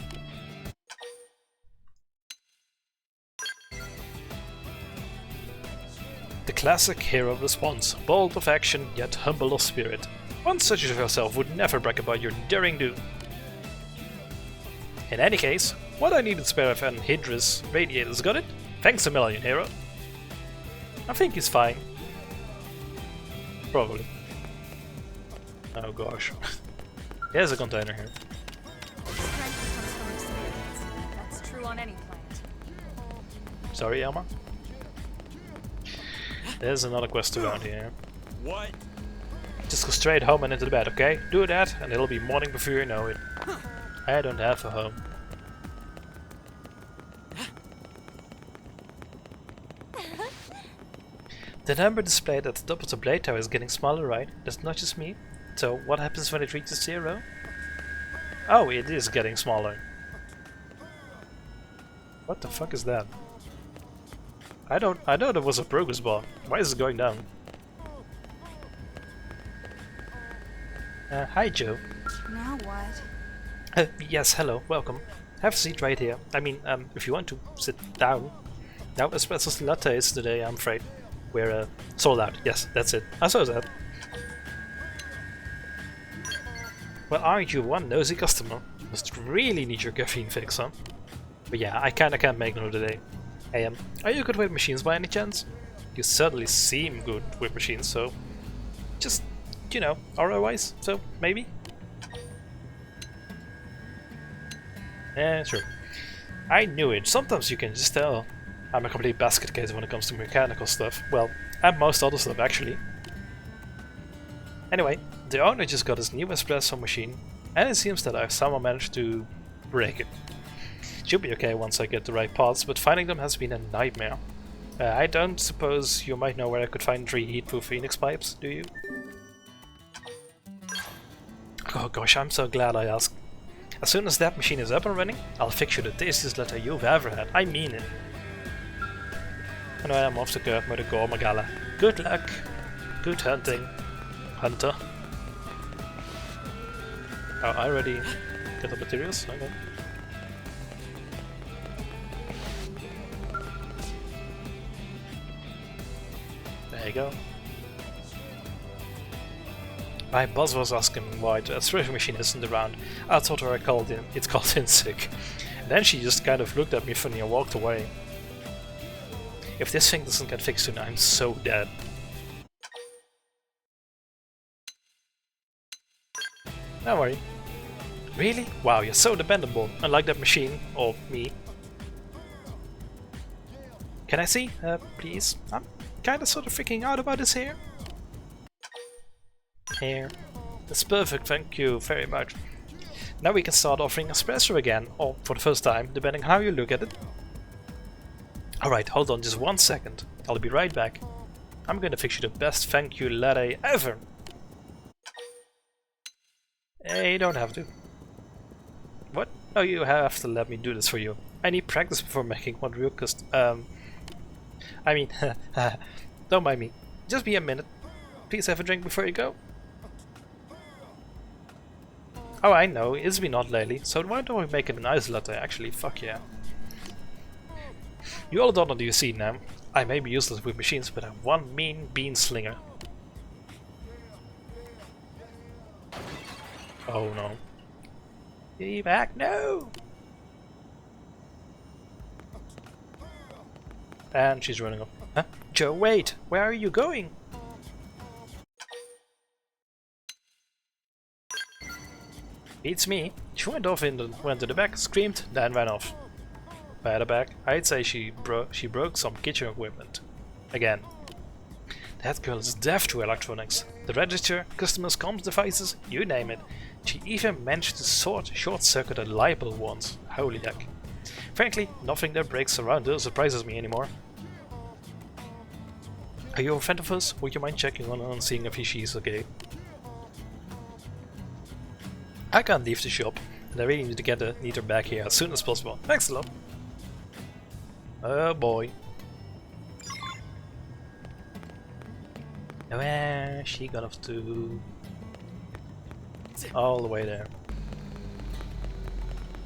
The classic hero response, bold of action yet humble of spirit. One such as yourself would never brag about your daring do. In any case, what I needed spare of an Hydra's radiators got it? Thanks a million, hero. I think he's fine. Probably. Oh gosh. There's a container here. Strength comes from experience. That's true on any planet. Sorry, Elma. There's another quest around here. What? Just go straight home and into the bed, okay? Do that and it'll be morning before you know it. I don't have a home. The number displayed at the top of the blade tower is getting smaller, right? That's not just me. So what happens when it reaches 0? Oh, it is getting smaller. What the fuck is that? I know there was a progress bar. Why is it going down? Hi Joe. Now what? Yes, hello, welcome. Have a seat right here. I mean, if you want to sit down. No, espresso's lattes today, I'm afraid. We're sold out. Yes, that's it. I saw that. Well, aren't you one nosy customer? Must really need your caffeine fix, huh? But yeah, I kinda can't make another day. Hey, are you good with machines by any chance? You certainly seem good with machines, so just, you know, ROIs, so maybe? Sure. I knew it. Sometimes you can just tell. I'm a complete basket case when it comes to mechanical stuff. Well, and most other stuff, actually. Anyway, the owner just got his new espresso machine, and it seems that I've somehow managed to break it. Should be okay once I get the right parts, but finding them has been a nightmare. I don't suppose you might know where I could find 3 heat-proof Phoenix pipes, do you? Oh gosh, I'm so glad I asked. As soon as that machine is up and running, I'll fix you the tastiest latte you've ever had. I mean it. Anyway, I'm off to Kirk with a Gorma Gala. Good luck. Good hunting, hunter. Oh, I already get the materials? Okay. There you go. My boss was asking why the espresso machine isn't around. I told her it's called in sick. And then she just kind of looked at me funny and walked away. If this thing doesn't get fixed soon, I'm so dead. Don't worry. Really? Wow, you're so dependable, unlike that machine, or me. Can I see? Please? I'm kinda sort of freaking out about this here. Here. That's perfect, thank you very much. Now we can start offering espresso again, or for the first time, depending how you look at it. Alright, hold on just 1 second. I'll be right back. I'm gonna fix you the best thank you latte ever. Hey, you don't have to. What? Oh, you have to let me do this for you. I need practice before making one real custom. I mean, don't mind me. Just be a minute. Please have a drink before you go. Oh, I know, it's been hot lately, so why don't we make it an ice latte actually? Fuck yeah. You all don't know, do you see now? I may be useless with machines, but I'm one mean bean slinger. Oh no. Be back, no! And she's running off. Huh? Joe, wait! Where are you going? Beats me. She went off went to the back, screamed, then ran off. By the back, I'd say she broke some kitchen equipment. Again. That girl is deaf to electronics. The register, customers' comms devices, you name it. She even managed to short-circuit a light bulb once. Holy heck. Frankly, nothing that breaks around her surprises me anymore. Are you a friend of hers? Would you mind checking on her and seeing if she's okay? I can't leave the shop, and I really need her back here as soon as possible. Thanks a lot. Oh boy. Where she got off to? All the way there.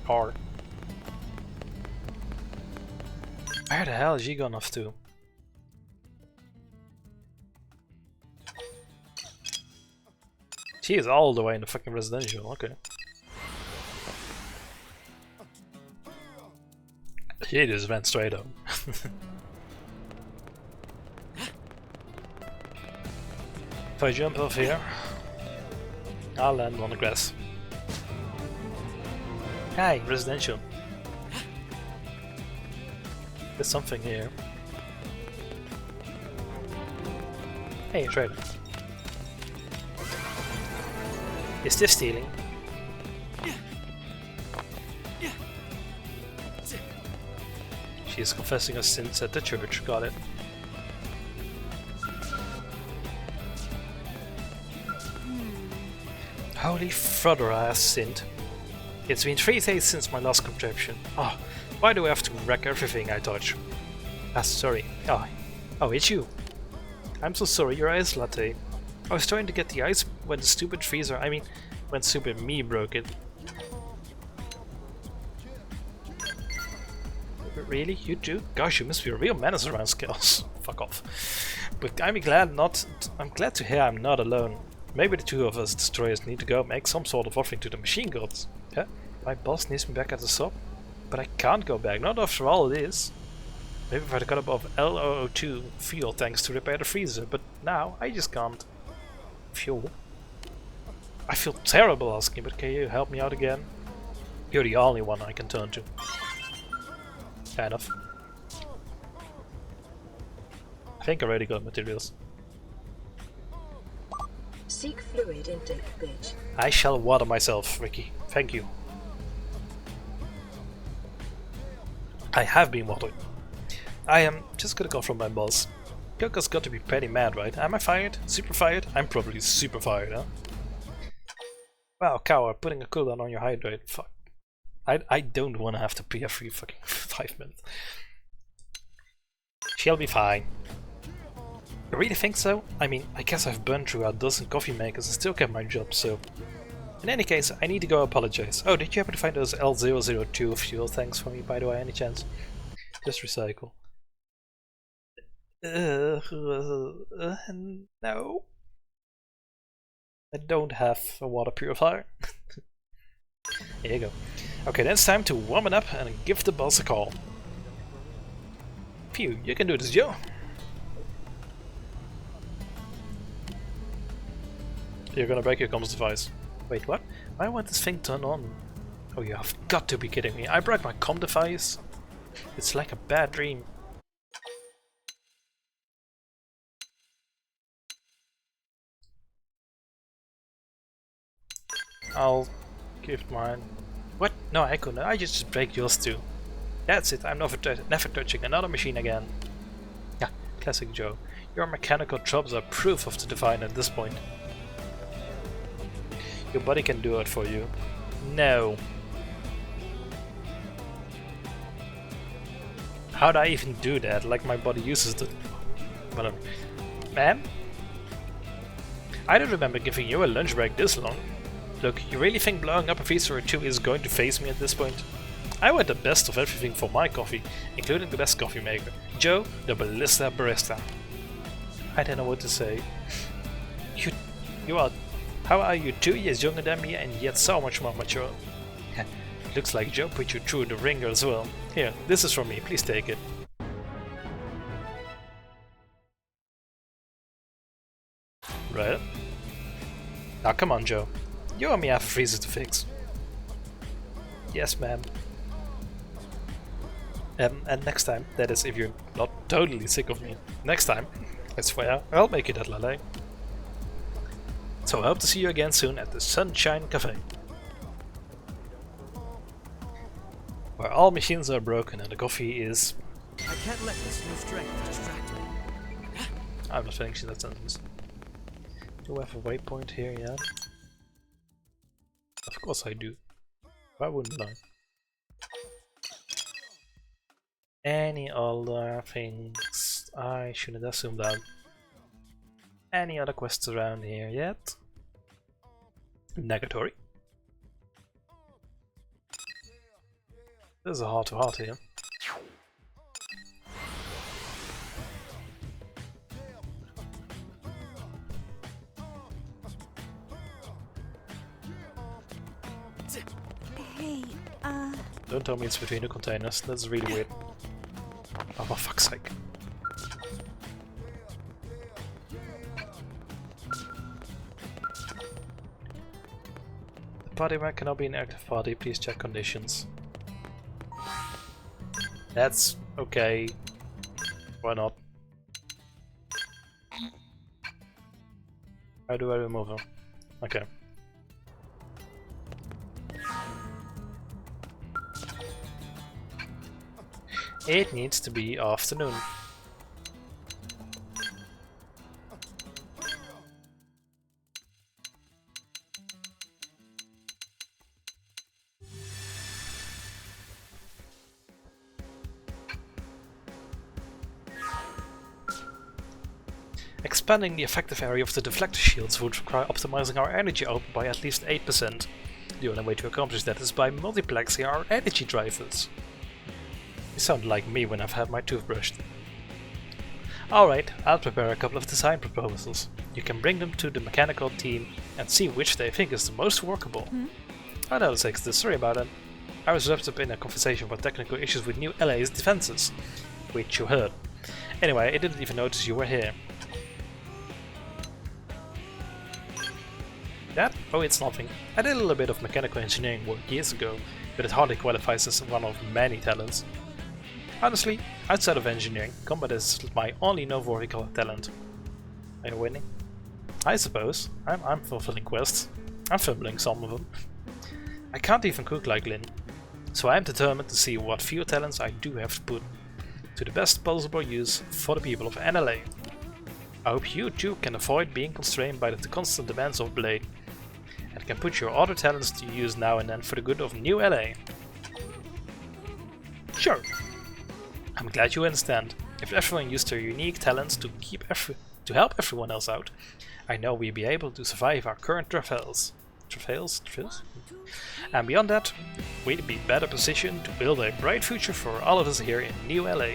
Or where the hell is she gone off to? She is all the way in the fucking residential, okay. She just went straight up. If I jump off here, I'll land on the grass. Hi, residential. There's something here. Hey, trader. Is this stealing? She is confessing her sins at the church, got it. Holy frother, I have sinned. It's been 3 days since my last contraption. Oh, why do I have to wreck everything I touch? Ah, sorry. Oh, it's you. I'm so sorry, your ice latte. I was trying to get the ice when the stupid freezer, when stupid me broke it. Really? You too? Gosh, you must be a real menace around scales. Fuck off. But I'm glad to hear I'm not alone. Maybe the two of us destroyers need to go make some sort of offering to the machine gods. Yeah? My boss needs me back at the shop, but I can't go back, not after all it is. Maybe if I got above LOO2 fuel tanks to repair the freezer, but now I just can't. Fuel? I feel terrible asking, but can you help me out again? You're the only one I can turn to. Kind of. I think I already got materials. Seek fluid intake page. I shall water myself, Ricky. Thank you. I have been watered. I am just gonna confront my boss. Coco's got to be pretty mad, right? Am I fired? Super fired? I'm probably super fired, huh? Wow, cow, putting a cooldown on your hydrate. Fuck. I don't want to have to pee every fucking 5 minutes. She'll be fine. You really think so? I mean, I guess I've burned through a dozen coffee makers and still kept my job, so... In any case, I need to go apologize. Oh, did you happen to find those L002 fuel tanks for me, by the way, any chance? Just recycle. No. I don't have a water purifier. Here you go. Okay, then it's time to warm it up and give the boss a call. Phew, you can do this, Joe. You're gonna break your comms device. Wait, what? Why won't this thing turn on? Oh, you have got to be kidding me. I broke my comm device? It's like a bad dream. I'll give mine. What? No, I couldn't. I just break yours too. That's it. I'm never touching another machine again. Yeah, classic Joe. Your mechanical troubles are proof of the divine at this point. Your body can do it for you. No. How'd I even do that? Like my body uses it. Whatever. Ma'am? I don't remember giving you a lunch break this long. Look, you really think blowing up a freezer or two is going to faze me at this point? I want the best of everything for my coffee, including the best coffee maker, Joe, the Ballista Barista. I don't know what to say. How are you 2 years younger than me and yet so much more mature? Looks like Joe put you through the ringer as well. Here, this is from me, please take it. Right. Now come on, Joe. You and me have a freezer to fix. Yes, ma'am. And next time, that is if you're not totally sick of me, next time, I swear, I'll make you that latte. So I hope to see you again soon at the Sunshine Cafe. Where all machines are broken and the coffee is... I can't let this new strength distract me. I'm not finishing that sentence. Do I have a waypoint here yet? Of course I do. Why wouldn't I? Any other things I shouldn't assume that? Any other quests around here yet? Negatory. There's a heart-to-heart here. Hey, Don't tell me it's between the containers, that's really weird. Oh, for fuck's sake. The party map cannot be an active party, please check conditions. That's okay. Why not? How do I remove him? Okay. It needs to be afternoon. Expanding the effective area of the deflector shields would require optimizing our energy output by at least 8%. The only way to accomplish that is by multiplexing our energy drivers. You sound like me when I've had my toothbrush. Alright, I'll prepare a couple of design proposals. You can bring them to the mechanical team and see which they think is the most workable. I know it's this, sorry about that. I was wrapped up in a conversation about technical issues with new LA's defenses, which you heard. Anyway, I didn't even notice you were here. That? Oh, it's nothing. I did a little bit of mechanical engineering work years ago, but it hardly qualifies as one of many talents. Honestly, outside of engineering, combat is my only novel talent. Are you winning? I suppose. I'm fulfilling quests. I'm fumbling some of them. I can't even cook like Lynn, so I'm determined to see what few talents I do have to put to the best possible use for the people of NLA. I hope you too can avoid being constrained by the constant demands of Blade, and can put your other talents to use now and then for the good of New LA. Sure. I'm glad you understand. If everyone used their unique talents to help everyone else out, I know we'll be able to survive our current travails. Travails? And beyond that, we'd be better positioned to build a bright future for all of us here in New LA.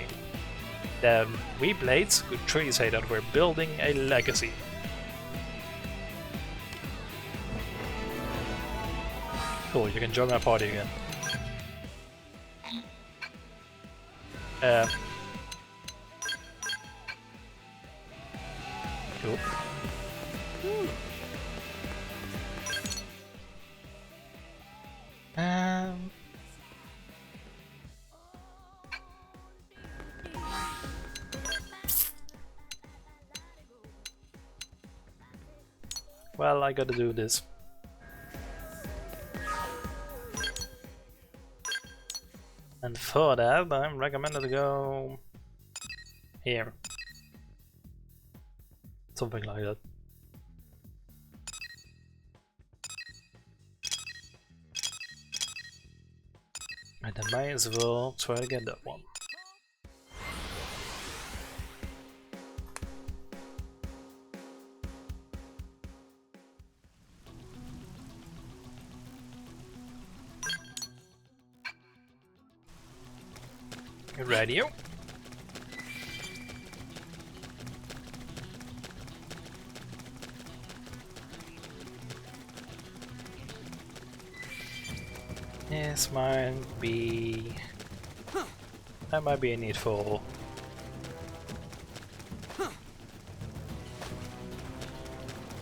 Then we Blades could truly say that we're building a legacy. Cool, you can join my party again. Cool. Well, I gotta do this. And for that, I'm recommended to go here. Something like that. And I might as well try to get that one. Radio. This might be... That might be a need for...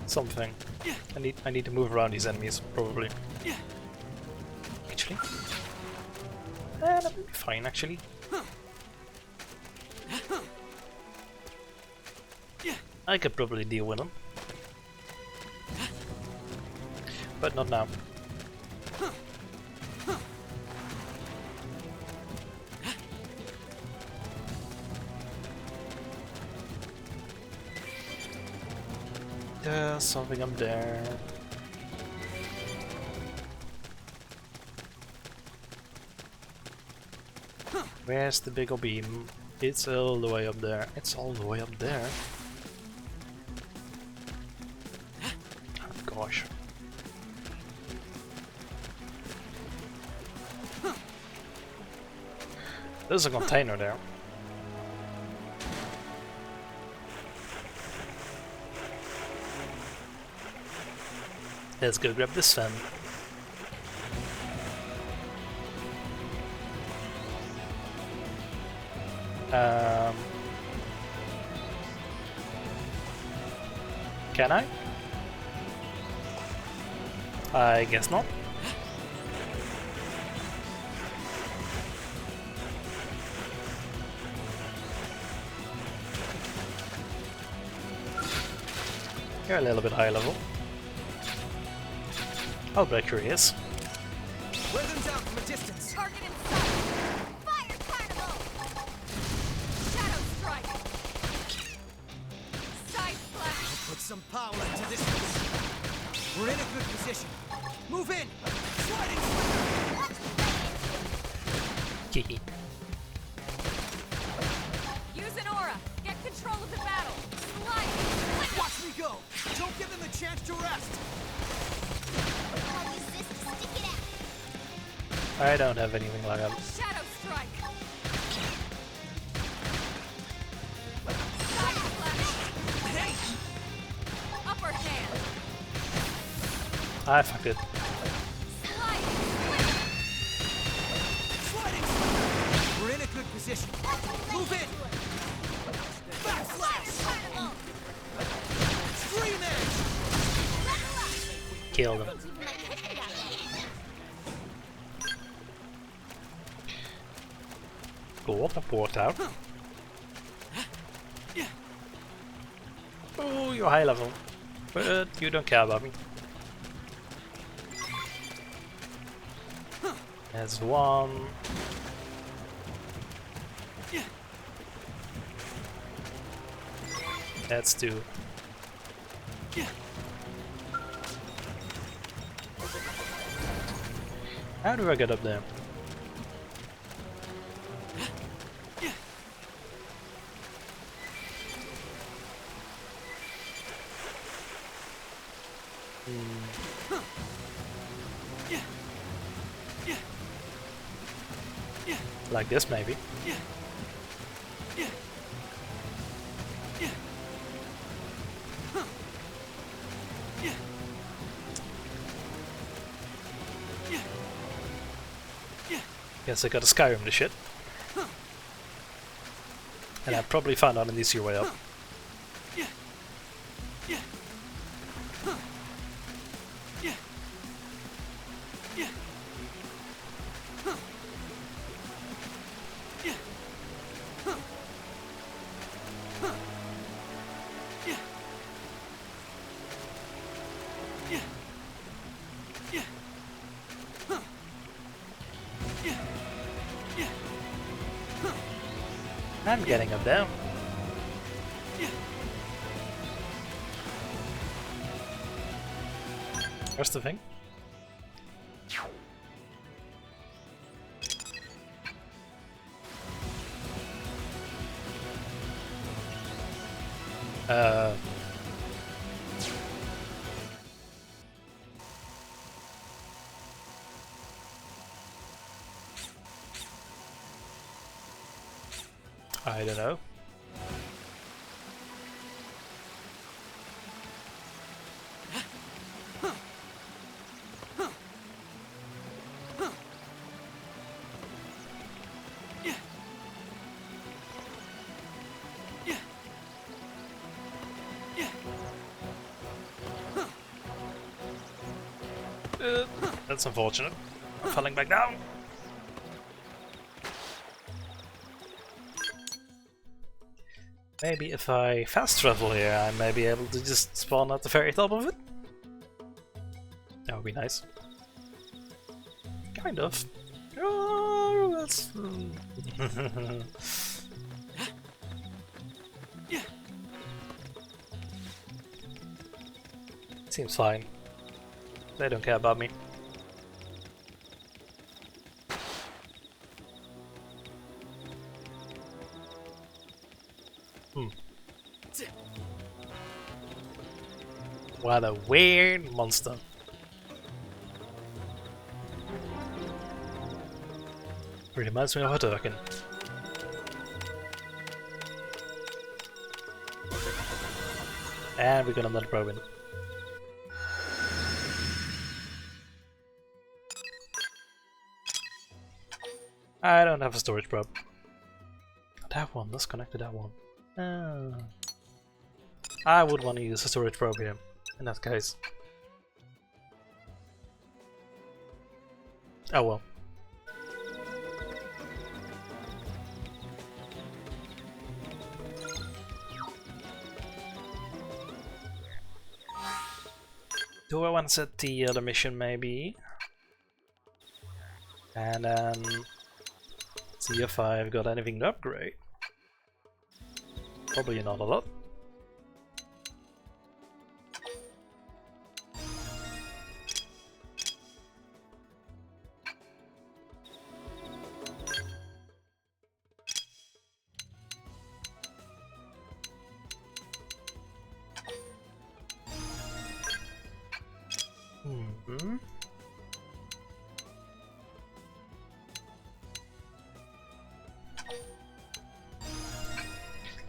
something. I need to move around these enemies, probably. Actually. That would be fine, actually. I could probably deal with them. But not now. There's something up there. Where's the big beam? It's all the way up there. It's all the way up there. Oh gosh. There's a container there. Let's go grab this fan. Can I? I guess not. You're a little bit high level. I'll break your ears. Wear them down from a distance. Target in sight. Fire carnival. Shadow strike. Side slash. Put some power into this one. We're in a good position. Move in. Sliding. Kiki. Use an aura. Get control of the battle. Slide. Watch me go. Don't give them a chance to rest. I'll use this to stick it out. I don't have anything like that. Shadow strike. Side slash. Hey! Upper hand. I fucked it. Slide. Sliding. We're in a good position. Move in. Backslash. Carnival. Stream edge. Kill them. Go up and port out. Oh, you're high level. But you don't care about me. There's one. That's two. How do I get up there? Like this, maybe. Guess I gotta Skyrim the shit. And I probably found out an easier way up. I'm getting up there. Where's the thing? I don't know. That's unfortunate. Falling back down. Maybe if I fast travel here, I may be able to just spawn at the very top of it. That would be nice. Kind of. Oh, that's... Seems fine. They don't care about me. What a weird monster. Reminds me of a Turkin. And we got another probe in. I don't have a storage probe. That one, let's connect to that one. I would want to use a storage probe here, in that case. Oh well. Do I want to set the other mission maybe? And then see if I've got anything to upgrade. Probably not a lot.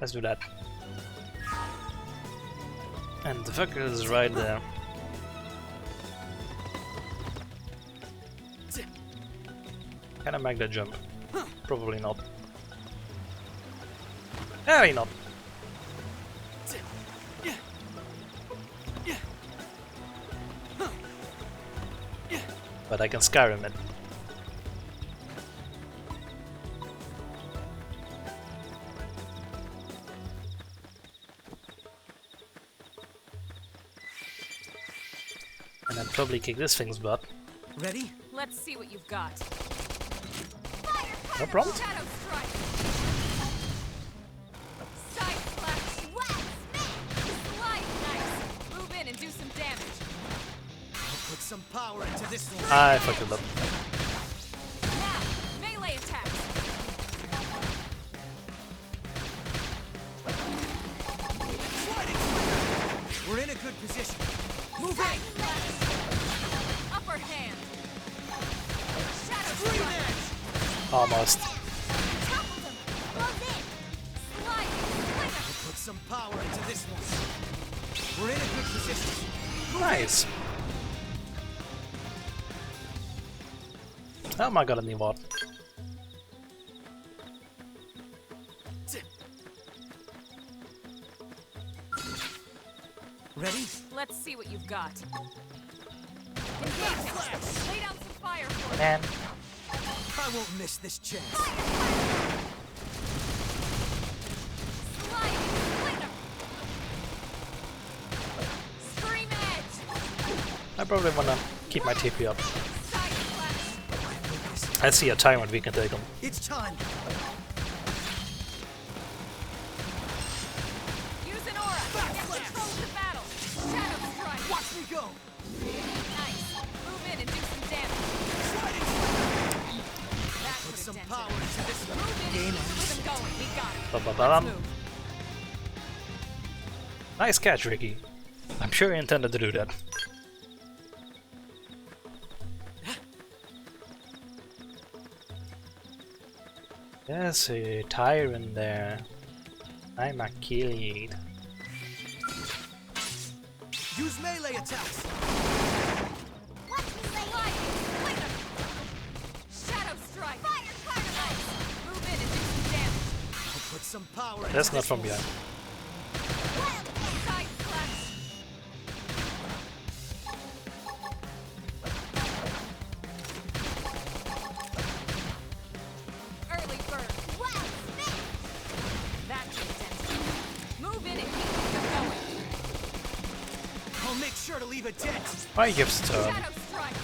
Let's do that. And the fucker is right there. Can I make that jump? Probably not. Maybe not. But I can Skyrim it. And I'd probably kick this thing's butt. Ready? Let's see what you've got. No problem. Shadow strike. Side slash. Slide nice. Move in and do some damage. I'll put some power into this one. I fucked it up. Now, melee attacks. We're in a good position. Move Side in. slash. Upper hand. Shadow Green strike. edge. Almost. Toppled him. Close in. Slide. Slinger. I'll put some power into this one. We're in a good position. Nice. Oh my god, a new mod. Ready? Let's see what you've got. Engage him. Lay down some fire for him. Man, I won't miss this chance. Slide. Slinger. Scream edge. I probably wanna keep my TP up. Side slash. I see a time when we can take them. It's time. Use an aura. Get control of the battle. Shadow strike. Watch me go. Nice. Move in and do some damage. That Put was some dented. power into this one. Move in Game and on. keep him going. We got it. Ba-ba-ba-bam. Let's move. Nice catch, Ricky. I'm sure you intended to do that. There's a tyrant there. I'm a kid. Use melee attacks. Watch me lay Lightning! Shadow strike! Fire carnival! Move in and do some damage. I'll put some power into That's not this from one. behind. Side flash! Early bird! Wow, spin! That's intense. Move in and keep them going. I'll make sure to leave a dent. Why gives turn? Shadow strike!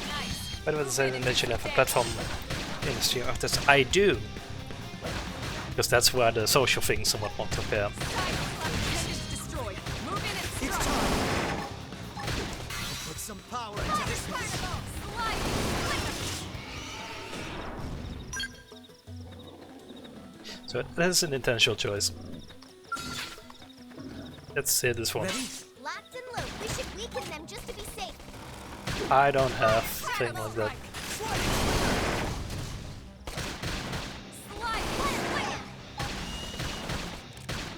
Nice. But with the initially have a platform in the stream of this, I do. Because that's where the social things somewhat want to appear. Side flash is destroyed. Move in and It's strike. time. I'll put some power into this one. Sliding! So that's an intentional choice. Let's see this one. Ready? Locked and load. We should weaken them just to be safe. I don't have thing like that. Slide!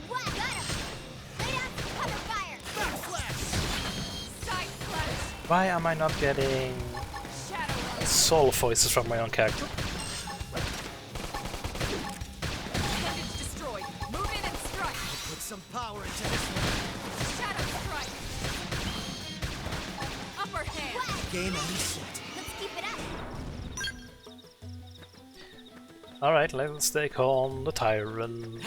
Wow, got him! Lay down some cover fire! Backflash. Side flash! Why am I not getting Shadow run! soul voices from my own character? Appendage destroyed. Move in and strike. Put some power into this one. Shadow strike. Upper hand. Game and set. Let's keep it up! Alright, let's take on the tyrant.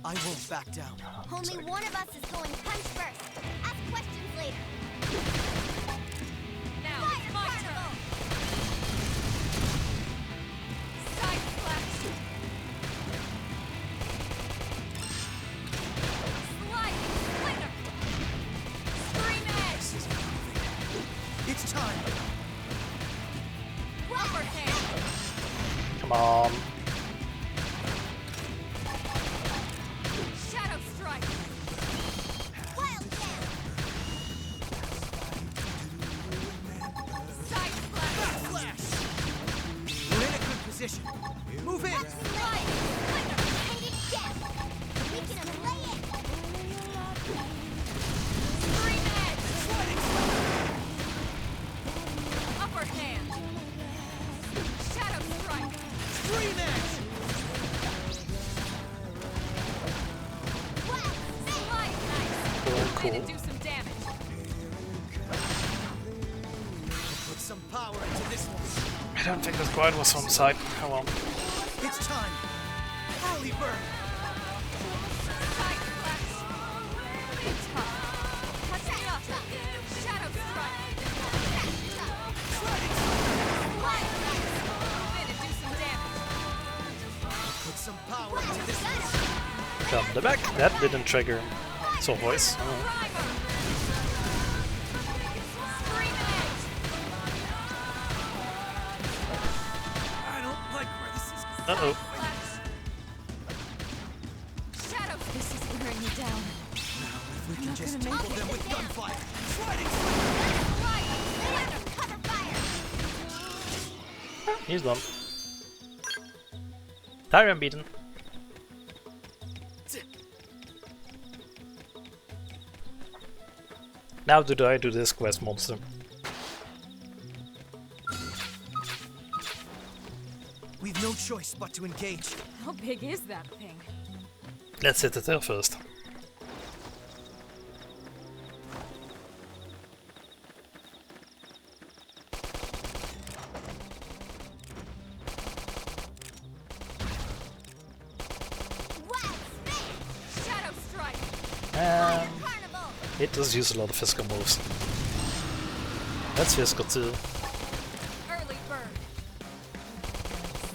I won't back down. Only one of us is going punch first. Ask questions later. Now Fire it's my carnival! turn. Side flash. Sliding splinter. Scream edge. It's time. Upper hand. Come on. Shadow strike. Wild jam! Side flash. Backflash. We're in a good position. Move in. Sliding splinter! Hated death! We can lay it! Scream edge. Upper hand. Shadow strike. Stream edge. Wow, spin! Slide nice. Cool, Move in cool. and do some damage. Put some power into this one. I don't think that quite was on the side. Oh well. It's time. Early bird. Side flash. Big top. Touching up. Shadow strike. Sliding. Slide nice. Move in and do some damage. Put some power into this one. From the back. That didn't trigger soul voice. Oh. Primer. Scream edge. I don't like where this is going. Uh-oh. Flash. Shadow. This is wearing me down. If we can just gonna make tackle it. them with gunfire. Sliding. Slide. Lay down some cover fire! He's done. Tyrant beaten. Now do I do this quest monster? We've no choice but to engage. How big is that thing? Let's hit the tail first. Wow, spin! Shadow strike. And Carnival! it does use a lot of physical moves. That's physical too. Early bird.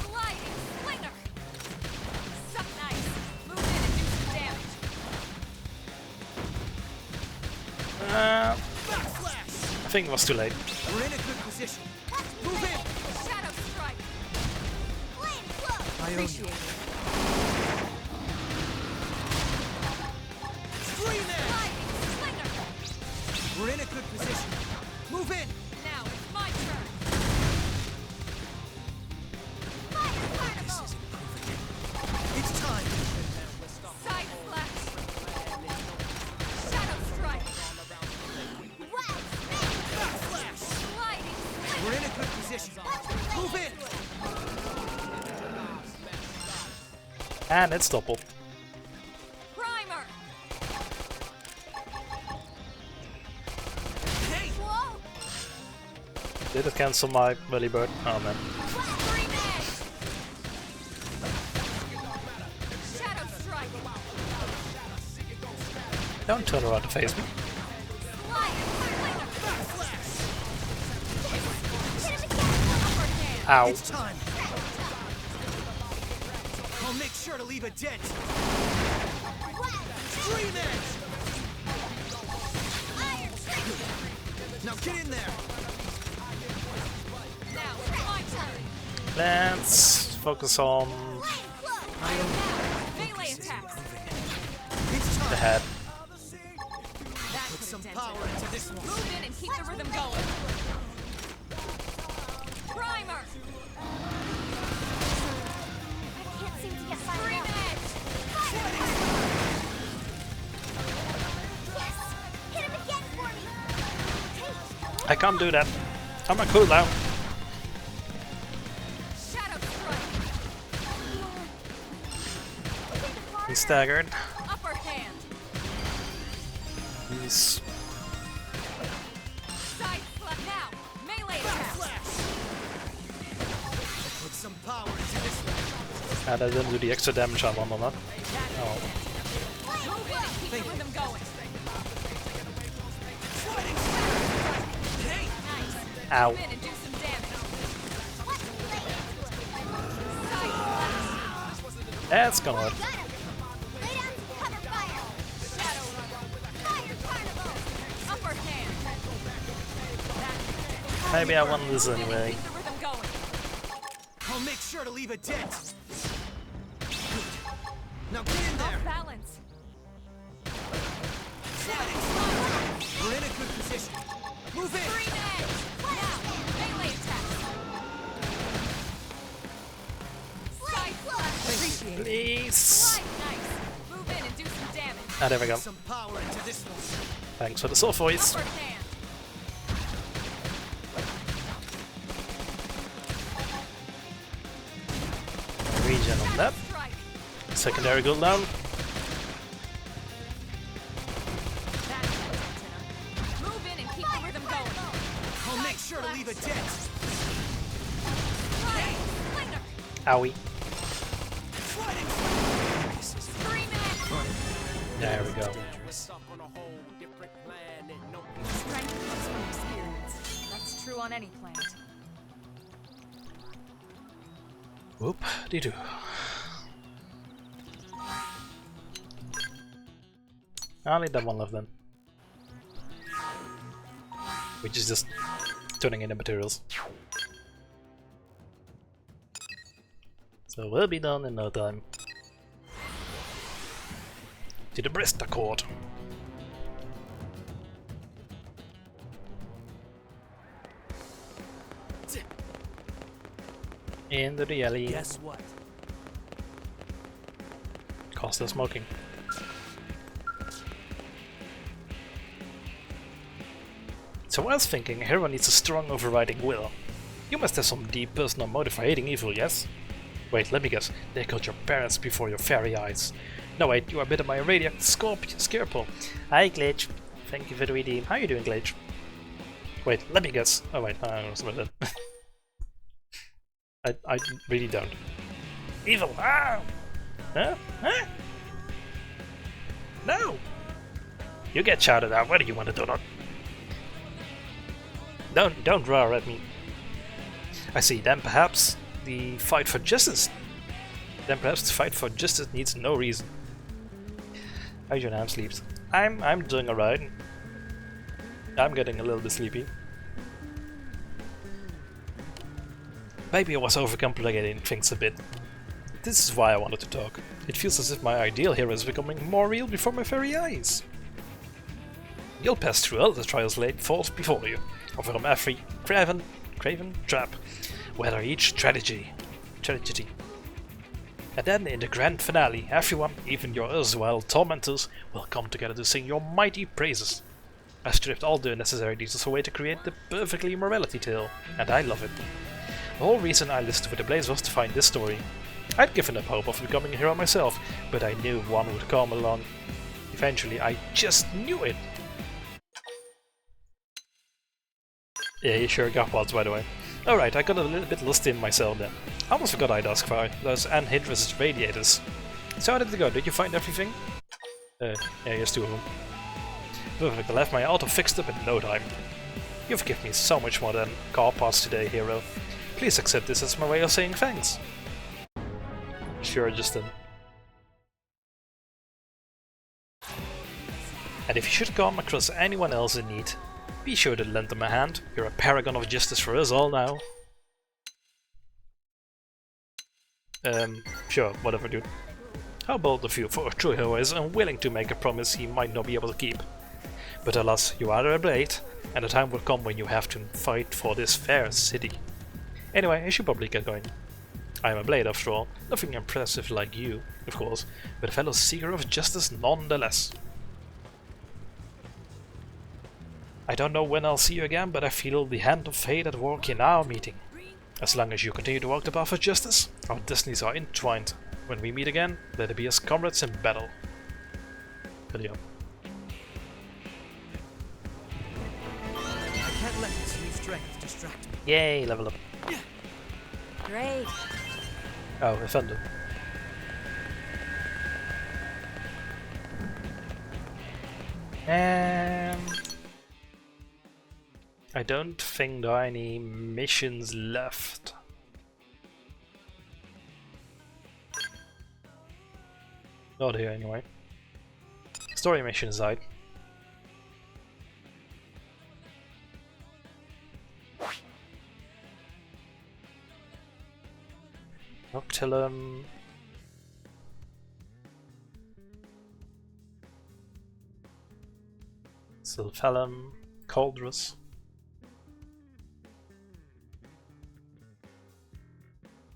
Sliding slinger. Suck nice. Move in and do some damage. Backflash. I think it was too late. We're in a good position. Move in. Shadow strike. Flame flow! I own you. Appreciate it. Stream edge. Sliding slinger. We're in a good position. Move in! Now it's my turn! Fire carnival! This isn't proving it. It's time! Side flash! Shadow strike! Wow! Backflash! Sliding We're in a good position. Move in! And it's double. primer! Hey! Whoa! Did it cancel my belly bird? Oh man. Green edge! Shadow strike! Don't turn around to face me. Ow. It's time! I'll make sure to leave a dent! Stream edge! Now get in there! Now it's my turn! Let's focus on Melee attacks! It's the time! head. That Put could some dent power it. into this one! Move in and keep the rhythm going! Primer! I can't seem to get fired Green up. edge! Yes! Hit him again for me! I can't do that. I'm on cooldown. Shadow strike! He's staggered. Upper hand! He's Side flip now! Melee attack! Put some power into this one! and I didn't do the extra damage I want on that. Oh. Move in and keep the rhythm going! Hey! Nice! Ow. Move in and do some damage! Side flash! That's gonna work. Got him! Lay down some cover fire! Shadow! Fire carnival! Upper hand! That Maybe I want this anyway. keep the rhythm going! I'll make sure to leave a dent! Now get in there! Off balance! We're in a good position! Move in! Green edge! Now! Melee attack! Side flash! Please. Slide nice! Move in and do some damage! Ah, there we go. Some power into this one! Thanks for the soul voice. Upper hand! Regen on that. Strike! Secondary cooldown. That's the antenna. Move in and keep the rhythm going! I'll make sure to leave a dent! Hey! Slinger! Owie. Scream edge! There we go. Strength comes from experience. That's true on any planet. Whoop-de-doo. I'll need that one left then. Which is just turning into materials. So we'll be done in no time. To the breast accord. Into the alley. Guess what? Cause they're smoking. So I was thinking, a hero needs a strong overriding will. You must have some deep personal motive for hating evil, yes? Wait, let me guess. They killed your parents before your very eyes. No wait, you are bitten by a radioactive scorpion. Hi Glitch. Thank you for the redeem. How you doing, Glitch? Wait, let me guess. Oh wait, I don't know what that. I really don't. Evil! Ah! Huh? Huh? No! You get shouted at whether you want it or not. Don't roar at me. I see, then perhaps the fight for justice. Then perhaps the fight for justice needs no reason. How's your name sleeps? I'm doing alright. I'm getting a little bit sleepy. Maybe I was overcomplicating things a bit. This is why I wanted to talk. It feels as if my ideal hero is becoming more real before my very eyes. You'll pass through all the trials laid falls before you. from every craven trap, whether each tragedy. And then in the grand finale, everyone, even your erstwhile tormentors, will come together to sing your mighty praises. I stripped all the necessary details away to create the perfectly morality tale, and I love it. The whole reason I listed with the Blaze was to find this story. I'd given up hope of becoming a hero myself, but I knew one would come along. Eventually, I just knew it! Yeah, you sure got pods, by the way. Alright, I got a little bit lost in myself then. I almost forgot I'd ask for those anhydrous radiators. So how did it go? Did you find everything? Yeah, here's 2 of them. Perfect, I left my auto fixed up in no time. You've given me so much more than car parts today, hero. Please accept this as my way of saying thanks. Sure, Justin. And if you should come across anyone else in need, be sure to lend them a hand. You're a paragon of justice for us all now. Sure, whatever, dude. How bold of you, for a true hero is unwilling to make a promise he might not be able to keep. But alas, you are a blade, and the time will come when you have to fight for this fair city. Anyway, I should probably get going. I am a blade after all, nothing impressive like you, of course, but a fellow seeker of justice nonetheless. I don't know when I'll see you again, but I feel the hand of fate at work in our meeting. As long as you continue to walk the path of justice, our destinies are entwined. When we meet again, let it be as comrades in battle. Video. I can't let this new strength distract me. Yay, level up. Great. Oh, offended. I don't think there are any missions left. Not here anyway. Story mission aside. Noctilum. Sylphalum. Cauldrus.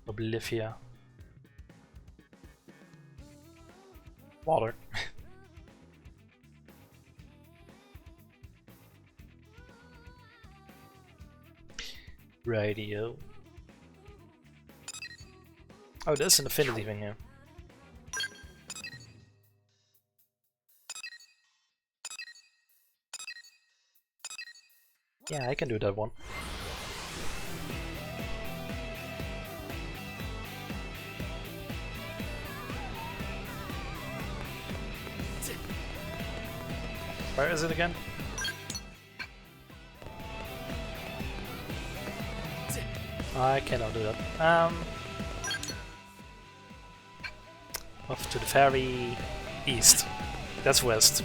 Oblivia. Water. Radio. Oh, there's an affinity thing here. Yeah, I can do that one. Where is it again? I cannot do that. Off to the very east. That's west.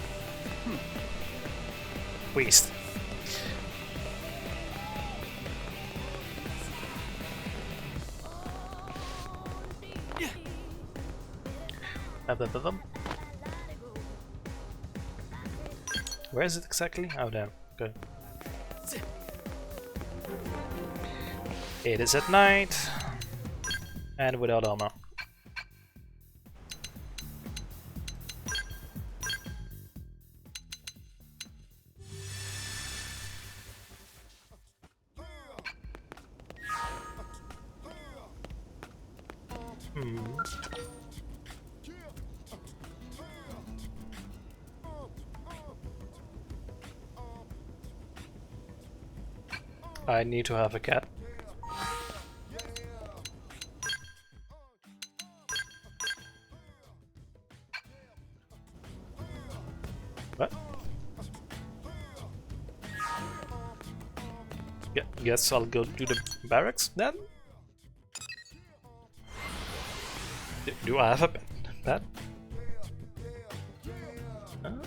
West. Where is it exactly? Oh, there. Okay. It is at night and without armor. I need to have a cat. What? Yeah, guess I'll go to the barracks then? Do I have a pet? Huh?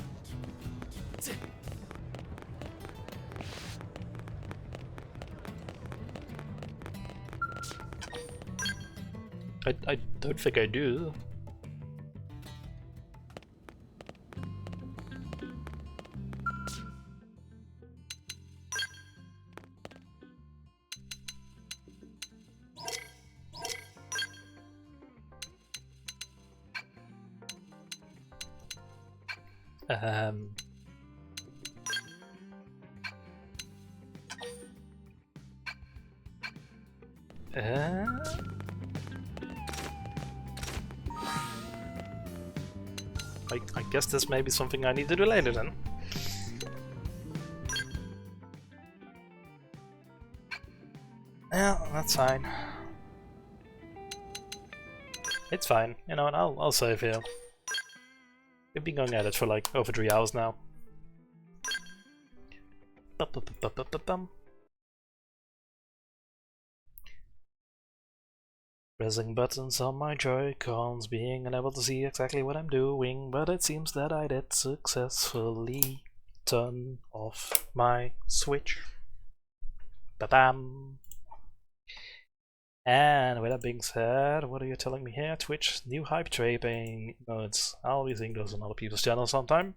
I don't think I do. Um, I guess this may be something I need to do later then. Yeah, that's fine. It's fine, you know, and I'll save here. We've been going at it for like over 3 hours now. Pressing buttons on my Joy-Cons, being unable to see exactly what I'm doing, but it seems that I did successfully turn off my Switch. Ba-bam! And with that being said, what are you telling me here? Twitch, new hype train modes. I'll be seeing those on other people's channels sometime.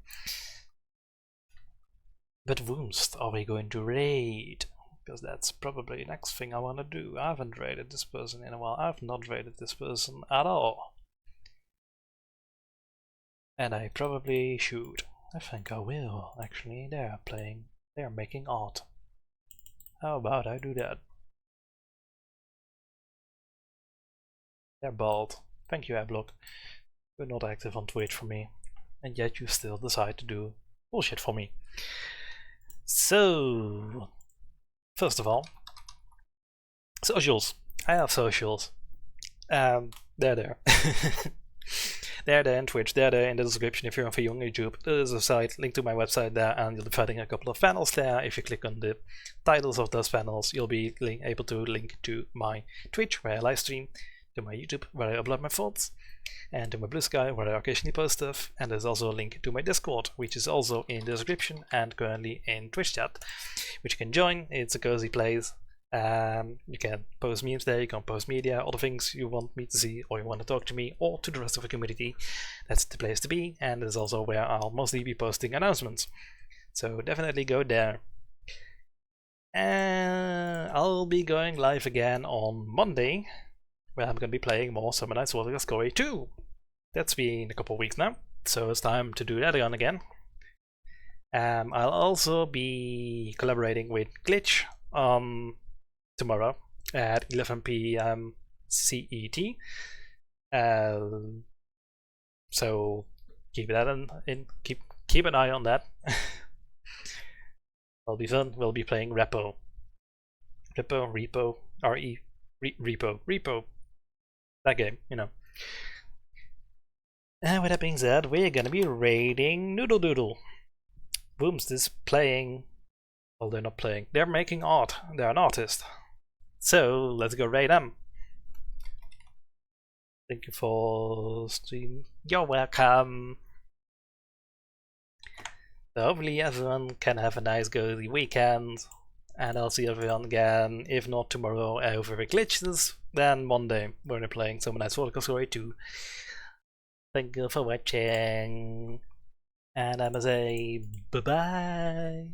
But Woomst, are we going to raid? Because that's probably the next thing I want to do. I haven't raided this person in a while. I've not raided this person at all. And I probably should. I think I will, actually. They're making art. How about I do that? They're bald. Thank you, Ablock. You're not active on Twitch for me. And yet you still decide to do bullshit for me. So, first of all, socials. I have socials. They're there. They're there in Twitch, they're there in the description if you're on Young YouTube. There's a site, link to my website there, and you'll be finding a couple of panels there. If you click on the titles of those panels, you'll be able to link to my Twitch, where I live stream, to my YouTube, where I upload my thoughts, and to my Blue Sky, where I occasionally post stuff. And there's also a link to my Discord, which is also in the description and currently in Twitch chat, which you can join. It's a cozy place. You can post memes there, you can post media, other things you want me to see, or you want to talk to me or to the rest of the community. That's the place to be, and it's also where I'll mostly be posting announcements. So definitely go there. And I'll be going live again on Monday, where I'm going to be playing more Summer Nights Water Scory 2. That's been a couple of weeks now, so it's time to do that again. I'll also be collaborating with Glitch tomorrow at 11 p.m. CET. So keep an eye on that. It'll be fun. We'll be playing Repo. Repo, Repo. That game, you know. And with that being said, we're gonna be raiding Noodle Doodle. Booms is playing. Well, they're not playing. They're making art. They're an artist. So let's go raid them. Thank you for stream. You're welcome. So hopefully everyone can have a nice cozy weekend. And I'll see everyone again, if not tomorrow over Glitches, then Monday when we're playing Summer Nights Water Story 2. Thank you for watching. And I must say bye-bye.